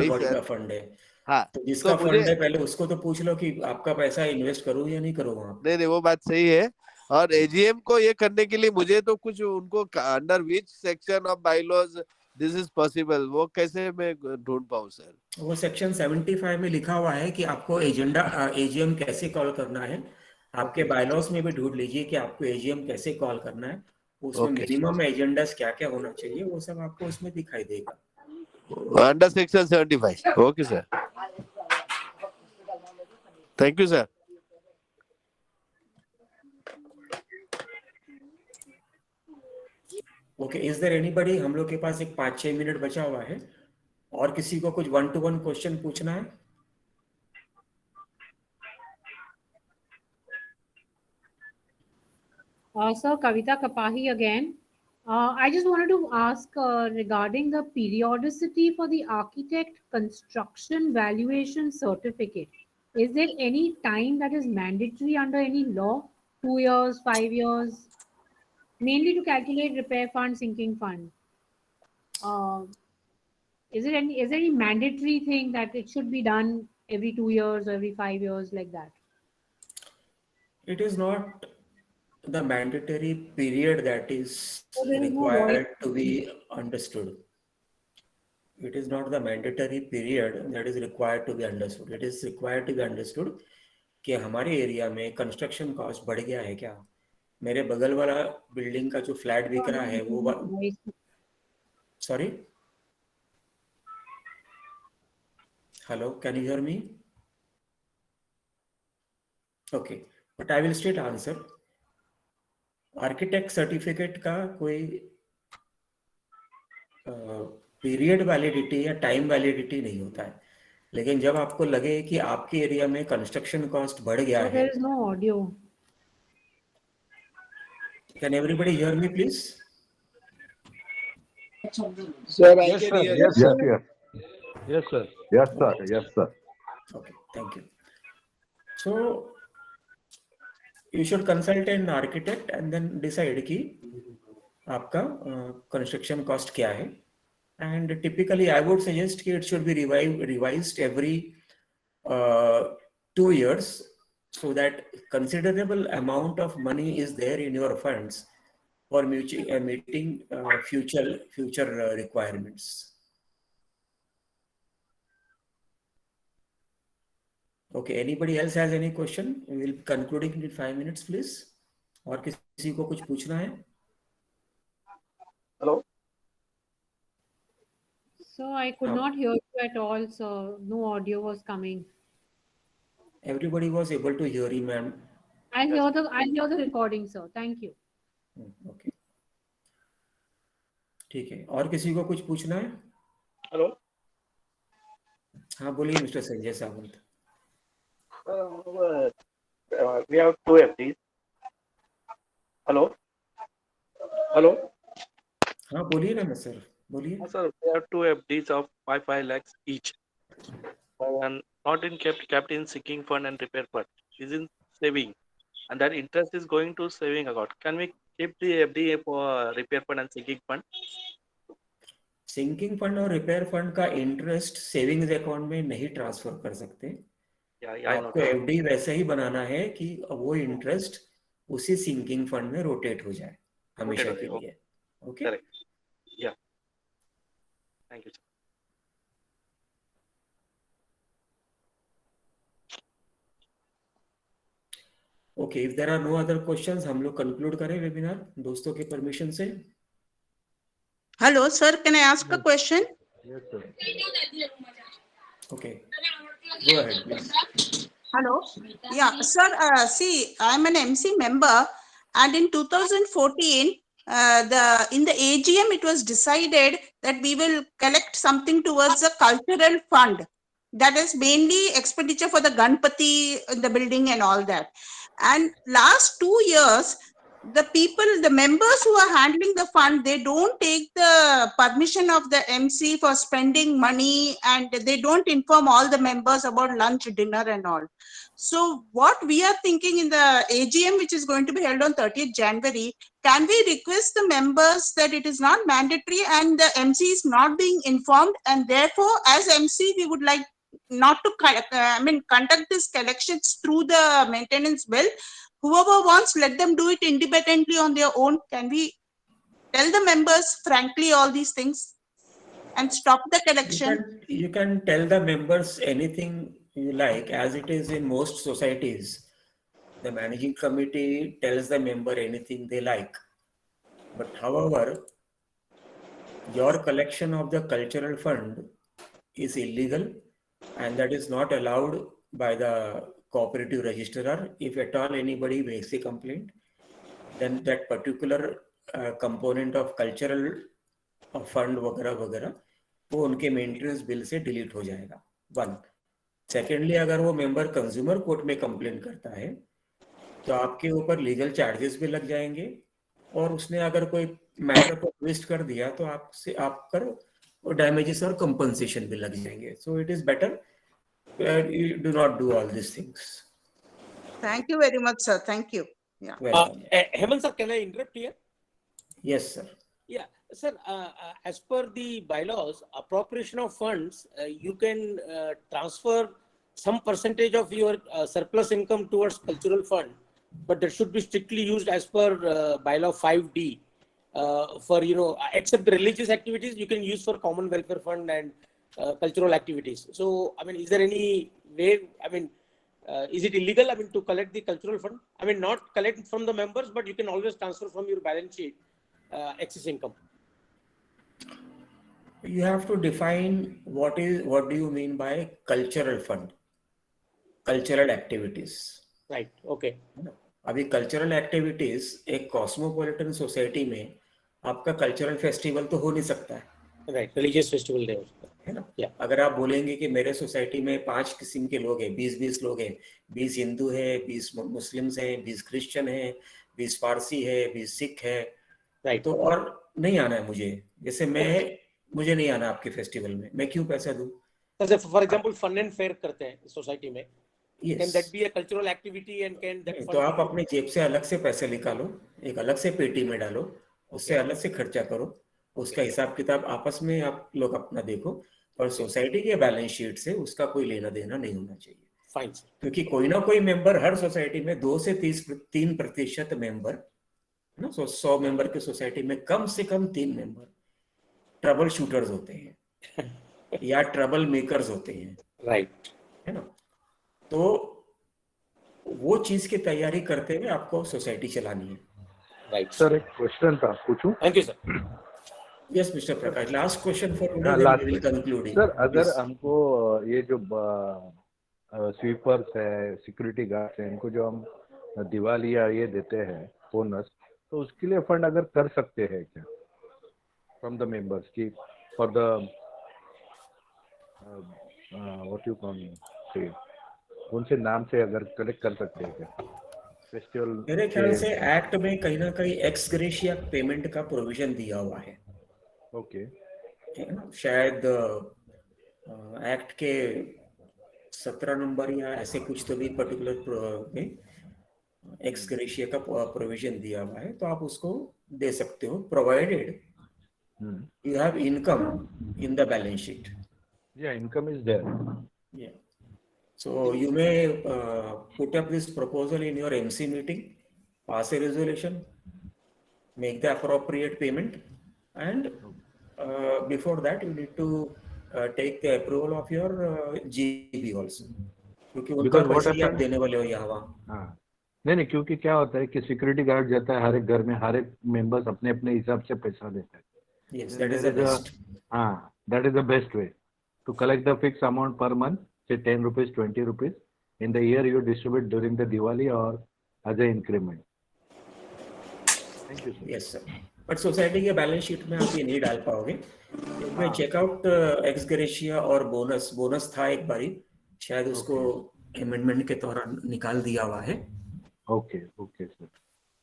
Speaker 9: सर
Speaker 1: का फंड है।
Speaker 9: हाँ,
Speaker 1: तो जिसका फंड है पहले उसको तो पूछ लो कि आपका पैसा इन्वेस्ट करूं या नहीं करूं वहां।
Speaker 9: नहीं वो बात सही है। और AGM को ये करने के लिए मुझे तो कुछ उनको under which section of bylaws this is possible, वो कैसे मैं ढूंढ पाऊं सर?
Speaker 1: वो सेक्शन 75 में लिखा हुआ है कि आपको AGM कैसे कॉल करना है। आपके बायलॉज में भी ढूंढ लीजिए कि आपको AGM कैसे कॉल करना है, उसमें मिनिमम एजेंडास क्या क्या होना चाहिए, वो सब आपको उसमें दिखाई देगा
Speaker 9: under section 75। Okay sir, thank you sir.
Speaker 1: Okay, is there anybody? हम लोग के पास एक 5-6 मिनट बचा हुआ है, और किसी को कुछ 1-to-1 क्वेश्चन पूछना है?
Speaker 8: Sir, Kavita Kapahi again. I just wanted to ask regarding the periodicity for the architect construction valuation certificate. Is there any time that is mandatory under any law? 2 years, 5 years? Mainly to calculate repair fund, sinking fund. Is there any mandatory thing that it should be done every 2 years or every 5 years like that?
Speaker 1: It is not the mandatory period that is required to be understood. It is not the mandatory period that is required to be understood. It is required to be understood कि हमारे area में construction cost बढ़ गया है क्या, मेरे बगल वाला बिल्डिंग का जो फ्लैट बिक रहा है वो sorry hello, can you hear me? Okay, but I will straight answer. Architect certificate का कोई पीरियड वैलिडिटी या टाइम वैलिडिटी नहीं होता है, लेकिन जब आपको लगे कि आपके एरिया में कंस्ट्रक्शन कॉस्ट बढ़ गया है.
Speaker 8: There is no audio.
Speaker 1: Can everybody hear me, please?
Speaker 9: Sir, I
Speaker 3: Yes,
Speaker 9: can
Speaker 3: sir.
Speaker 9: hear
Speaker 3: Yes,
Speaker 9: you.
Speaker 3: sir.
Speaker 5: Yes,
Speaker 3: Yes, sir.
Speaker 5: yes, sir. Yes, sir.
Speaker 1: Okay, thank you. So you should consult an architect and then decide कि आपका construction cost क्या है. And typically I would suggest कि it should be revised every 2 years, so that considerable amount of money is there in your funds for meeting future requirements. Okay, anybody else has any question? We will be concluding in 5 minutes, please. और किसी को कुछ पूछना है?
Speaker 6: Hello.
Speaker 8: So I could not hear you at all, so no audio was coming.
Speaker 1: Everybody was able to hear you, ma'am.
Speaker 8: I'll hear the recording, sir. Thank you.
Speaker 1: Okay. ठीक है, और किसी को कुछ पूछना है?
Speaker 6: Hello.
Speaker 1: हाँ बोलिए mister Sanjay Sawant.
Speaker 6: We have 2 FDs. Hello. Hello.
Speaker 1: हाँ बोलिए ना सर, बोलिए.
Speaker 6: Sir, we have 2 FDs of 5 lakhs each, and not kept in sinking fund and repair fund. Is in saving, and that interest is going to saving account. Can we keep the FD for repair fund and sinking fund?
Speaker 1: Sinking fund और repair fund का interest savings account में नहीं transfer कर सकते. आपको FD वैसे ही बनाना है कि वो इंटरेस्ट उसी सिंकिंग फंड में रोटेट हो जाए हमेशा के लिए. Okay,
Speaker 6: Correct. Yeah. Thank you, sir.
Speaker 1: Okay, if there are no other questions हम लोग कंक्लूड करें वेबिनार दोस्तों के परमिशन से.
Speaker 10: Hello, sir. Can I ask a question?
Speaker 3: Yes, sir.
Speaker 1: Okay, go ahead, please.
Speaker 10: Hello. Yeah, sir. See, I'm an MC member, and in 2014, in the AGM, it was decided that we will collect something towards a cultural fund. That is mainly expenditure for the Ganpati in the building and all that. And last 2 years, the members who are handling the fund, they don't take the permission of the MC for spending money, and they don't inform all the members about lunch, dinner and all. So what we are thinking in the AGM, which is going to be held on 30th January, can we request the members that it is not mandatory and the MC is not being informed, and therefore as MC we would like not to conduct these collections through the maintenance bill. Whoever wants, let them do it independently on their own. Can we tell the members frankly all these things and stop the collection?
Speaker 1: You can tell the members anything you like, as it is in most societies. The managing committee tells the member anything they like. But however, your collection of the cultural fund is illegal, and that is not allowed by the cooperative registrar. If at all anybody makes a complaint, then that particular component of cultural fund वगैरह वगैरह वो उनके maintenance bill से delete हो जाएगा. 1. Secondly, अगर वो member consumer court में कंप्लेन करता है तो आपके ऊपर लीगल चार्जेस भी लग जाएंगे, और उसने अगर कोई मैटर को ट्विस्ट कर दिया तो आपसे आप पर डैमेजेस और कंपनसेशन भी लग जाएंगे. So it is better you do not do all these things.
Speaker 10: Thank you very much, sir. Thank you. Yeah.
Speaker 2: Hemant sir, can I interrupt here?
Speaker 1: Yes, sir.
Speaker 2: Yeah, sir. As per the bylaws, appropriation of funds, you can transfer some percentage of your surplus income towards cultural fund, but that should be strictly used as per bylaw 5D. For except religious activities, you can use for common welfare fund and cultural activities. So, I mean, is there any way? I mean, is it illegal? I mean, to collect the cultural fund. I mean, not collect from the members, but you can always transfer from your balance sheet excess income.
Speaker 1: You have to define what do you mean by cultural fund, cultural activities.
Speaker 2: Right, okay.
Speaker 1: अभी cultural activities एक cosmopolitan society में आपका cultural festival तो हो नहीं सकता है,
Speaker 2: right, religious festival day
Speaker 1: है ना।
Speaker 2: Yeah.
Speaker 1: अगर आप बोलेंगे कि मेरे सोसाइटी में 5 किस्म के लोग हैं, 20 लोग हैं, 20 हिंदू है, 20 मुस्लिम्स हैं, 20 क्रिश्चियन है, 20 पारसी है, 20 सिख है,
Speaker 2: राइट,
Speaker 1: तो और नहीं आना है मुझे, जैसे मुझे नहीं आना आपके फेस्टिवल में, मैं क्यों पैसा दूं?
Speaker 2: For example fun and fair करते हैं सोसाइटी में,
Speaker 1: Yes.
Speaker 2: Can that be a cultural activity and can that
Speaker 1: तो आप अपने जेब से अलग से पैसे निकालो, एक अलग से पेटी में डालो, उससे अलग से खर्चा करो, उसका हिसाब किताब आपस में आप लोग अपना देखो, और सोसाइटी के बैलेंस शीट से उसका कोई लेना देना नहीं होना चाहिए।
Speaker 2: फाइन,
Speaker 1: क्योंकि कोई ना कोई मेंबर हर सोसाइटी में 2 से 3% मेंबर ना, 100 मेंबर की सोसाइटी में कम से कम 3 मेंबर ट्रबल शूटर्स होते हैं या ट्रबल मेकर्स होते हैं,
Speaker 2: राइट,
Speaker 1: है ना। तो वो चीज की तैयारी करते हुए आपको सोसाइटी चलानी है।
Speaker 2: राइट
Speaker 3: सर एक क्वेश्चन था, पूछूं?
Speaker 2: Thank you sir.
Speaker 1: Yes mister Prakash, last question for today,
Speaker 3: last
Speaker 1: we will conclude.
Speaker 3: Sir, अगर हमको ये जो स्वीपर्स है, सिक्योरिटी गार्ड्स है, इनको जो हम दिवाली या ये देते हैं बोनस, तो उसके लिए फंड अगर कर सकते हैं क्या फ्रॉम द मेंबर्स की for the what you call से, उनसे नाम से अगर कलेक्ट कर सकते हैं क्या फेस्टिवल?
Speaker 1: मेरे ख्याल से एक्ट में कहीं ना कहीं एक्स ग्रेशिया पेमेंट का प्रोविजन दिया हुआ है।
Speaker 3: ओके,
Speaker 1: शायद एक्ट के 17 नंबर या ऐसे कुछ तो भी पर्टिकुलर में एक्स ग्रेशिया का प्रोविजन दिया हुआ है, तो आप उसको दे सकते हो, provided you have income in the balance sheet.
Speaker 3: या income is there.
Speaker 1: Yeah. So you may put up this proposal in your MC meeting, pass a resolution, make the appropriate payment, and before that you need to take the approval of your GB also. क्योंकि उनका पैसा ही आप देने वाले हो यहाँ वहाँ।
Speaker 3: हाँ, नहीं, क्योंकि क्या होता है कि सिक्योरिटी गार्ड जाता है हर एक घर में, हर एक मेंबर्स अपने अपने हिसाब से पैसा देता है।
Speaker 1: Yes, that is the best.
Speaker 3: हाँ, that is the best way to collect the fixed amount per month, say 10 rupees, 20 rupees. In the year you distribute during the Diwali or as an increment. Thank you, sir.
Speaker 1: Yes, sir. But society के balance sheet में आप ये नहीं डाल पाओगे। मैं checkout x gratia और bonus था एक बारी, शायद उसको अमेंडमेंट के दौरान निकाल दिया हुआ है।
Speaker 3: ओके सर,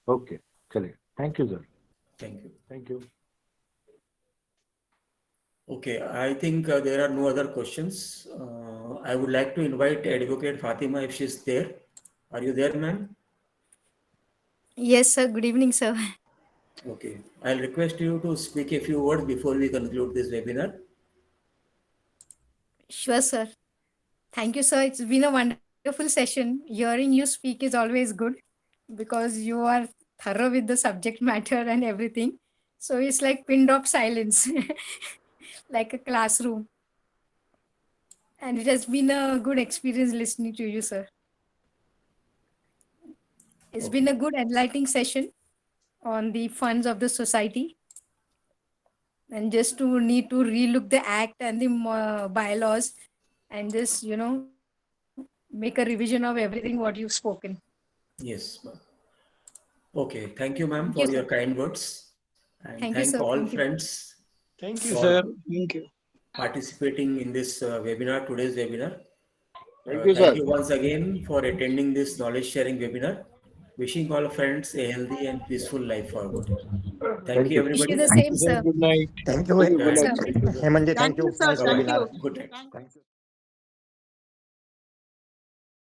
Speaker 3: ओके, चलिए, thank you sir. Thank you.
Speaker 1: Okay, I think there are no other questions. I would like to invite Advocate Fatima if she's there. Are you there, ma'am?
Speaker 11: Yes, sir. Good evening, sir.
Speaker 1: Okay, I'll request you to speak a few words before we conclude this webinar.
Speaker 11: Sure, sir. Thank you, sir. It's been a wonderful session. Hearing you speak is always good because you are thorough with the subject matter and everything. So it's like pin drop silence. Like a classroom. And it has been a good experience listening to you, sir. It's been a good enlightening session on the funds of the society. And just to need to relook the act and the bylaws and just, make a revision of everything what you've spoken.
Speaker 1: Yes, ma'am. Okay, thank you, ma'am, for your kind words. And
Speaker 11: Thank you, sir.
Speaker 1: all
Speaker 11: Thank you.
Speaker 1: friends.
Speaker 12: Thank you, sir. Thank you.
Speaker 1: Participating in this webinar, today's webinar.
Speaker 9: Thank you, sir.
Speaker 1: Thank you once again for attending this knowledge sharing webinar. Wishing all friends a healthy and peaceful life forward. Thank you, everybody.
Speaker 11: Wish you the same, sir.
Speaker 12: Good night.
Speaker 13: Thank you.
Speaker 1: Good night.
Speaker 13: Hemanji, thank you.
Speaker 10: Thank you, sir.
Speaker 13: Nice
Speaker 10: Thank
Speaker 13: webinar.
Speaker 10: you.
Speaker 1: Good night.
Speaker 13: Thank you.